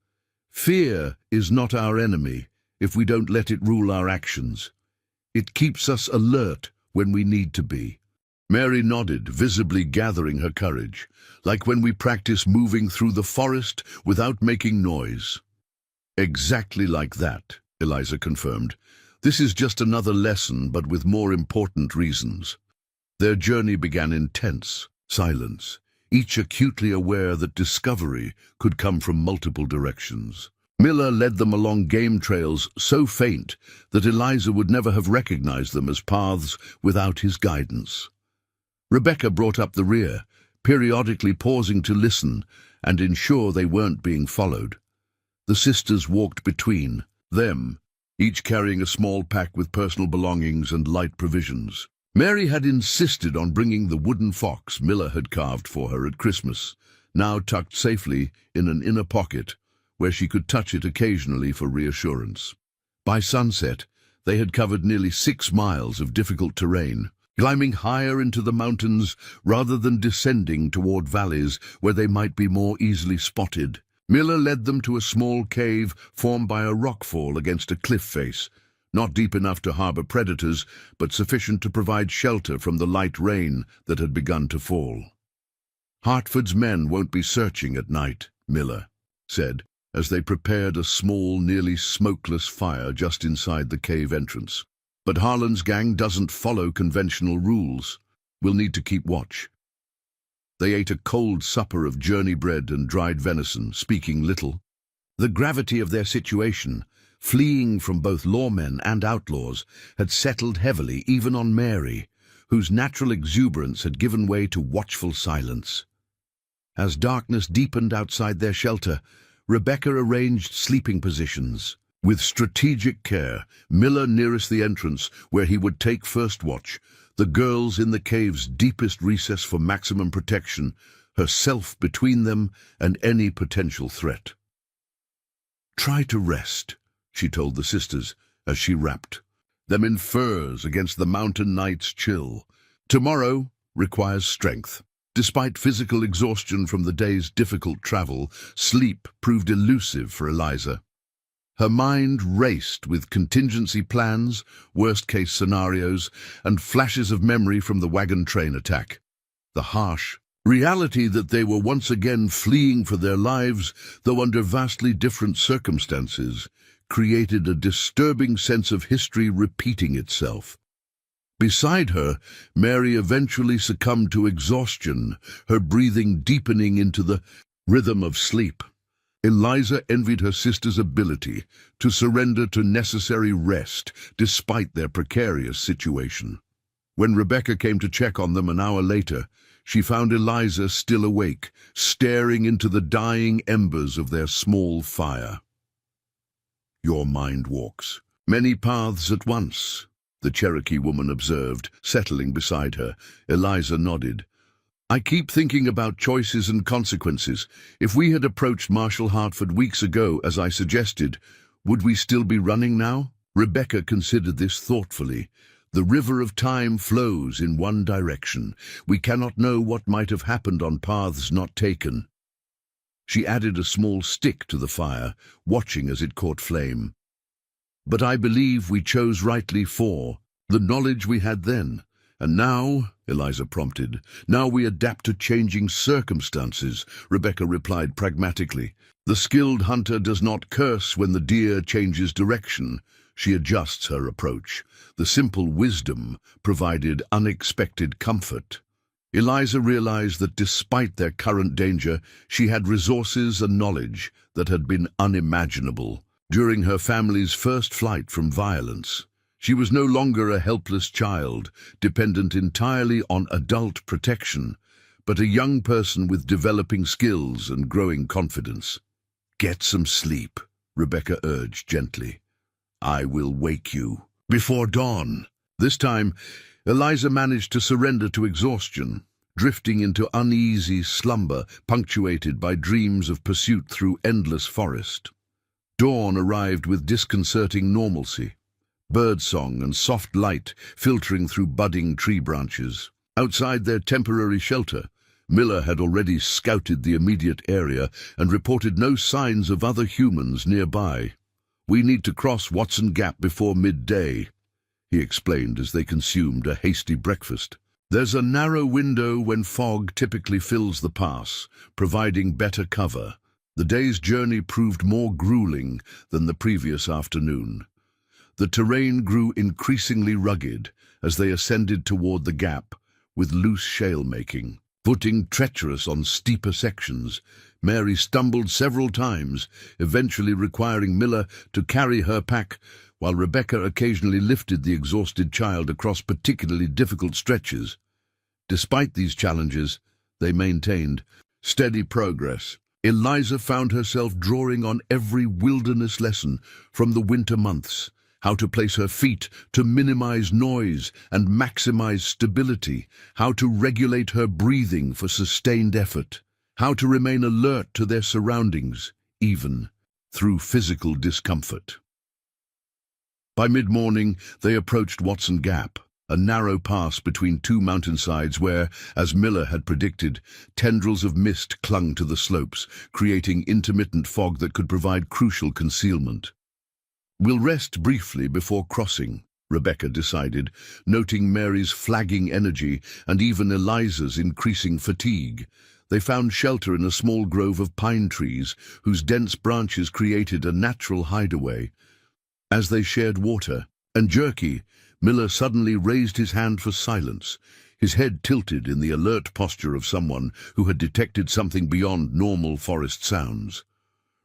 Fear is not our enemy if we don't let it rule our actions. It keeps us alert when we need to be." Mary nodded, visibly gathering her courage, like when we practice moving through the forest without making noise. "Exactly like that," Eliza confirmed. "This is just another lesson, but with more important reasons." Their journey began in tense silence, each acutely aware that discovery could come from multiple directions. Miller led them along game trails so faint that Eliza would never have recognized them as paths without his guidance. Rebecca brought up the rear, periodically pausing to listen and ensure they weren't being followed. The sisters walked between them, each carrying a small pack with personal belongings and light provisions. Mary had insisted on bringing the wooden fox Miller had carved for her at Christmas, now tucked safely in an inner pocket where she could touch it occasionally for reassurance. By sunset, they had covered nearly 6 miles of difficult terrain, climbing higher into the mountains rather than descending toward valleys where they might be more easily spotted. Miller led them to a small cave formed by a rockfall against a cliff face, not deep enough to harbor predators, but sufficient to provide shelter from the light rain that had begun to fall. "Hartford's men won't be searching at night," Miller said, as they prepared a small, nearly smokeless fire just inside the cave entrance. "But Harlan's gang doesn't follow conventional rules. We'll need to keep watch." They ate a cold supper of journey bread and dried venison, speaking little. The gravity of their situation, fleeing from both lawmen and outlaws, had settled heavily even on Mary, whose natural exuberance had given way to watchful silence. As darkness deepened outside their shelter, Rebecca arranged sleeping positions. With strategic care, Miller nearest the entrance, where he would take first watch, the girls in the cave's deepest recess for maximum protection, herself between them and any potential threat. "Try to rest," she told the sisters as she wrapped them in furs against the mountain night's chill. Tomorrow requires strength. Despite physical exhaustion from the day's difficult travel, sleep proved elusive for Eliza. Her mind raced with contingency plans, worst-case scenarios, and flashes of memory from the wagon train attack. The harsh reality that they were once again fleeing for their lives, though under vastly different circumstances, created a disturbing sense of history repeating itself. Beside her, Mary eventually succumbed to exhaustion, her breathing deepening into the rhythm of sleep. Eliza envied her sister's ability to surrender to necessary rest despite their precarious situation. When Rebecca came to check on them an hour later, she found Eliza still awake, staring into the dying embers of their small fire. "Your mind walks many paths at once," the Cherokee woman observed, settling beside her. Eliza nodded. "I keep thinking about choices and consequences. If we had approached Marshall Hartford weeks ago, as I suggested, would we still be running now?" Rebecca considered this thoughtfully. "The river of time flows in one direction. We cannot know what might have happened on paths not taken." She added a small stick to the fire, watching as it caught flame. "But I believe we chose rightly for the knowledge we had then. And now," Eliza prompted, "now we adapt to changing circumstances," Rebecca replied pragmatically. "The skilled hunter does not curse when the deer changes direction. She adjusts her approach. The simple wisdom provided unexpected comfort." Eliza realized that despite their current danger, she had resources and knowledge that had been unimaginable during her family's first flight from violence. She was no longer a helpless child, dependent entirely on adult protection, but a young person with developing skills and growing confidence. "Get some sleep," Rebecca urged gently. "I will wake you before dawn." This time, Eliza managed to surrender to exhaustion, drifting into uneasy slumber punctuated by dreams of pursuit through endless forest. Dawn arrived with disconcerting normalcy, birdsong and soft light filtering through budding tree branches. Outside their temporary shelter, Miller had already scouted the immediate area and reported no signs of other humans nearby. "We need to cross Watson Gap before midday," he explained as they consumed a hasty breakfast. "There's a narrow window when fog typically fills the pass, providing better cover." The day's journey proved more grueling than the previous afternoon. The terrain grew increasingly rugged as they ascended toward the gap, with loose shale-making. Footing treacherous on steeper sections, Mary stumbled several times, eventually requiring Miller to carry her pack, while Rebecca occasionally lifted the exhausted child across particularly difficult stretches. Despite these challenges, they maintained steady progress. Eliza found herself drawing on every wilderness lesson from the winter months: how to place her feet to minimize noise and maximize stability, how to regulate her breathing for sustained effort, how to remain alert to their surroundings, even through physical discomfort. By mid-morning, they approached Watson Gap, a narrow pass between two mountainsides where, as Miller had predicted, tendrils of mist clung to the slopes, creating intermittent fog that could provide crucial concealment. "We'll rest briefly before crossing," Rebecca decided, noting Mary's flagging energy and even Eliza's increasing fatigue. They found shelter in a small grove of pine trees, whose dense branches created a natural hideaway. As they shared water and jerky, Miller suddenly raised his hand for silence, his head tilted in the alert posture of someone who had detected something beyond normal forest sounds.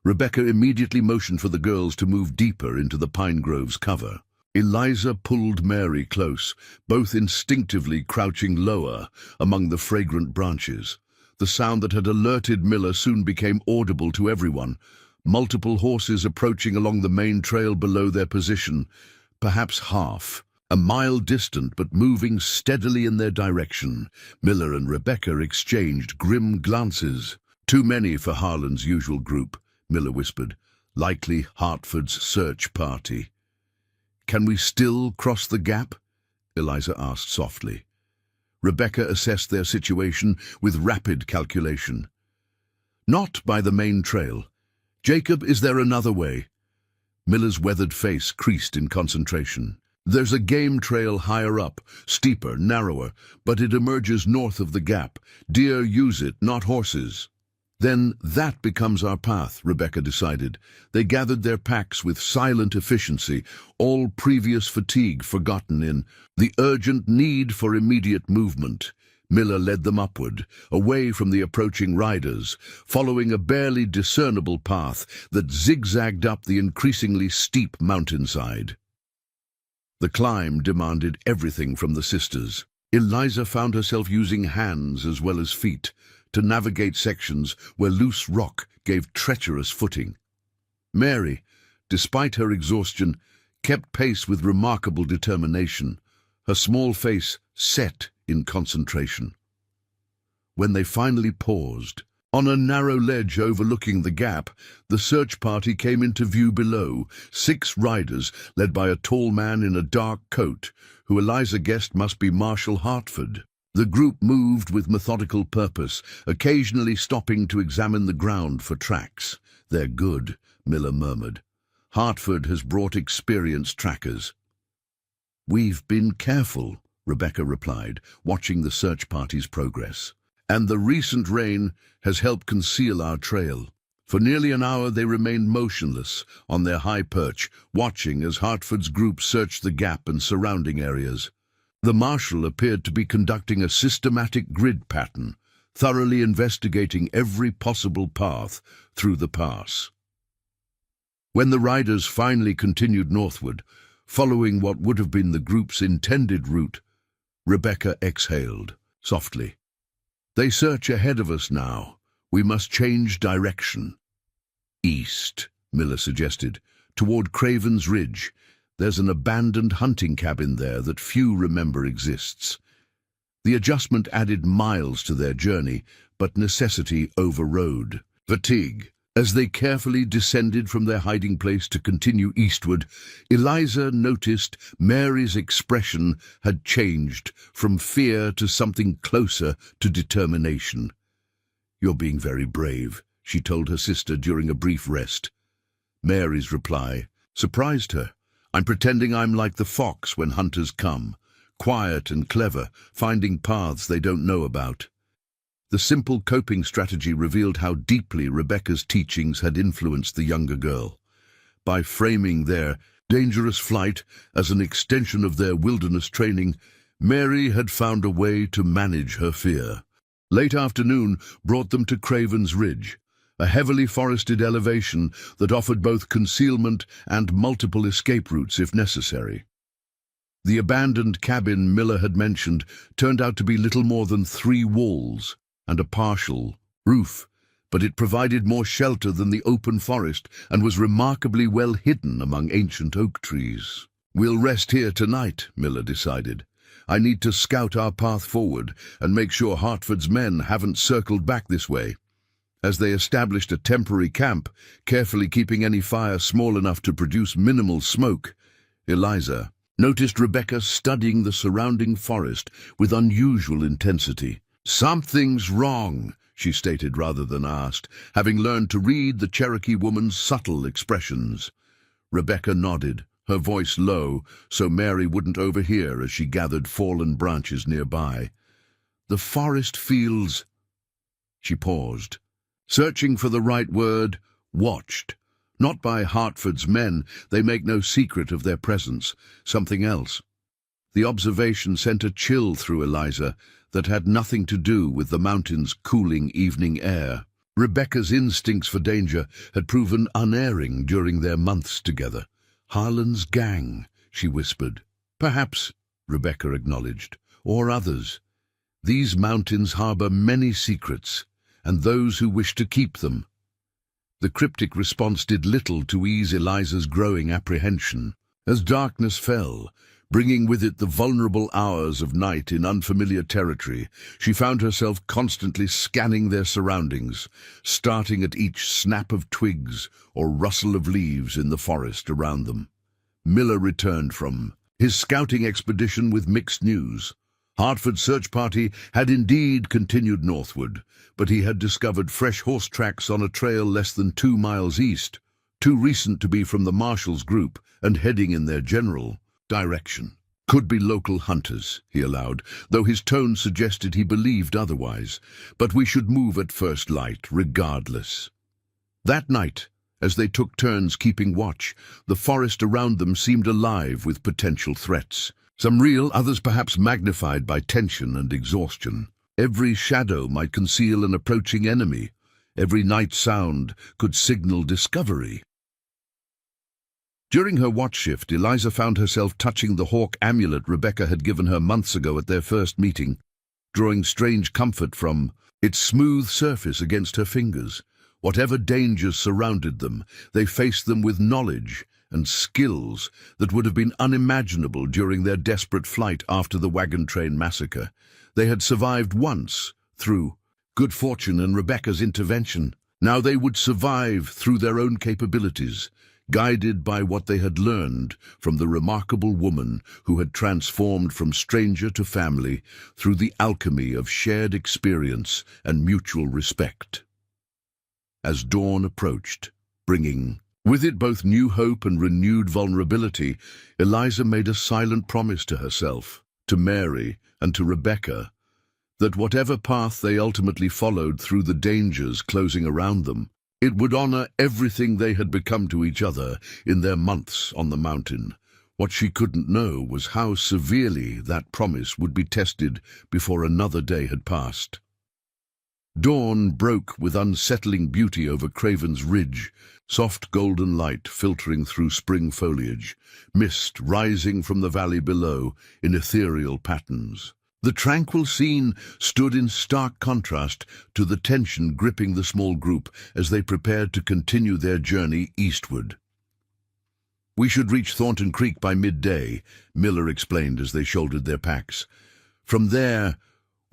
Rebecca immediately motioned for the girls to move deeper into the pine grove's cover. Eliza pulled Mary close, both instinctively crouching lower among the fragrant branches. The sound that had alerted Miller soon became audible to everyone, multiple horses approaching along the main trail below their position, perhaps half A mile distant but moving steadily in their direction, Miller and Rebecca exchanged grim glances. "Too many for Harlan's usual group," Miller whispered. "Likely Hartford's search party." "Can we still cross the gap?" Eliza asked softly. Rebecca assessed their situation with rapid calculation. "Not by the main trail. Jacob, is there another way?" Miller's weathered face creased in concentration. "There's a game trail higher up, steeper, narrower, but it emerges north of the gap. Deer use it, not horses." "Then that becomes our path," Rebecca decided. They gathered their packs with silent efficiency, all previous fatigue forgotten in the urgent need for immediate movement. Miller led them upward, away from the approaching riders, following a barely discernible path that zigzagged up the increasingly steep mountainside. The climb demanded everything from the sisters. Eliza found herself using hands as well as feet to navigate sections where loose rock gave treacherous footing. Mary, despite her exhaustion, kept pace with remarkable determination, her small face set in concentration. When they finally paused, on a narrow ledge overlooking the gap, the search party came into view below, 6 riders led by a tall man in a dark coat, who Eliza guessed must be Marshal Hartford. The group moved with methodical purpose, occasionally stopping to examine the ground for tracks. "They're good," Miller murmured. "Hartford has brought experienced trackers." "We've been careful," Rebecca replied, watching the search party's progress. "And the recent rain has helped conceal our trail." For nearly an hour they remained motionless on their high perch, watching as Hartford's group searched the gap and surrounding areas. The marshal appeared to be conducting a systematic grid pattern, thoroughly investigating every possible path through the pass. When the riders finally continued northward, following what would have been the group's intended route, Rebecca exhaled softly. "They search ahead of us now. We must change direction." "East," Miller suggested, "toward Craven's Ridge. There's an abandoned hunting cabin there that few remember exists." The adjustment added miles to their journey, but necessity overrode fatigue. As they carefully descended from their hiding place to continue eastward, Eliza noticed Mary's expression had changed from fear to something closer to determination. "You're being very brave," she told her sister during a brief rest. Mary's reply surprised her. "I'm pretending I'm like the fox when hunters come, quiet and clever, finding paths they don't know about." The simple coping strategy revealed how deeply Rebecca's teachings had influenced the younger girl. By framing their dangerous flight as an extension of their wilderness training, Mary had found a way to manage her fear. Late afternoon brought them to Craven's Ridge, a heavily forested elevation that offered both concealment and multiple escape routes if necessary. The abandoned cabin Miller had mentioned turned out to be little more than 3 walls and a partial roof, but it provided more shelter than the open forest and was remarkably well hidden among ancient oak trees. "We'll rest here tonight," Miller decided. "I need to scout our path forward and make sure Hartford's men haven't circled back this way." As they established a temporary camp, carefully keeping any fire small enough to produce minimal smoke, Eliza noticed Rebecca studying the surrounding forest with unusual intensity. "Something's wrong," she stated rather than asked, having learned to read the Cherokee woman's subtle expressions. Rebecca nodded, her voice low, so Mary wouldn't overhear as she gathered fallen branches nearby. "The forest feels—" She paused, searching for the right word. "Watched. Not by Hartford's men, they make no secret of their presence. Something else." The observation sent a chill through Eliza that had nothing to do with the mountain's cooling evening air. Rebecca's instincts for danger had proven unerring during their months together. "Harlan's gang," she whispered. "Perhaps," Rebecca acknowledged, "or others. These mountains harbor many secrets, and those who wish to keep them." The cryptic response did little to ease Eliza's growing apprehension. As darkness fell, Bringing with it the vulnerable hours of night in unfamiliar territory, she found herself constantly scanning their surroundings, starting at each snap of twigs or rustle of leaves in the forest around them. Miller returned from his scouting expedition with mixed news. Hartford's search party had indeed continued northward, but he had discovered fresh horse tracks on a trail less than 2 miles east, too recent to be from the Marshals group and heading in their general direction. Could be local hunters, he allowed, though his tone suggested he believed otherwise. But we should move at first light, regardless. That night, as they took turns keeping watch, the forest around them seemed alive with potential threats. Some real, others perhaps magnified by tension and exhaustion. Every shadow might conceal an approaching enemy. Every night sound could signal discovery. During her watch shift, Eliza found herself touching the hawk amulet Rebecca had given her months ago at their first meeting, drawing strange comfort from its smooth surface against her fingers. Whatever dangers surrounded them, they faced them with knowledge and skills that would have been unimaginable during their desperate flight after the Wagon Train massacre. They had survived once through good fortune and Rebecca's intervention. Now they would survive through their own capabilities, guided by what they had learned from the remarkable woman who had transformed from stranger to family through the alchemy of shared experience and mutual respect. As dawn approached, bringing with it both new hope and renewed vulnerability, Eliza made a silent promise to herself, to Mary, and to Rebecca, that whatever path they ultimately followed through the dangers closing around them, it would honor everything they had become to each other in their months on the mountain. What she couldn't know was how severely that promise would be tested before another day had passed. Dawn broke with unsettling beauty over Craven's Ridge, soft golden light filtering through spring foliage, mist rising from the valley below in ethereal patterns. The tranquil scene stood in stark contrast to the tension gripping the small group as they prepared to continue their journey eastward. "We should reach Thornton Creek by midday," Miller explained as they shouldered their packs. "From there,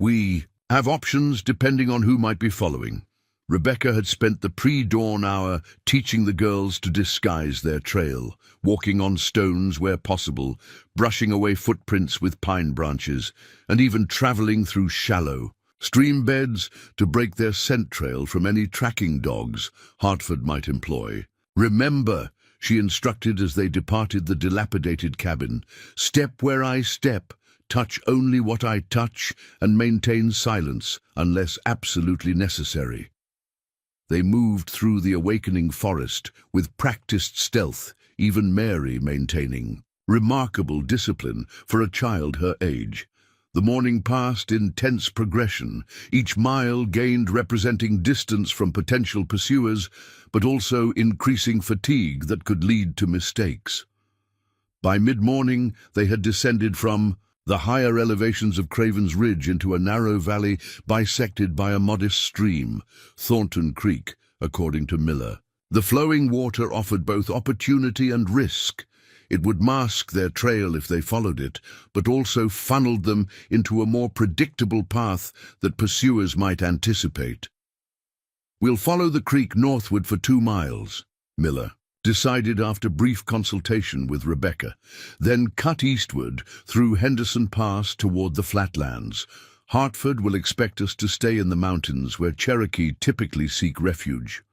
we have options depending on who might be following." Rebecca had spent the pre-dawn hour teaching the girls to disguise their trail, walking on stones where possible, brushing away footprints with pine branches, and even traveling through shallow stream beds to break their scent trail from any tracking dogs Hartford might employ. "Remember," she instructed as they departed the dilapidated cabin, "step where I step, touch only what I touch, and maintain silence unless absolutely necessary." They moved through the awakening forest with practiced stealth, even Mary maintaining remarkable discipline for a child her age. The morning passed in tense progression, each mile gained representing distance from potential pursuers, but also increasing fatigue that could lead to mistakes. By mid-morning, they had descended from the higher elevations of Craven's Ridge into a narrow valley bisected by a modest stream, Thornton Creek, according to Miller. The flowing water offered both opportunity and risk. It would mask their trail if they followed it, but also funneled them into a more predictable path that pursuers might anticipate. "We'll follow the creek northward for 2 miles, Miller decided after brief consultation with Rebecca, then cut eastward through Henderson Pass toward the flatlands. Hartford will expect us to stay in the mountains where Cherokee typically seek refuge."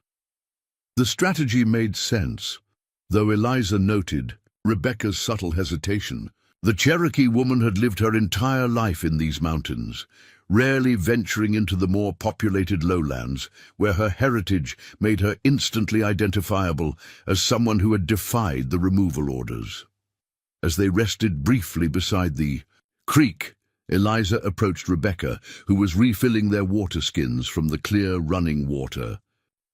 The strategy made sense, though Eliza noted Rebecca's subtle hesitation. The Cherokee woman had lived her entire life in these mountains, rarely venturing into the more populated lowlands, where her heritage made her instantly identifiable as someone who had defied the removal orders. As they rested briefly beside the creek, Eliza approached Rebecca, who was refilling their water skins from the clear running water.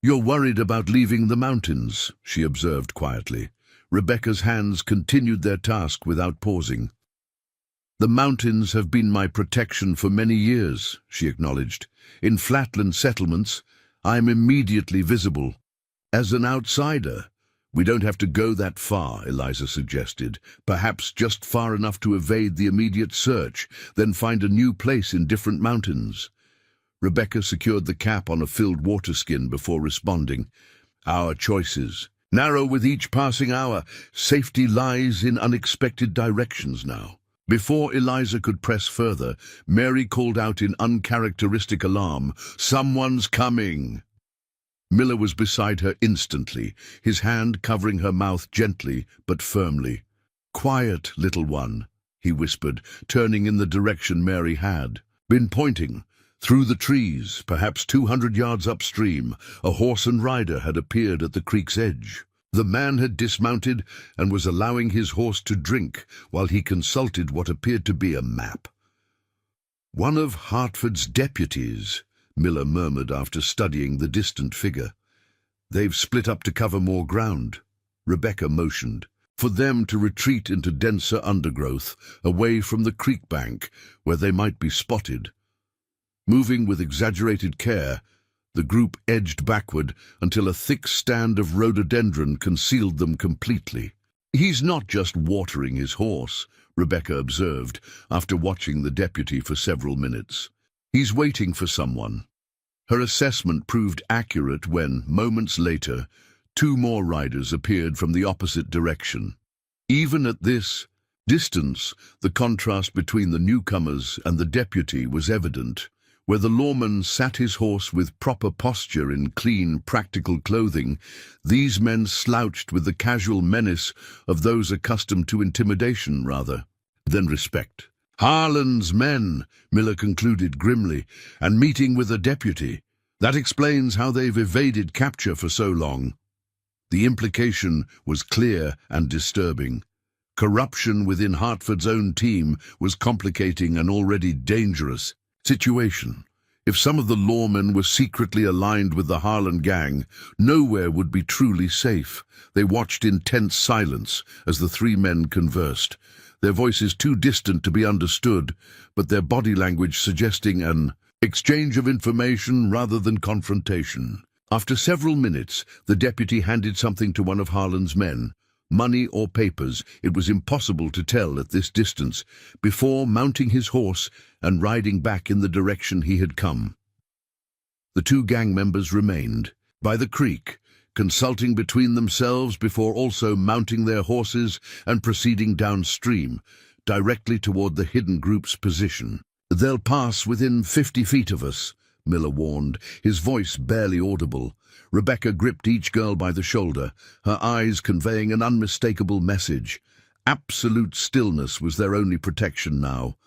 "You're worried about leaving the mountains," she observed quietly. Rebecca's hands continued their task without pausing. "The mountains have been my protection for many years," she acknowledged. "In flatland settlements, I am immediately visible. As an outsider, We don't have to go that far, Eliza suggested. Perhaps just far enough to evade the immediate search, then find a new place in different mountains. Rebecca secured the cap on a filled water skin before responding. Our choices. Narrow with each passing hour. Safety lies in unexpected directions now. Before Eliza could press further, Mary called out in uncharacteristic alarm, "Someone's coming!" Miller was beside her instantly, his hand covering her mouth gently but firmly. "Quiet, little one," he whispered, turning in the direction Mary had been pointing. Through the trees, perhaps 200 yards upstream, a horse and rider had appeared at the creek's edge. The man had dismounted and was allowing his horse to drink while he consulted what appeared to be a map. "One of Hartford's deputies," Miller murmured after studying the distant figure. "They've split up to cover more ground." Rebecca motioned for them to retreat into denser undergrowth, away from the creek bank, where they might be spotted. Moving with exaggerated care, the group edged backward until a thick stand of rhododendron concealed them completely. "He's not just watering his horse," Rebecca observed, after watching the deputy for several minutes. "He's waiting for someone." Her assessment proved accurate when, moments later, 2 more riders appeared from the opposite direction. Even at this distance, the contrast between the newcomers and the deputy was evident. Where the lawman sat his horse with proper posture in clean, practical clothing, these men slouched with the casual menace of those accustomed to intimidation rather than respect. "Harlan's men," Miller concluded grimly, "and meeting with a deputy. That explains how they've evaded capture for so long." The implication was clear and disturbing. Corruption within Hartford's own team was complicating an already dangerous situation. If some of the lawmen were secretly aligned with the Harlan gang, nowhere would be truly safe. They watched in tense silence as the 3 men conversed, their voices too distant to be understood, but their body language suggesting an exchange of information rather than confrontation. After several minutes, the deputy handed something to one of Harlan's men. Money or papers, it was impossible to tell at this distance, before mounting his horse and riding back in the direction he had come. The 2 gang members remained by the creek, consulting between themselves before also mounting their horses and proceeding downstream, directly toward the hidden group's position. "They'll pass within 50 feet of us," Miller warned, his voice barely audible. Rebecca gripped each girl by the shoulder, her eyes conveying an unmistakable message. Absolute stillness was their only protection now.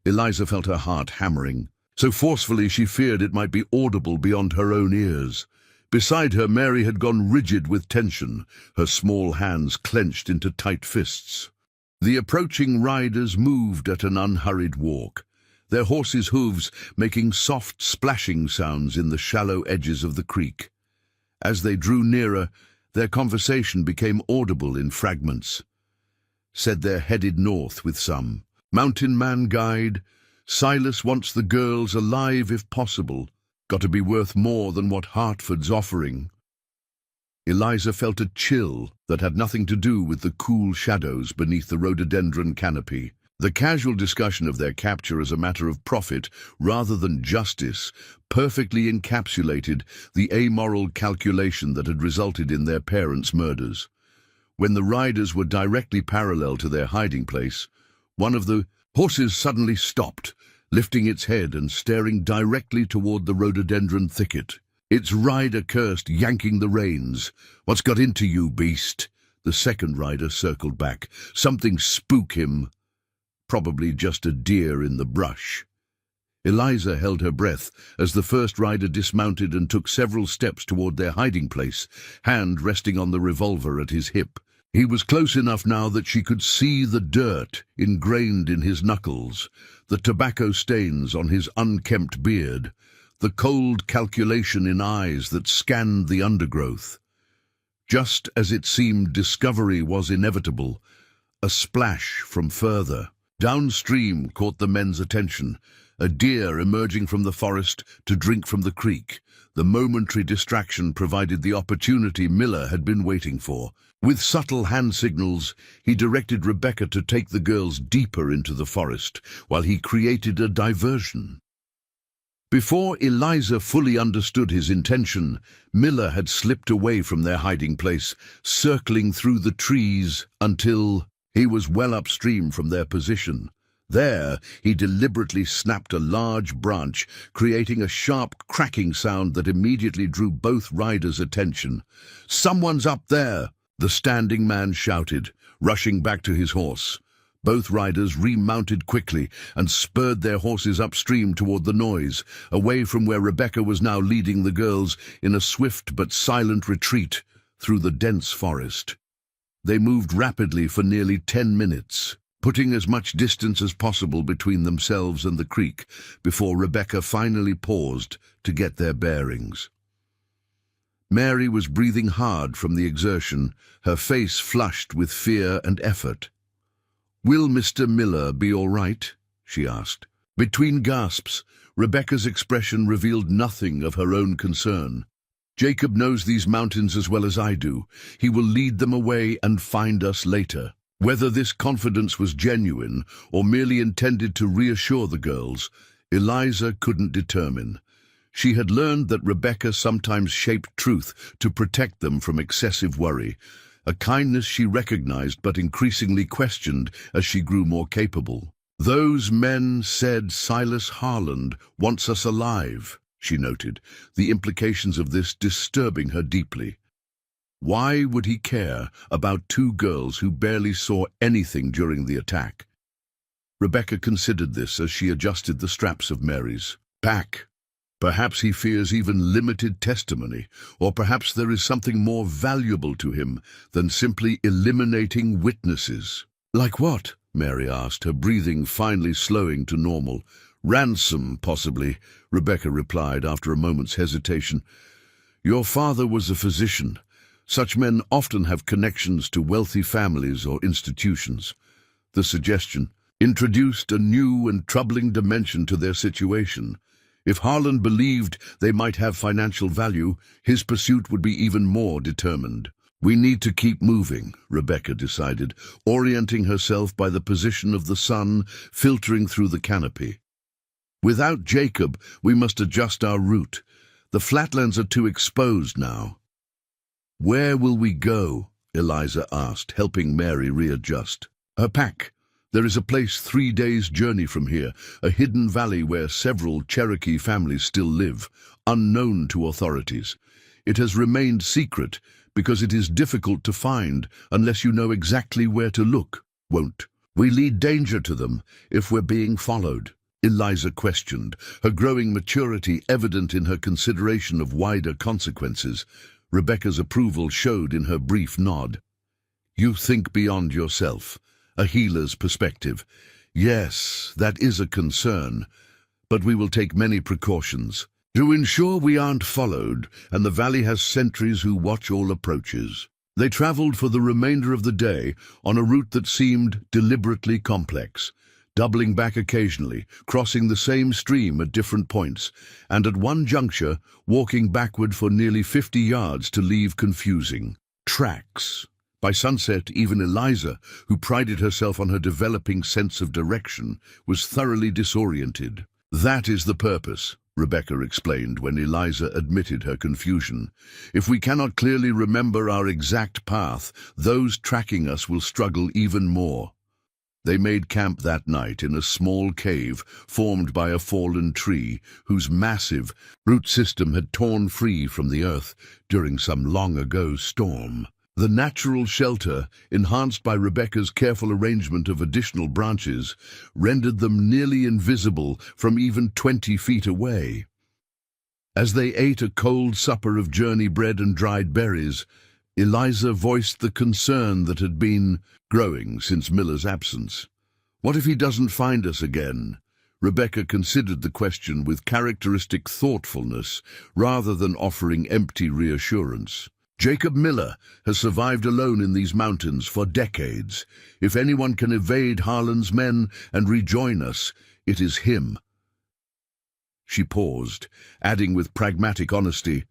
Eliza felt her heart hammering, so forcefully she feared it might be audible beyond her own ears. Beside her, Mary had gone rigid with tension, her small hands clenched into tight fists. The approaching riders moved at an unhurried walk, their horses' hooves making soft splashing sounds in the shallow edges of the creek. As they drew nearer, their conversation became audible in fragments. Said they're headed north with some mountain man guide. Silas wants the girls alive if possible. Got to be worth more than what Hartford's offering. Eliza felt a chill that had nothing to do with the cool shadows beneath the rhododendron canopy. The casual discussion of their capture as a matter of profit rather than justice perfectly encapsulated the amoral calculation that had resulted in their parents' murders. When the riders were directly parallel to their hiding place, one of the horses suddenly stopped, lifting its head and staring directly toward the rhododendron thicket. Its rider cursed, yanking the reins. "What's got into you, beast?" The second rider circled back. "Something spook him." Probably just a deer in the brush. Eliza held her breath as the first rider dismounted and took several steps toward their hiding place, hand resting on the revolver at his hip. He was close enough now that she could see the dirt ingrained in his knuckles, the tobacco stains on his unkempt beard, the cold calculation in eyes that scanned the undergrowth. Just as it seemed discovery was inevitable, a splash from further downstream caught the men's attention, a deer emerging from the forest to drink from the creek. The momentary distraction provided the opportunity Miller had been waiting for. With subtle hand signals, he directed Rebecca to take the girls deeper into the forest, while he created a diversion. Before Eliza fully understood his intention, Miller had slipped away from their hiding place, circling through the trees until he was well upstream from their position. There, he deliberately snapped a large branch, creating a sharp cracking sound that immediately drew both riders' attention. "Someone's up there!" the standing man shouted, rushing back to his horse. Both riders remounted quickly and spurred their horses upstream toward the noise, away from where Rebecca was now leading the girls in a swift but silent retreat through the dense forest. They moved rapidly for nearly 10 minutes, putting as much distance as possible between themselves and the creek, before Rebecca finally paused to get their bearings. Mary was breathing hard from the exertion, her face flushed with fear and effort. "Will Mr. Miller be all right?" she asked. Between gasps, Rebecca's expression revealed nothing of her own concern. "Jacob knows these mountains as well as I do. He will lead them away and find us later." Whether this confidence was genuine or merely intended to reassure the girls, Eliza couldn't determine. She had learned that Rebecca sometimes shaped truth to protect them from excessive worry, a kindness she recognized but increasingly questioned as she grew more capable. "Those men said Silas Harland wants us alive," she noted, the implications of this disturbing her deeply. Why would he care about two girls who barely saw anything during the attack? Rebecca considered this as she adjusted the straps of Mary's pack. Perhaps he fears even limited testimony, or perhaps there is something more valuable to him than simply eliminating witnesses. "Like what?" Mary asked, her breathing finally slowing to normal. "Ransom, possibly," Rebecca replied after a moment's hesitation. "Your father was a physician. Such men often have connections to wealthy families or institutions." The suggestion introduced a new and troubling dimension to their situation. If Harlan believed they might have financial value, his pursuit would be even more determined. "We need to keep moving," Rebecca decided, orienting herself by the position of the sun filtering through the canopy. "Without Jacob, we must adjust our route. The flatlands are too exposed now." "Where will we go?" Eliza asked, helping Mary readjust her pack. "There is a place 3 days' journey from here, a hidden valley where several Cherokee families still live, unknown to authorities. It has remained secret because it is difficult to find unless you know exactly where to look. Won't we lead danger to them if we're being followed?" Eliza questioned, her growing maturity evident in her consideration of wider consequences. Rebecca's approval showed in her brief nod. "You think beyond yourself, a healer's perspective. Yes, that is a concern, but we will take many precautions to ensure we aren't followed, and the valley has sentries who watch all approaches." They traveled for the remainder of the day on a route that seemed deliberately complex, doubling back occasionally, crossing the same stream at different points, and at one juncture walking backward for nearly 50 yards to leave confusing tracks. By sunset, even Eliza, who prided herself on her developing sense of direction, was thoroughly disoriented. "That is the purpose," Rebecca explained when Eliza admitted her confusion. "If we cannot clearly remember our exact path, those tracking us will struggle even more." They made camp that night in a small cave formed by a fallen tree whose massive root system had torn free from the earth during some long-ago storm. The natural shelter, enhanced by Rebecca's careful arrangement of additional branches, rendered them nearly invisible from even 20 feet away. As they ate a cold supper of journey bread and dried berries, Eliza voiced the concern that had been growing since Miller's absence. "What if he doesn't find us again?" Rebecca considered the question with characteristic thoughtfulness rather than offering empty reassurance. "Jacob Miller has survived alone in these mountains for decades. If anyone can evade Harlan's men and rejoin us, it is him. She paused, adding with pragmatic honesty,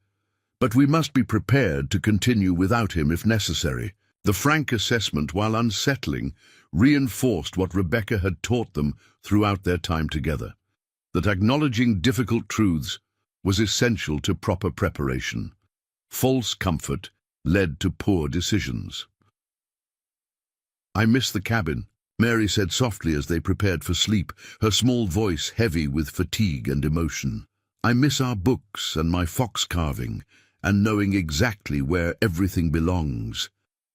"But we must be prepared to continue without him if necessary." The frank assessment, while unsettling, reinforced what Rebecca had taught them throughout their time together, that acknowledging difficult truths was essential to proper preparation. False comfort led to poor decisions. "I miss the cabin," Mary said softly as they prepared for sleep, her small voice heavy with fatigue and emotion. "I miss our books and my fox carving, and knowing exactly where everything belongs."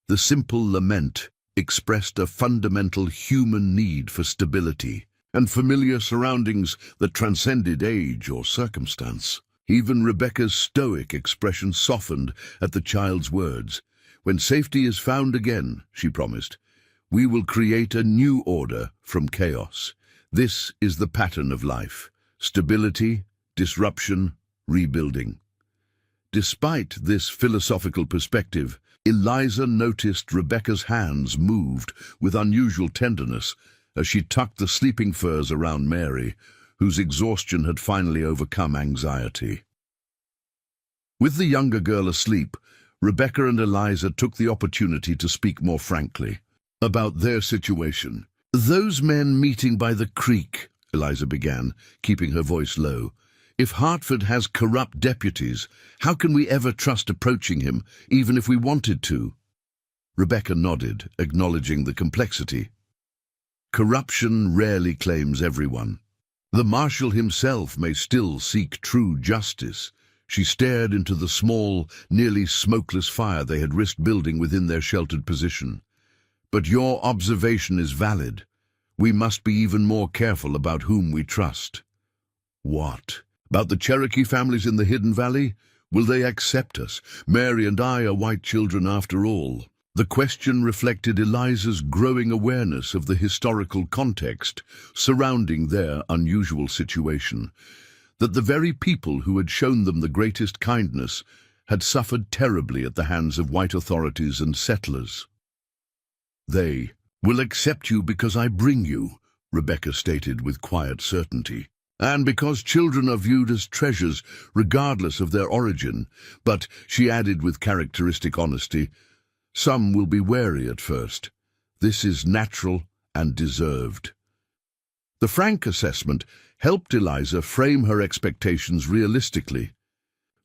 The simple lament expressed a fundamental human need for stability and familiar surroundings that transcended age or circumstance. Even Rebecca's stoic expression softened at the child's words. "When safety is found again," she promised, "we will create a new order from chaos. This is the pattern of life: stability, disruption, rebuilding." Despite this philosophical perspective, Eliza noticed Rebecca's hands moved with unusual tenderness as she tucked the sleeping furs around Mary, whose exhaustion had finally overcome anxiety. With the younger girl asleep, Rebecca and Eliza took the opportunity to speak more frankly about their situation. "Those men meeting by the creek," Eliza began, keeping her voice low. "If Hartford has corrupt deputies, how can we ever trust approaching him, even if we wanted to?" Rebecca nodded, acknowledging the complexity. "Corruption rarely claims everyone. The marshal himself may still seek true justice." She stared into the small, nearly smokeless fire they had risked building within their sheltered position. "But your observation is valid. We must be even more careful about whom we trust." "What? About the Cherokee families in the Hidden Valley? Will they accept us? Mary and I are white children after all." The question reflected Eliza's growing awareness of the historical context surrounding their unusual situation, that the very people who had shown them the greatest kindness had suffered terribly at the hands of white authorities and settlers. "They will accept you because I bring you," Rebecca stated with quiet certainty, "and because children are viewed as treasures regardless of their origin." But, she added with characteristic honesty, "some will be wary at first. This is natural and deserved." The frank assessment helped Eliza frame her expectations realistically.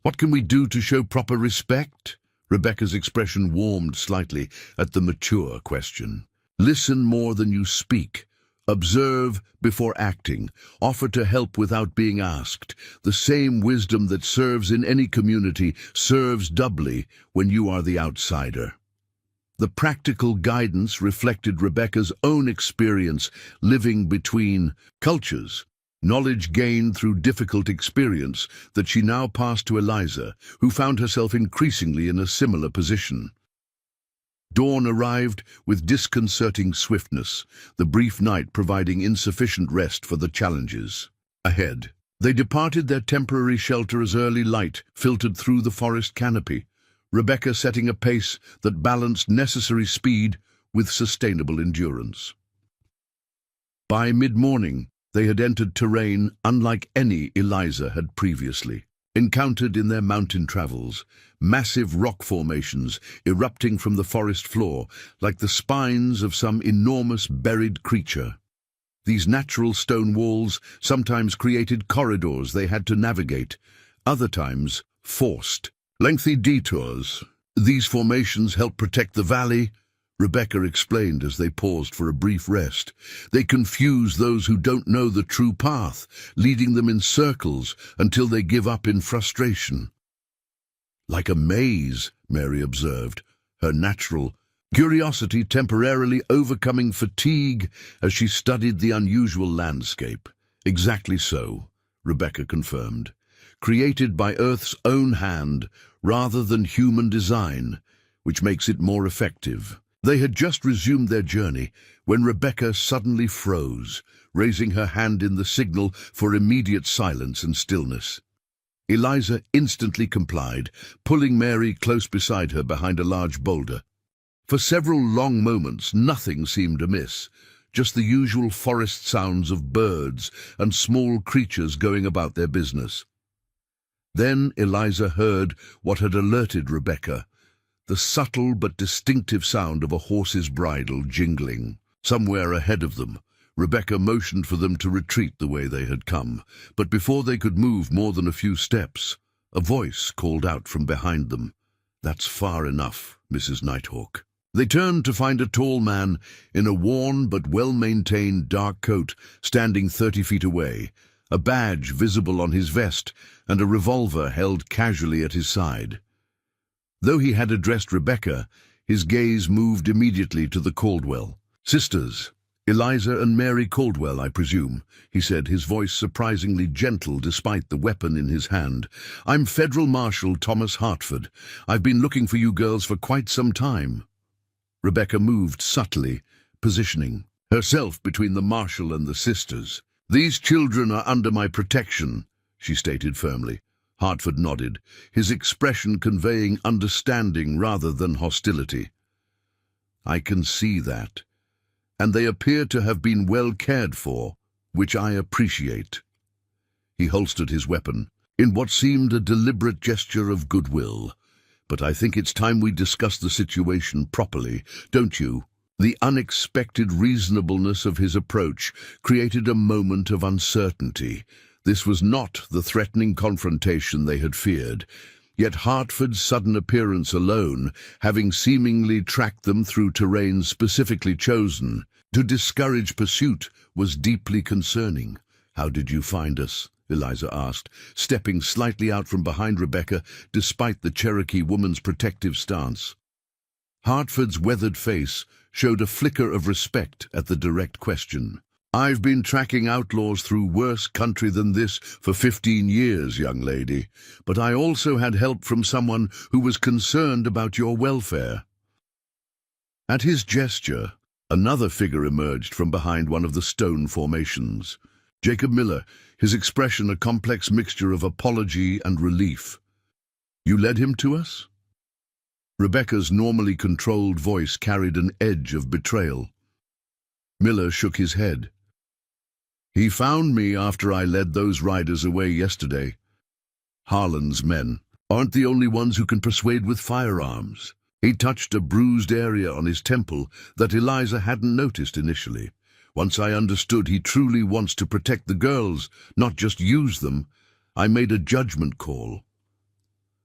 "What can we do to show proper respect?" Rebecca's expression warmed slightly at the mature question. "Listen more than you speak. Observe before acting. Offer to help without being asked. The same wisdom that serves in any community serves doubly when you are the outsider." The practical guidance reflected Rebecca's own experience living between cultures, knowledge gained through difficult experience that she now passed to Eliza, who found herself increasingly in a similar position. Dawn arrived with disconcerting swiftness, the brief night providing insufficient rest for the challenges ahead. They departed their temporary shelter as early light filtered through the forest canopy, Rebecca setting a pace that balanced necessary speed with sustainable endurance. By mid-morning, they had entered terrain unlike any Eliza had previously encountered in their mountain travels, massive rock formations erupting from the forest floor like the spines of some enormous buried creature. These natural stone walls sometimes created corridors they had to navigate, other times forced lengthy detours. "These formations help protect the valley," Rebecca explained as they paused for a brief rest. "They confuse those who don't know the true path, leading them in circles until they give up in frustration." "Like a maze," Mary observed, her natural curiosity temporarily overcoming fatigue as she studied the unusual landscape. "Exactly so," Rebecca confirmed. "Created by Earth's own hand rather than human design, which makes it more effective." They had just resumed their journey when Rebecca suddenly froze, raising her hand in the signal for immediate silence and stillness. Eliza instantly complied, pulling Mary close beside her behind a large boulder. For several long moments, nothing seemed amiss. just the usual forest sounds of birds and small creatures going about their business. Then Eliza heard what had alerted Rebecca, the subtle but distinctive sound of a horse's bridle jingling. Somewhere ahead of them, Rebecca motioned for them to retreat the way they had come, but before they could move more than a few steps, a voice called out from behind them, "That's far enough, Mrs. Nighthawk." They turned to find a tall man in a worn but well-maintained dark coat standing 30 feet away, a badge visible on his vest and a revolver held casually at his side. Though he had addressed Rebecca, his gaze moved immediately to the Caldwell. "Sisters, Eliza and Mary Caldwell, I presume," he said, his voice surprisingly gentle despite the weapon in his hand. "I'm Federal Marshal Thomas Hartford. I've been looking for you girls for quite some time." Rebecca moved subtly, positioning herself between the marshal and the sisters. "These children are under my protection," she stated firmly. Hartford nodded, his expression conveying understanding rather than hostility. "I can see that. And they appear to have been well cared for, which I appreciate." He holstered his weapon, in what seemed a deliberate gesture of goodwill. "But I think it's time we discuss the situation properly, don't you?" The unexpected reasonableness of his approach created a moment of uncertainty. This was not the threatening confrontation they had feared, yet Hartford's sudden appearance alone, having seemingly tracked them through terrain specifically chosen to discourage pursuit, was deeply concerning. "How did you find us?" Eliza asked, stepping slightly out from behind Rebecca despite the Cherokee woman's protective stance. Hartford's weathered face showed a flicker of respect at the direct question. "I've been tracking outlaws through worse country than this for 15 years, young lady, but I also had help from someone who was concerned about your welfare." At his gesture, another figure emerged from behind one of the stone formations. Jacob Miller, his expression a complex mixture of apology and relief. "You led him to us?" Rebecca's normally controlled voice carried an edge of betrayal. Miller shook his head. "He found me after I led those riders away yesterday. Harlan's men aren't the only ones who can persuade with firearms." He touched a bruised area on his temple that Eliza hadn't noticed initially. "Once I understood he truly wants to protect the girls, not just use them, I made a judgment call."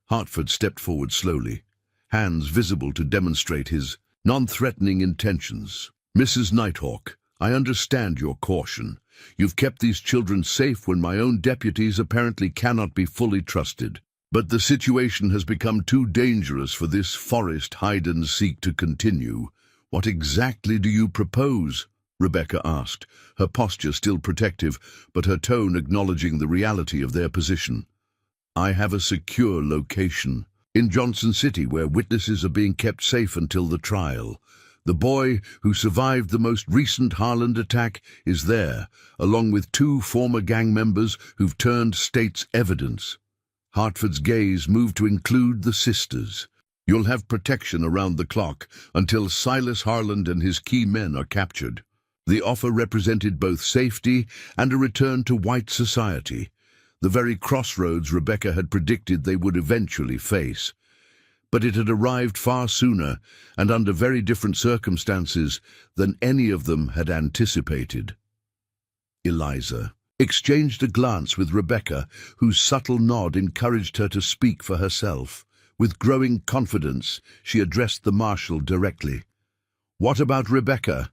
Hartford stepped forward slowly, hands visible to demonstrate his non-threatening intentions. "Mrs. Nighthawk, I understand your caution. You've kept these children safe when my own deputies apparently cannot be fully trusted. But the situation has become too dangerous for this forest hide-and-seek to continue. What exactly do you propose?" Rebecca asked, her posture still protective, but her tone acknowledging the reality of their position. "I have a secure location in Johnson City where witnesses are being kept safe until the trial. The boy who survived the most recent Harlan attack is there, along with 2 former gang members who've turned state's evidence." Hartford's gaze moved to include the sisters. "You'll have protection around the clock until Silas Harlan and his key men are captured." The offer represented both safety and a return to white society, the very crossroads Rebecca had predicted they would eventually face. But it had arrived far sooner and under very different circumstances than any of them had anticipated. Eliza exchanged a glance with Rebecca, whose subtle nod encouraged her to speak for herself. With growing confidence, she addressed the marshal directly. "What about Rebecca?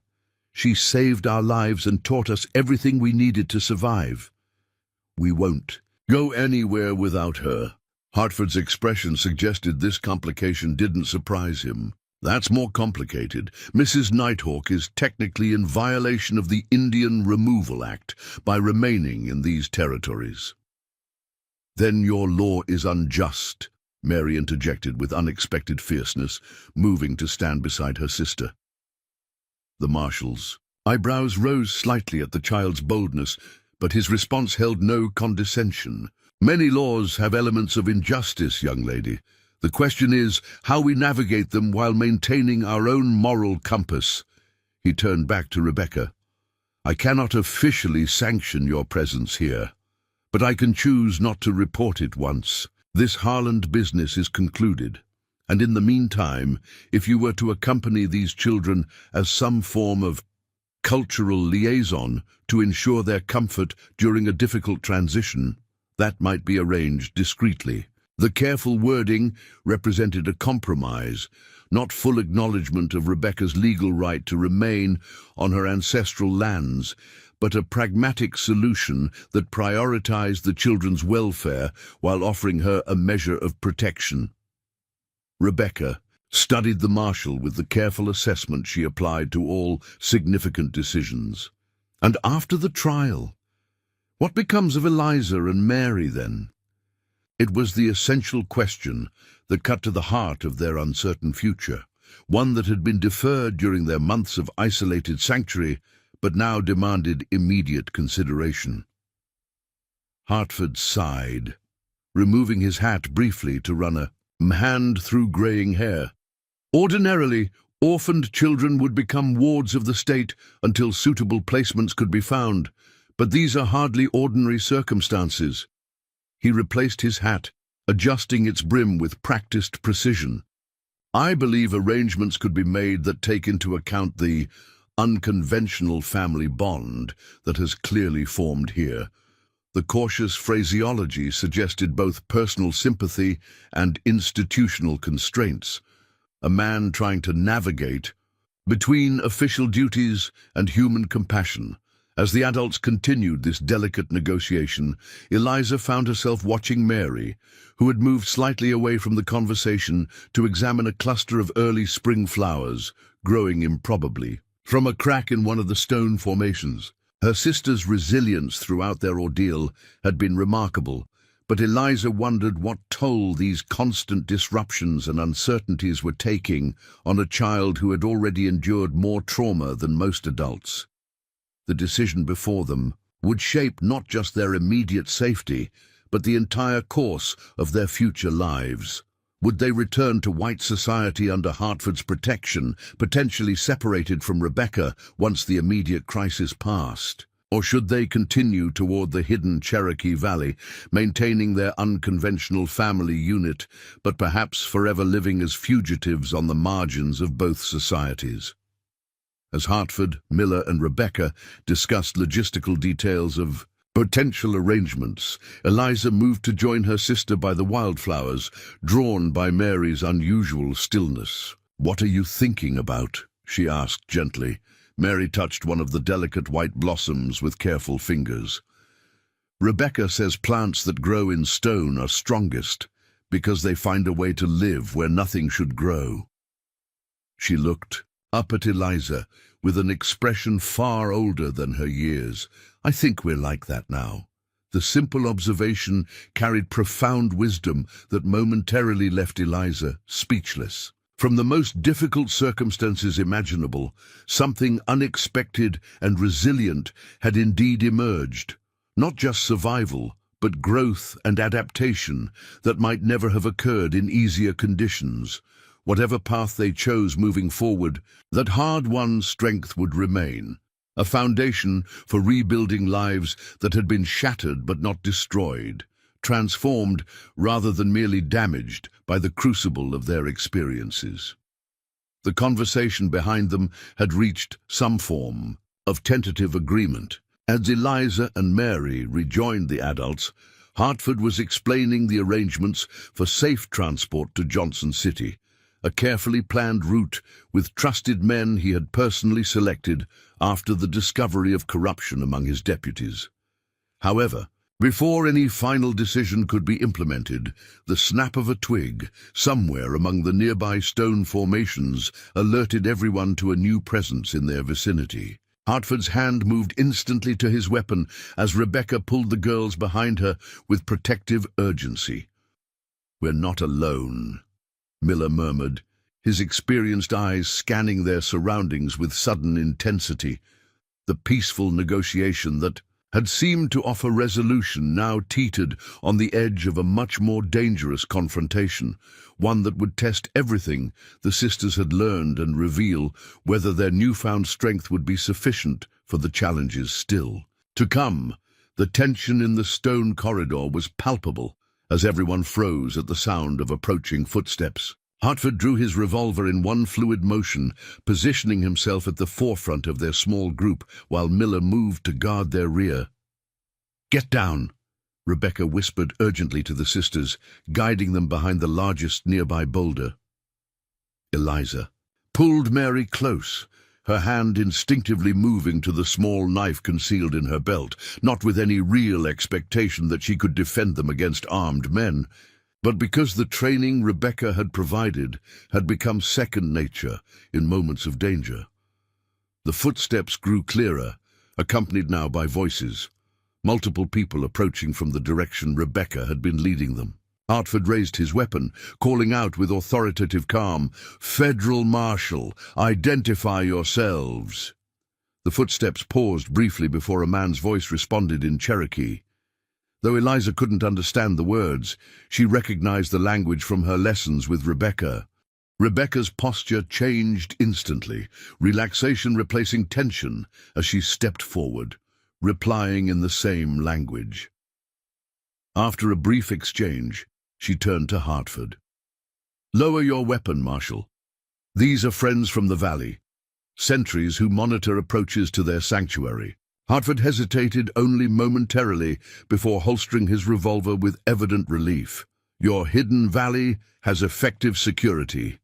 She saved our lives and taught us everything we needed to survive." "We won't go anywhere without her." Hartford's expression suggested this complication didn't surprise him. "That's more complicated. Mrs. Nighthawk is technically in violation of the Indian Removal Act by remaining in these territories." "Then your law is unjust," Mary interjected with unexpected fierceness, moving to stand beside her sister. The marshal's eyebrows rose slightly at the child's boldness, but his response held no condescension. "Many laws have elements of injustice, young lady. The question is how we navigate them while maintaining our own moral compass." He turned back to Rebecca. I cannot officially sanction your presence here, but I can choose not to report it once this Harland business is concluded. And in the meantime, if you were to accompany these children as some form of cultural liaison to ensure their comfort during a difficult transition, that might be arranged discreetly. The careful wording represented a compromise, not full acknowledgement of Rebecca's legal right to remain on her ancestral lands, but a pragmatic solution that prioritized the children's welfare while offering her a measure of protection. Rebecca studied the marshal with the careful assessment she applied to all significant decisions. And after the trial, what becomes of Eliza and Mary then? It was the essential question that cut to the heart of their uncertain future, one that had been deferred during their months of isolated sanctuary, but now demanded immediate consideration. Hartford sighed, removing his hat briefly to run a hand through graying hair. Ordinarily, orphaned children would become wards of the state until suitable placements could be found, but these are hardly ordinary circumstances. He replaced his hat, adjusting its brim with practiced precision. I believe arrangements could be made that take into account the unconventional family bond that has clearly formed here. The cautious phraseology suggested both personal sympathy and institutional constraints, a man trying to navigate between official duties and human compassion. As the adults continued this delicate negotiation, Eliza found herself watching Mary, who had moved slightly away from the conversation to examine a cluster of early spring flowers growing improbably from a crack in one of the stone formations. Her sister's resilience throughout their ordeal had been remarkable, but Eliza wondered what toll these constant disruptions and uncertainties were taking on a child who had already endured more trauma than most adults. The decision before them would shape not just their immediate safety, but the entire course of their future lives. Would they return to white society under Hartford's protection, potentially separated from Rebecca once the immediate crisis passed? Or should they continue toward the hidden Cherokee Valley, maintaining their unconventional family unit, but perhaps forever living as fugitives on the margins of both societies? As Hartford, Miller, and Rebecca discussed logistical details of potential arrangements, Eliza moved to join her sister by the wildflowers, drawn by Mary's unusual stillness. "What are you thinking about?" she asked gently. Mary touched one of the delicate white blossoms with careful fingers. "Rebecca says plants that grow in stone are strongest because they find a way to live where nothing should grow." She looked up at Eliza with an expression far older than her years. "I think we're like that now." The simple observation carried profound wisdom that momentarily left Eliza speechless. From the most difficult circumstances imaginable, something unexpected and resilient had indeed emerged. Not just survival, but growth and adaptation that might never have occurred in easier conditions. Whatever path they chose moving forward, that hard-won strength would remain, a foundation for rebuilding lives that had been shattered but not destroyed, transformed rather than merely damaged by the crucible of their experiences. The conversation behind them had reached some form of tentative agreement. As Eliza and Mary rejoined the adults, Hartford was explaining the arrangements for safe transport to Johnson City, a carefully planned route with trusted men he had personally selected after the discovery of corruption among his deputies. However, before any final decision could be implemented, the snap of a twig somewhere among the nearby stone formations alerted everyone to a new presence in their vicinity. Hartford's hand moved instantly to his weapon as Rebecca pulled the girls behind her with protective urgency. "We're not alone," Miller murmured, his experienced eyes scanning their surroundings with sudden intensity. The peaceful negotiation that had seemed to offer resolution now teetered on the edge of a much more dangerous confrontation, one that would test everything the sisters had learned and reveal whether their newfound strength would be sufficient for the challenges still to come. The tension in the stone corridor was palpable as everyone froze at the sound of approaching footsteps. Hartford drew his revolver in one fluid motion, positioning himself at the forefront of their small group while Miller moved to guard their rear. "Get down," Rebecca whispered urgently to the sisters, guiding them behind the largest nearby boulder. Eliza pulled Mary close, her hand instinctively moving to the small knife concealed in her belt, not with any real expectation that she could defend them against armed men, but because the training Rebecca had provided had become second nature in moments of danger. The footsteps grew clearer, accompanied now by voices, multiple people approaching from the direction Rebecca had been leading them. Hartford raised his weapon, calling out with authoritative calm, "Federal Marshal, identify yourselves." The footsteps paused briefly before a man's voice responded in Cherokee. Though Eliza couldn't understand the words, she recognized the language from her lessons with Rebecca. Rebecca's posture changed instantly, relaxation replacing tension as she stepped forward, replying in the same language. After a brief exchange, she turned to Hartford. "Lower your weapon, Marshal. These are friends from the valley, sentries who monitor approaches to their sanctuary." Hartford hesitated only momentarily before holstering his revolver with evident relief. "Your hidden valley has effective security.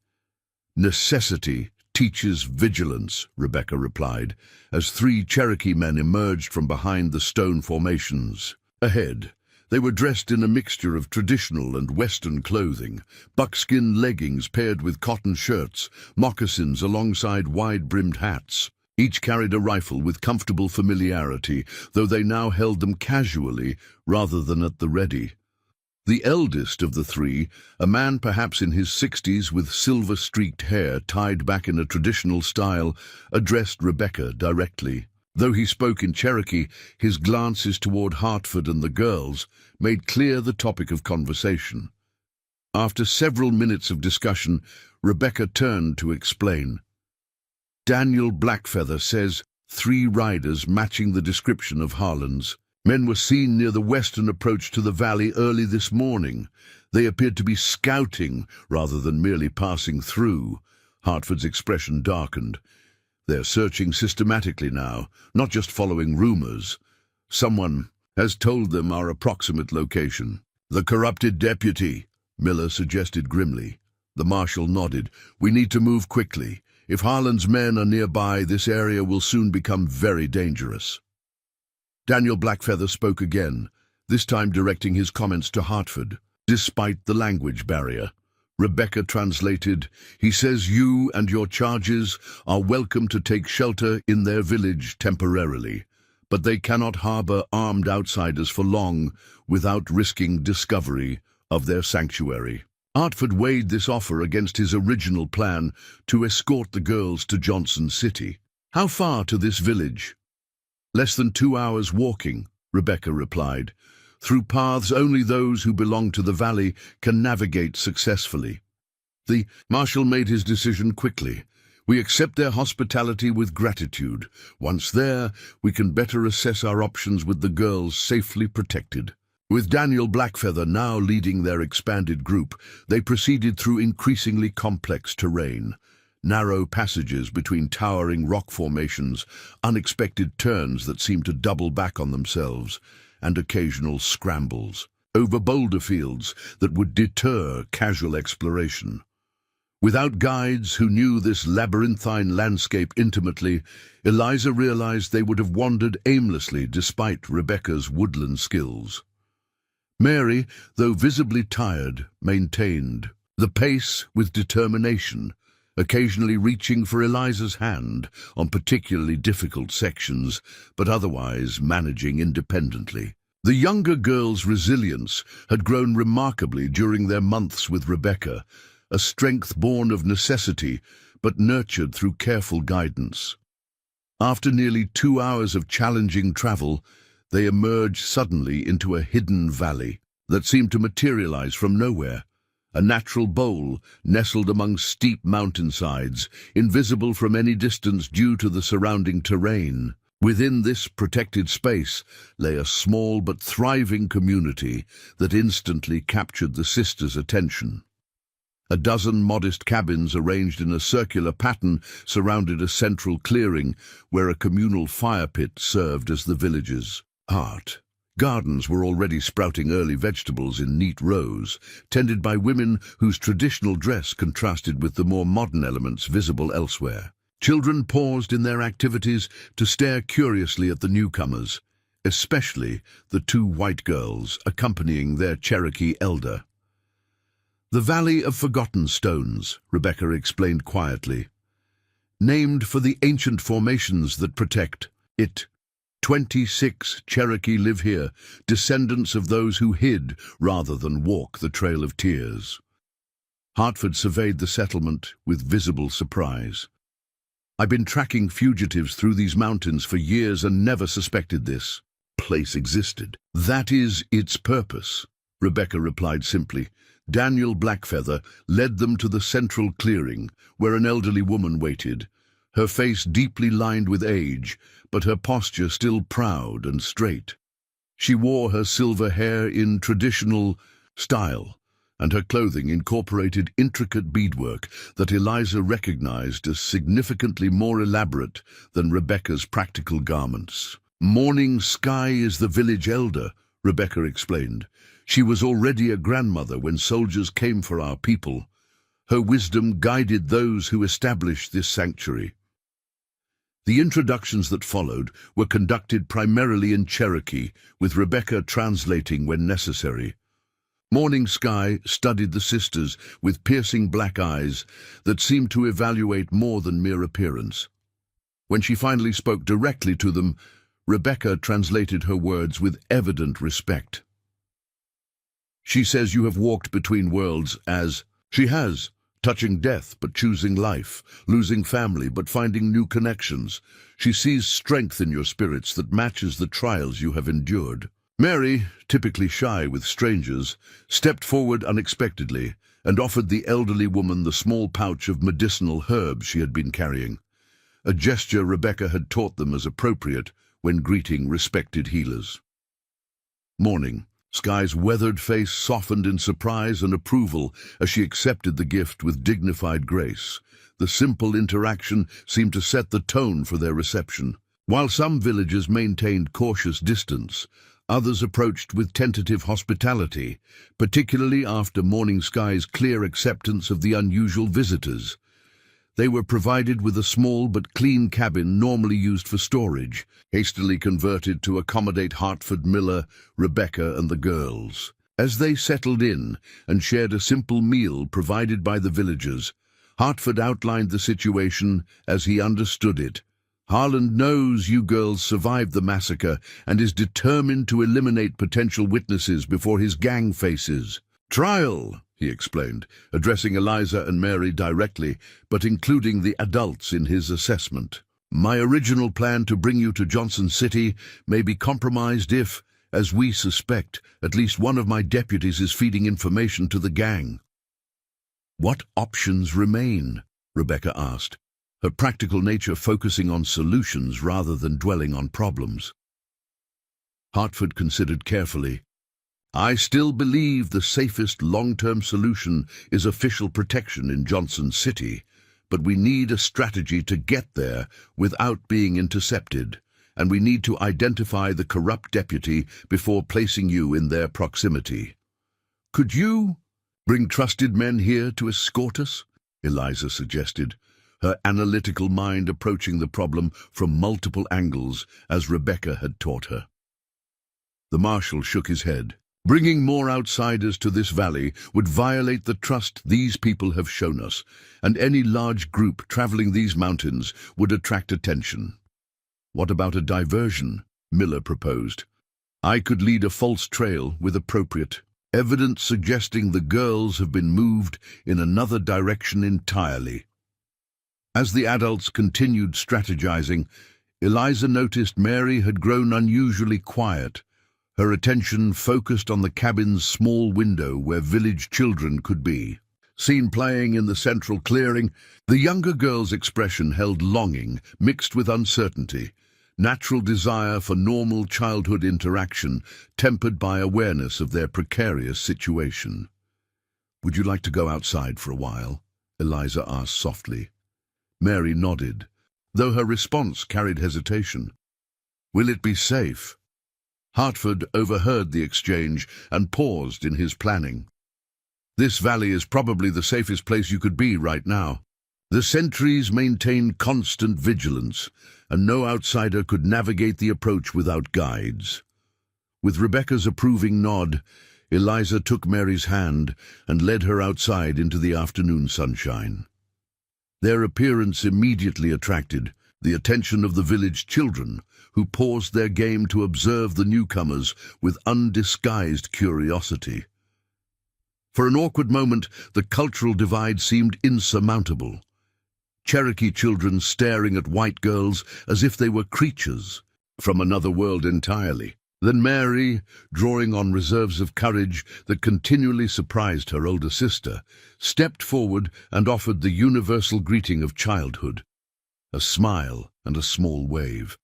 Necessity teaches vigilance," Rebecca replied, as three Cherokee men emerged from behind the stone formations. Ahead, they were dressed in a mixture of traditional and Western clothing, buckskin leggings paired with cotton shirts, moccasins alongside wide-brimmed hats. Each carried a rifle with comfortable familiarity, though they now held them casually rather than at the ready. The eldest of the three, a man perhaps in his 60s with silver-streaked hair tied back in a traditional style, addressed Rebecca directly. Though he spoke in Cherokee, his glances toward Hartford and the girls made clear the topic of conversation. After several minutes of discussion, Rebecca turned to explain. "Daniel Blackfeather says 3 riders matching the description of Harlan's. Men were seen near the western approach to the valley early this morning. They appeared to be scouting rather than merely passing through." Hartford's expression darkened. "They're searching systematically now, not just following rumors. Someone has told them our approximate location." "The corrupted deputy," Miller suggested grimly. The marshal nodded. "We need to move quickly. If Harlan's men are nearby, this area will soon become very dangerous." Daniel Blackfeather spoke again, this time directing his comments to Hartford. Despite the language barrier, Rebecca translated, "He says you and your charges are welcome to take shelter in their village temporarily, but they cannot harbor armed outsiders for long without risking discovery of their sanctuary." Hartford weighed this offer against his original plan to escort the girls to Johnson City. "How far to this village?" "Less than 2 hours walking," Rebecca replied, "through paths only those who belong to the valley can navigate successfully." The marshal made his decision quickly. "We accept their hospitality with gratitude. Once there, we can better assess our options with the girls safely protected." With Daniel Blackfeather now leading their expanded group, they proceeded through increasingly complex terrain. Narrow passages between towering rock formations, unexpected turns that seemed to double back on themselves, and occasional scrambles over boulder fields that would deter casual exploration. Without guides who knew this labyrinthine landscape intimately, Eliza realized they would have wandered aimlessly despite Rebecca's woodland skills. Mary, though visibly tired, maintained the pace with determination, occasionally reaching for Eliza's hand on particularly difficult sections, but otherwise managing independently. The younger girl's resilience had grown remarkably during their months with Rebecca, a strength born of necessity but nurtured through careful guidance. After nearly 2 hours of challenging travel, they emerged suddenly into a hidden valley that seemed to materialize from nowhere, a natural bowl nestled among steep mountainsides, invisible from any distance due to the surrounding terrain. Within this protected space lay a small but thriving community that instantly captured the sisters' attention. A dozen modest cabins arranged in a circular pattern surrounded a central clearing where a communal fire pit served as the village's heart. Gardens were already sprouting early vegetables in neat rows, tended by women whose traditional dress contrasted with the more modern elements visible elsewhere. Children paused in their activities to stare curiously at the newcomers, especially the two white girls accompanying their Cherokee elder. "The Valley of Forgotten Stones," Rebecca explained quietly, "named for the ancient formations that protect it. 26 Cherokee live here, descendants of those who hid rather than walk the Trail of Tears." Hartford surveyed the settlement with visible surprise. "I've been tracking fugitives through these mountains for years and never suspected this place existed." "That is its purpose," Rebecca replied simply. Daniel Blackfeather led them to the central clearing, where an elderly woman waited, her face deeply lined with age, but her posture still proud and straight. She wore her silver hair in traditional style, and her clothing incorporated intricate beadwork that Eliza recognized as significantly more elaborate than Rebecca's practical garments. "Morning Sky is the village elder," Rebecca explained. "She was already a grandmother when soldiers came for our people. Her wisdom guided those who established this sanctuary." The introductions that followed were conducted primarily in Cherokee, with Rebecca translating when necessary. Morning Sky studied the sisters with piercing black eyes that seemed to evaluate more than mere appearance. When she finally spoke directly to them, Rebecca translated her words with evident respect. "She says you have walked between worlds as she has, touching death but choosing life, losing family but finding new connections. She sees strength in your spirits that matches the trials you have endured." Mary, typically shy with strangers, stepped forward unexpectedly and offered the elderly woman the small pouch of medicinal herbs she had been carrying, a gesture Rebecca had taught them as appropriate when greeting respected healers. Morning Sky's weathered face softened in surprise and approval as she accepted the gift with dignified grace. The simple interaction seemed to set the tone for their reception. While some villagers maintained cautious distance, others approached with tentative hospitality, particularly after Morning Sky's clear acceptance of the unusual visitors. They were provided with a small but clean cabin normally used for storage, hastily converted to accommodate Hartford Miller, Rebecca, and the girls. As they settled in and shared a simple meal provided by the villagers, Hartford outlined the situation as he understood it. "Harland knows you girls survived the massacre and is determined to eliminate potential witnesses before his gang faces trial," he explained, addressing Eliza and Mary directly, but including the adults in his assessment. "My original plan to bring you to Johnson City may be compromised if, as we suspect, at least one of my deputies is feeding information to the gang." "What options remain?" Rebecca asked, her practical nature focusing on solutions rather than dwelling on problems. Hartford considered carefully. "I still believe the safest long-term solution is official protection in Johnson City, but we need a strategy to get there without being intercepted, and we need to identify the corrupt deputy before placing you in their proximity." "Could you bring trusted men here to escort us?" Eliza suggested, her analytical mind approaching the problem from multiple angles as Rebecca had taught her. The marshal shook his head. "Bringing more outsiders to this valley would violate the trust these people have shown us, and any large group traveling these mountains would attract attention." "What about a diversion?" Miller proposed. "I could lead a false trail with appropriate evidence suggesting the girls have been moved in another direction entirely." As the adults continued strategizing, Eliza noticed Mary had grown unusually quiet, her attention focused on the cabin's small window where village children could be. Seen playing in the central clearing, the younger girl's expression held longing mixed with uncertainty. natural desire for normal childhood interaction tempered by awareness of their precarious situation. "Would you like to go outside for a while?" Eliza asked softly. Mary nodded, though her response carried hesitation. "Will it be safe?" Hartford overheard the exchange and paused in his planning. "This valley is probably the safest place you could be right now. The sentries maintain constant vigilance, and no outsider could navigate the approach without guides." With Rebecca's approving nod, Eliza took Mary's hand and led her outside into the afternoon sunshine. Their appearance immediately attracted the attention of the village children, who paused their game to observe the newcomers with undisguised curiosity. For an awkward moment, the cultural divide seemed insurmountable. Cherokee children staring at white girls as if they were creatures from another world entirely. Then Mary, drawing on reserves of courage that continually surprised her older sister, stepped forward and offered the universal greeting of childhood, a smile and a small wave.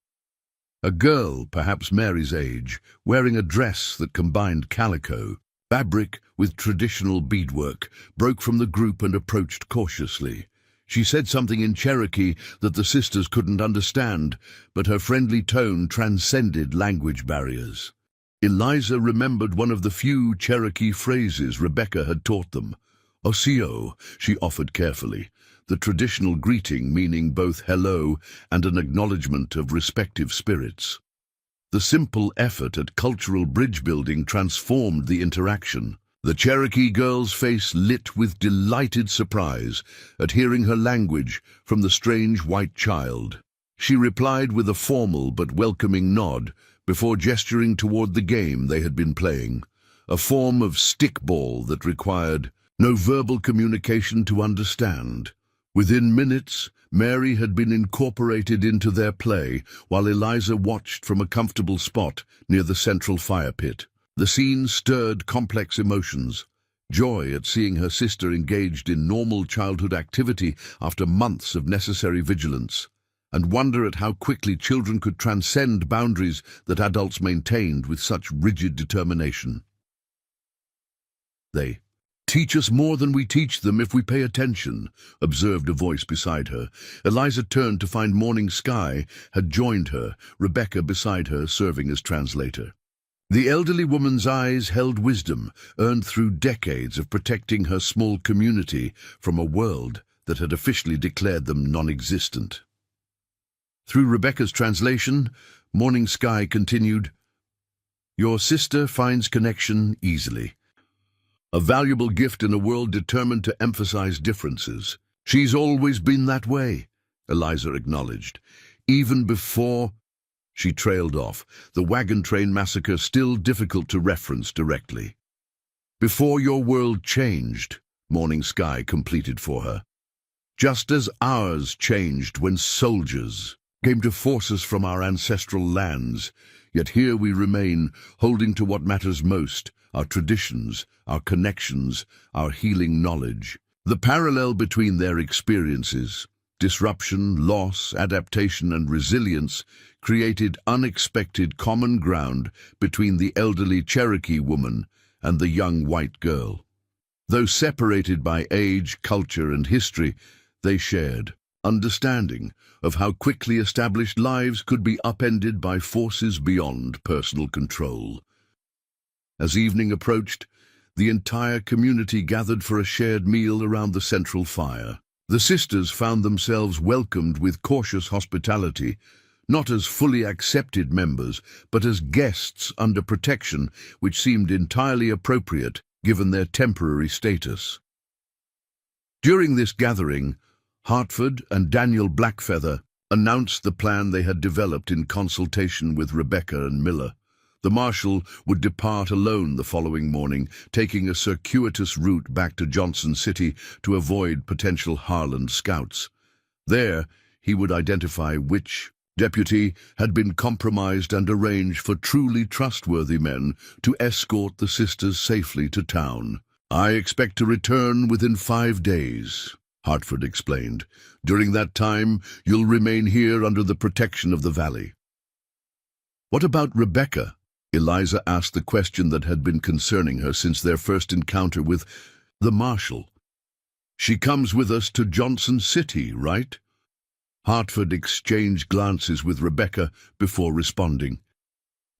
A girl, perhaps Mary's age, wearing a dress that combined calico, fabric with traditional beadwork, broke from the group and approached cautiously. She said something in Cherokee that the sisters couldn't understand, but her friendly tone transcended language barriers. Eliza remembered one of the few Cherokee phrases Rebecca had taught them. "Osio," she offered carefully, the traditional greeting meaning both hello and an acknowledgement of respective spirits. The simple effort at cultural bridge building transformed the interaction. The Cherokee girl's face lit with delighted surprise at hearing her language from the strange white child. She replied with a formal but welcoming nod before gesturing toward the game they had been playing, a form of stickball that required no verbal communication to understand. Within minutes, Mary had been incorporated into their play while Eliza watched from a comfortable spot near the central fire pit. The scene stirred complex emotions: joy at seeing her sister engaged in normal childhood activity after months of necessary vigilance, and wonder at how quickly children could transcend boundaries that adults maintained with such rigid determination. "They teach us more than we teach them if we pay attention," observed a voice beside her. Eliza turned to find Morning Sky had joined her, Rebecca beside her serving as translator. The elderly woman's eyes held wisdom, earned through decades of protecting her small community from a world that had officially declared them non-existent. Through Rebecca's translation, Morning Sky continued, "Your sister finds connection easily. A valuable gift in a world determined to emphasize differences. She's always been that way," Eliza acknowledged. "Even before—" She trailed off, the Wagon Train Massacre still difficult to reference directly. "Before your world changed," Morning Sky completed for her. "Just as ours changed when soldiers came to force us from our ancestral lands, yet here we remain, holding to what matters most, our traditions, our connections, our healing knowledge." The parallel between their experiences, disruption, loss, adaptation, and resilience, created unexpected common ground between the elderly Cherokee woman and the young white girl. Though separated by age, culture, and history, they shared understanding of how quickly established lives could be upended by forces beyond personal control. As evening approached, the entire community gathered for a shared meal around the central fire. The sisters found themselves welcomed with cautious hospitality, not as fully accepted members, but as guests under protection, which seemed entirely appropriate given their temporary status. During this gathering, Hartford and Daniel Blackfeather announced the plan they had developed in consultation with Rebecca and Miller. The marshal would depart alone the following morning, taking a circuitous route back to Johnson City to avoid potential Harland scouts. There, he would identify which deputy had been compromised and arrange for truly trustworthy men to escort the sisters safely to town. "I expect to return within 5 days," Hartford explained. "During that time, you'll remain here under the protection of the valley. "What about Rebecca?" Eliza asked the question that had been concerning her since their first encounter with the marshal. "She comes with us to Johnson City, right?" Hartford exchanged glances with Rebecca before responding.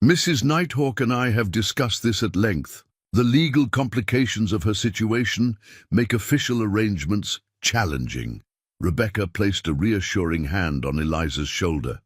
"Mrs. Nighthawk and I have discussed this at length. The legal complications of her situation make official arrangements challenging." Rebecca placed a reassuring hand on Eliza's shoulder.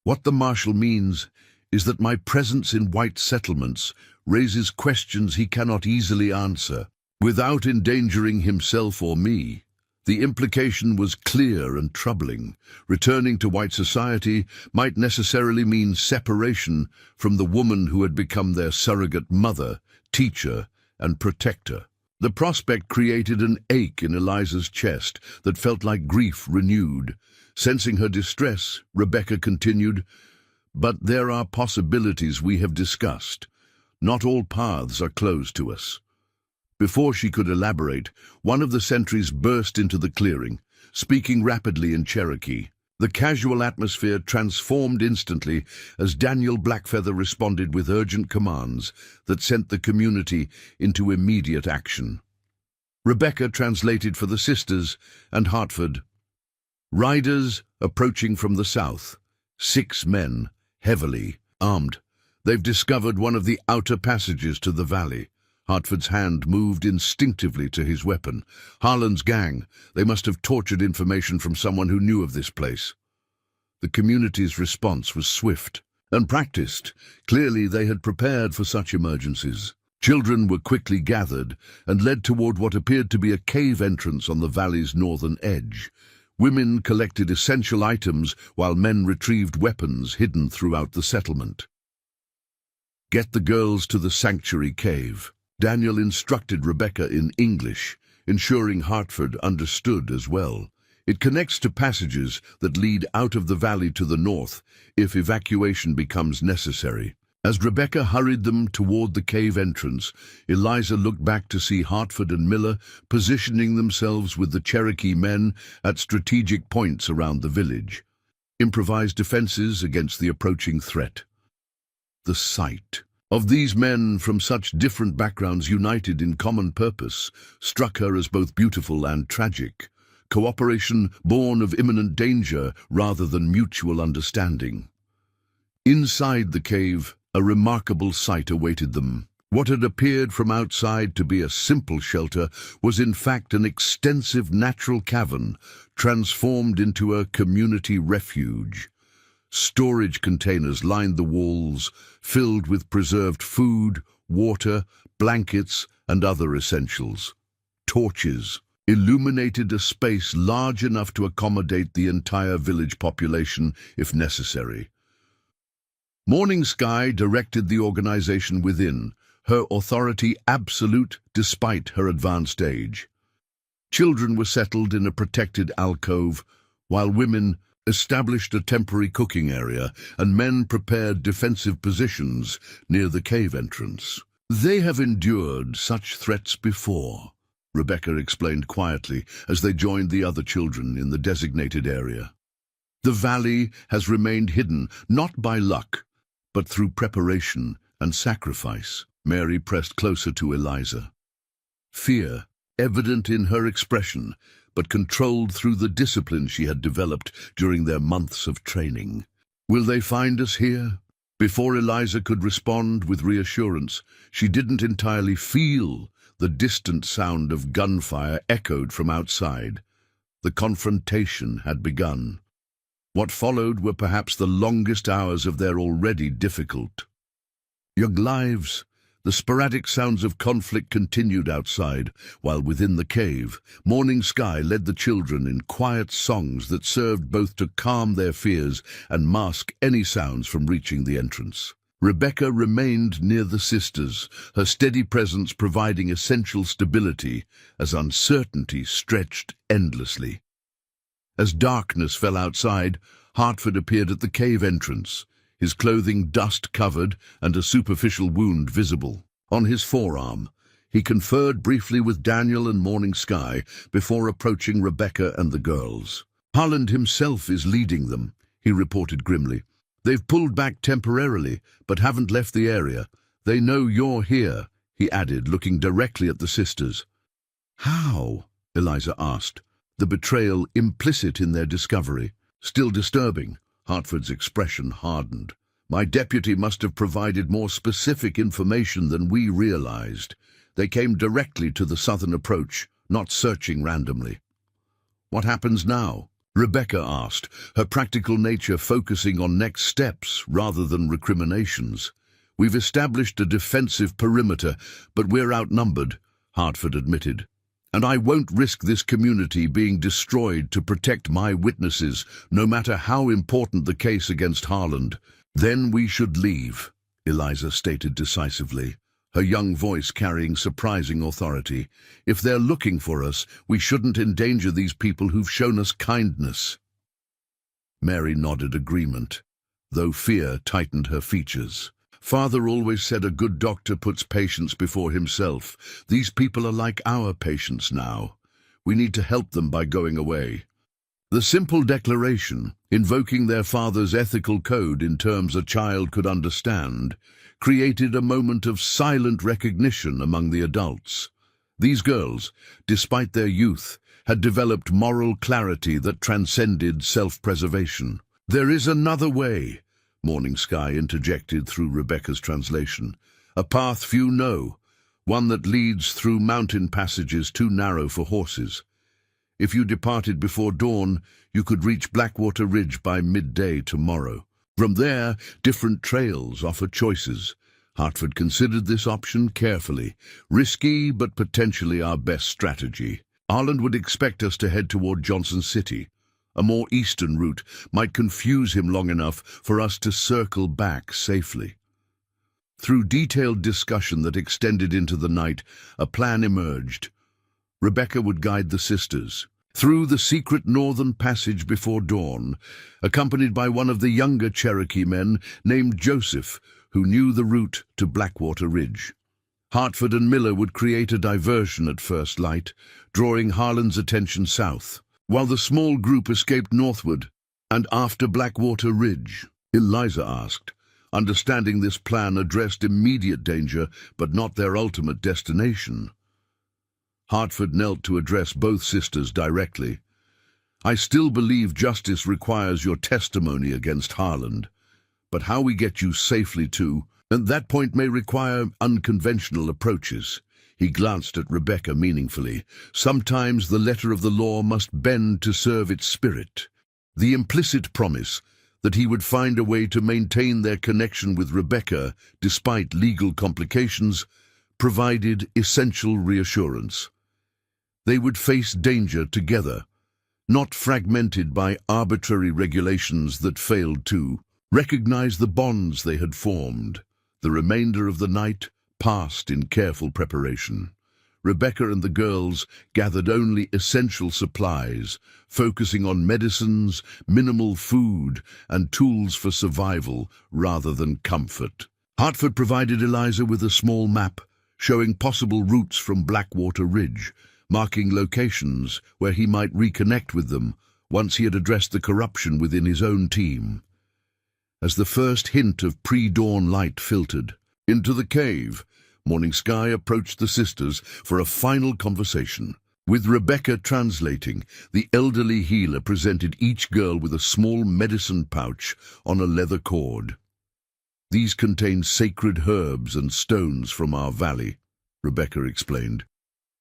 "What the marshal means is that my presence in white settlements raises questions he cannot easily answer, without endangering himself or me." The implication was clear and troubling. Returning to white society might necessarily mean separation from the woman who had become their surrogate mother, teacher, and protector. The prospect created an ache in Eliza's chest that felt like grief renewed. Sensing her distress, Rebecca continued, "But there are possibilities we have discussed. Not all paths are closed to us." Before she could elaborate, one of the sentries burst into the clearing, speaking rapidly in Cherokee. The casual atmosphere transformed instantly as Daniel Blackfeather responded with urgent commands that sent the community into immediate action. Rebecca translated for the sisters and Hartford. "Riders approaching from the south. 6 men, heavily armed. They've discovered one of the outer passages to the valley." Hartford's hand moved instinctively to his weapon. "Harlan's gang. They must have tortured information from someone who knew of this place." The community's response was swift and practiced. Clearly they had prepared for such emergencies. Children were quickly gathered and led toward what appeared to be a cave entrance on the valley's northern edge. Women collected essential items while men retrieved weapons hidden throughout the settlement. "Get the girls to the sanctuary cave," Daniel instructed Rebecca in English, ensuring Hartford understood as well. "It connects to passages that lead out of the valley to the north if evacuation becomes necessary." As Rebecca hurried them toward the cave entrance, Eliza looked back to see Hartford and Miller positioning themselves with the Cherokee men at strategic points around the village. Improvised defenses against the approaching threat. The sight of these men from such different backgrounds united in common purpose struck her as both beautiful and tragic. Cooperation born of imminent danger rather than mutual understanding. Inside the cave, a remarkable sight awaited them. What had appeared from outside to be a simple shelter was in fact an extensive natural cavern transformed into a community refuge. Storage containers lined the walls, filled with preserved food, water, blankets, and other essentials. Torches illuminated a space large enough to accommodate the entire village population if necessary. Morning Sky directed the organization within, her authority absolute despite her advanced age. Children were settled in a protected alcove, while women established a temporary cooking area and men prepared defensive positions near the cave entrance. "They have endured such threats before," Rebecca explained quietly as they joined the other children in the designated area. "The valley has remained hidden, not by luck, but through preparation and sacrifice." Mary pressed closer to Eliza. Fear, evident in her expression, but controlled through the discipline she had developed during their months of training. "Will they find us here?" Before Eliza could respond with reassurance, she didn't entirely feel the distant sound of gunfire echoed from outside. The confrontation had begun. What followed were perhaps the longest hours of their already difficult young lives. The sporadic sounds of conflict continued outside, while within the cave, Morning Sky led the children in quiet songs that served both to calm their fears and mask any sounds from reaching the entrance. Rebecca remained near the sisters, her steady presence providing essential stability as uncertainty stretched endlessly. As darkness fell outside, Hartford appeared at the cave entrance, his clothing dust-covered and a superficial wound visible. On his forearm, he conferred briefly with Daniel and Morning Sky before approaching Rebecca and the girls. "Harlan himself is leading them," he reported grimly. They've pulled back temporarily, but haven't left the area. They know you're here, he added, looking directly at the sisters. How? Eliza asked, the betrayal implicit in their discovery. Still disturbing. Hartford's expression hardened. My deputy must have provided more specific information than we realized. They came directly to the southern approach, not searching randomly. What happens now? Rebecca asked, her practical nature focusing on next steps rather than recriminations. We've established a defensive perimeter, but we're outnumbered, Hartford admitted. And I won't risk this community being destroyed to protect my witnesses, no matter how important the case against Harland. Then we should leave, Eliza stated decisively, her young voice carrying surprising authority. If they're looking for us, we shouldn't endanger these people who've shown us kindness. Mary nodded agreement, though fear tightened her features. Father always said a good doctor puts patients before himself. These people are like our patients now. We need to help them by going away. The simple declaration, invoking their father's ethical code in terms a child could understand, created a moment of silent recognition among the adults. These girls, despite their youth, had developed moral clarity that transcended self-preservation. There is another way, Morning Sky interjected through Rebecca's translation. A path few know, one that leads through mountain passages too narrow for horses. If you departed before dawn, you could reach Blackwater Ridge by midday tomorrow. From there, different trails offer choices. Hartford considered this option carefully. Risky, but potentially our best strategy. Harland would expect us to head toward Johnson City. A more eastern route might confuse him long enough for us to circle back safely. Through detailed discussion that extended into the night, a plan emerged. Rebecca would guide the sisters through the secret northern passage before dawn, accompanied by one of the younger Cherokee men named Joseph, who knew the route to Blackwater Ridge. Hartford and Miller would create a diversion at first light, drawing Harland's attention south, while the small group escaped northward. And after Blackwater Ridge? Eliza asked, understanding this plan addressed immediate danger, but not their ultimate destination. Hartford knelt to address both sisters directly. I still believe justice requires your testimony against Harland, but how we get you safely to, and that point may require unconventional approaches. He glanced at Rebecca meaningfully. Sometimes the letter of the law must bend to serve its spirit. The implicit promise that he would find a way to maintain their connection with Rebecca despite legal complications provided essential reassurance. They would face danger together, not fragmented by arbitrary regulations that failed to recognize the bonds they had formed. The remainder of the night passed in careful preparation. Rebecca and the girls gathered only essential supplies, focusing on medicines, minimal food, and tools for survival rather than comfort. Hartford provided Eliza with a small map showing possible routes from Blackwater Ridge, marking locations where he might reconnect with them once he had addressed the corruption within his own team. As the first hint of pre-dawn light filtered into the cave, Morning Sky approached the sisters for a final conversation. With Rebecca translating, the elderly healer presented each girl with a small medicine pouch on a leather cord. These contain sacred herbs and stones from our valley, Rebecca explained.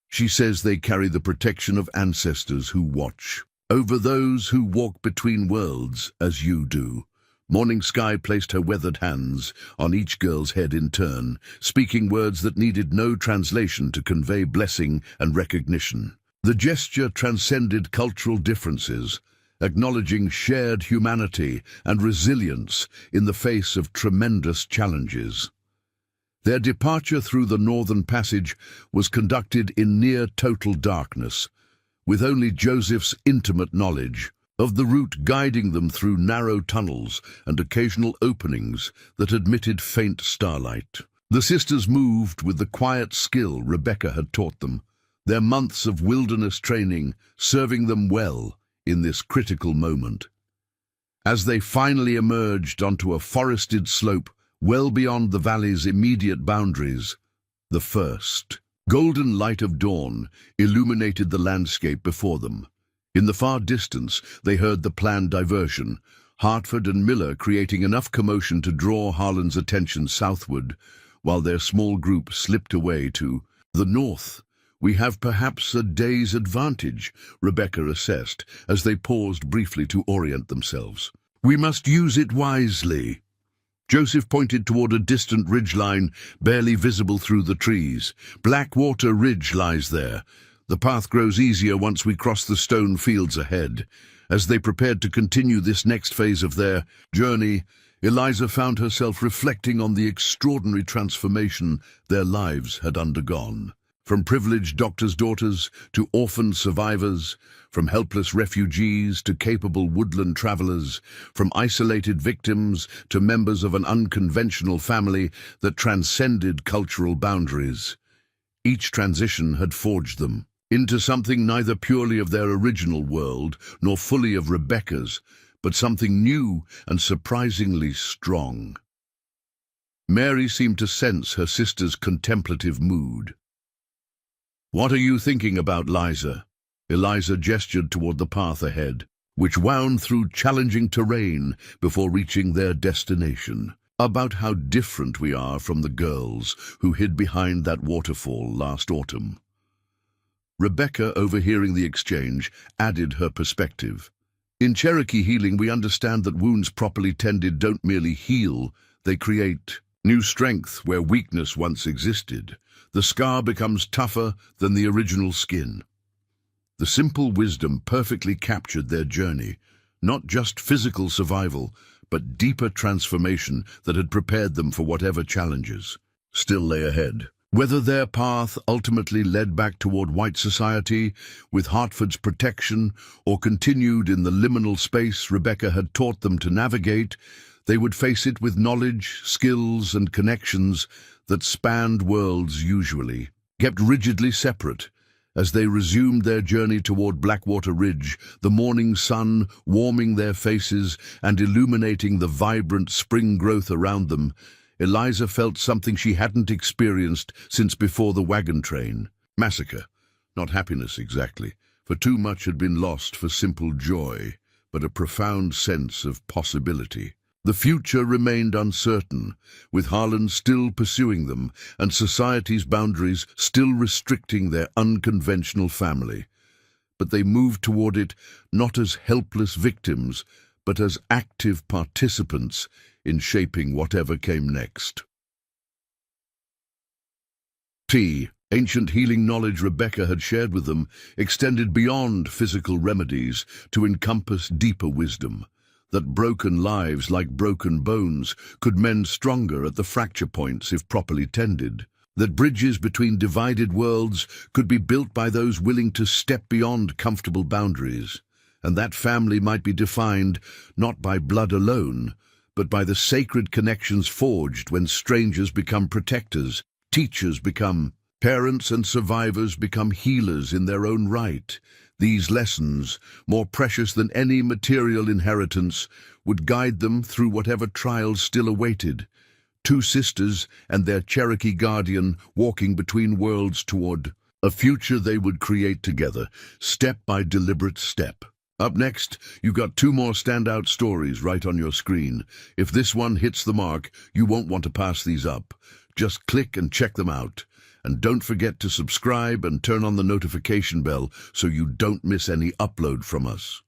She says they carry the protection of ancestors who watch over those who walk between worlds as you do. Morning Sky placed her weathered hands on each girl's head in turn, speaking words that needed no translation to convey blessing and recognition. The gesture transcended cultural differences, acknowledging shared humanity and resilience in the face of tremendous challenges. Their departure through the northern passage was conducted in near total darkness, with only Joseph's intimate knowledge of the route guiding them through narrow tunnels and occasional openings that admitted faint starlight. The sisters moved with the quiet skill Rebecca had taught them, their months of wilderness training serving them well in this critical moment. As they finally emerged onto a forested slope well beyond the valley's immediate boundaries, the first golden light of dawn illuminated the landscape before them. In the far distance, they heard the planned diversion, Hartford and Miller creating enough commotion to draw Harlan's attention southward, while their small group slipped away to the north. "We have perhaps a day's advantage," Rebecca assessed, as they paused briefly to orient themselves. "We must use it wisely." Joseph pointed toward a distant ridgeline barely visible through the trees. "Blackwater Ridge lies there. The path grows easier once we cross the stone fields ahead." As they prepared to continue this next phase of their journey, Eliza found herself reflecting on the extraordinary transformation their lives had undergone. From privileged doctors' daughters to orphan survivors, from helpless refugees to capable woodland travelers, from isolated victims to members of an unconventional family that transcended cultural boundaries. Each transition had forged them into something neither purely of their original world nor fully of Rebecca's, but something new and surprisingly strong. Mary seemed to sense her sister's contemplative mood. "What are you thinking about, Liza?" Eliza gestured toward the path ahead, which wound through challenging terrain before reaching their destination. "About how different we are from the girls who hid behind that waterfall last autumn." Rebecca, overhearing the exchange, added her perspective. "In Cherokee healing, we understand that wounds properly tended don't merely heal, they create new strength where weakness once existed. The scar becomes tougher than the original skin." The simple wisdom perfectly captured their journey, not just physical survival, but deeper transformation that had prepared them for whatever challenges still lay ahead. Whether their path ultimately led back toward white society with Hartford's protection or continued in the liminal space Rebecca had taught them to navigate, they would face it with knowledge, skills, and connections that spanned worlds usually kept rigidly separate. As they resumed their journey toward Blackwater Ridge, the morning sun warming their faces and illuminating the vibrant spring growth around them, Eliza felt something she hadn't experienced since before the wagon train. Massacre. Not happiness exactly, for too much had been lost for simple joy, but a profound sense of possibility. The future remained uncertain, with Harlan still pursuing them and society's boundaries still restricting their unconventional family. But they moved toward it not as helpless victims, but as active participants in shaping whatever came next. Ancient healing knowledge Rebecca had shared with them extended beyond physical remedies to encompass deeper wisdom. That broken lives, like broken bones, could mend stronger at the fracture points if properly tended. That bridges between divided worlds could be built by those willing to step beyond comfortable boundaries. And that family might be defined not by blood alone, but by the sacred connections forged when strangers become protectors, teachers become parents, and survivors become healers in their own right. These lessons, more precious than any material inheritance, would guide them through whatever trials still awaited. Two sisters and their Cherokee guardian walking between worlds toward a future they would create together, step by deliberate step. Up next, you got two more standout stories right on your screen. If this one hits the mark, you won't want to pass these up. Just click and check them out. And don't forget to subscribe and turn on the notification bell so you don't miss any upload from us.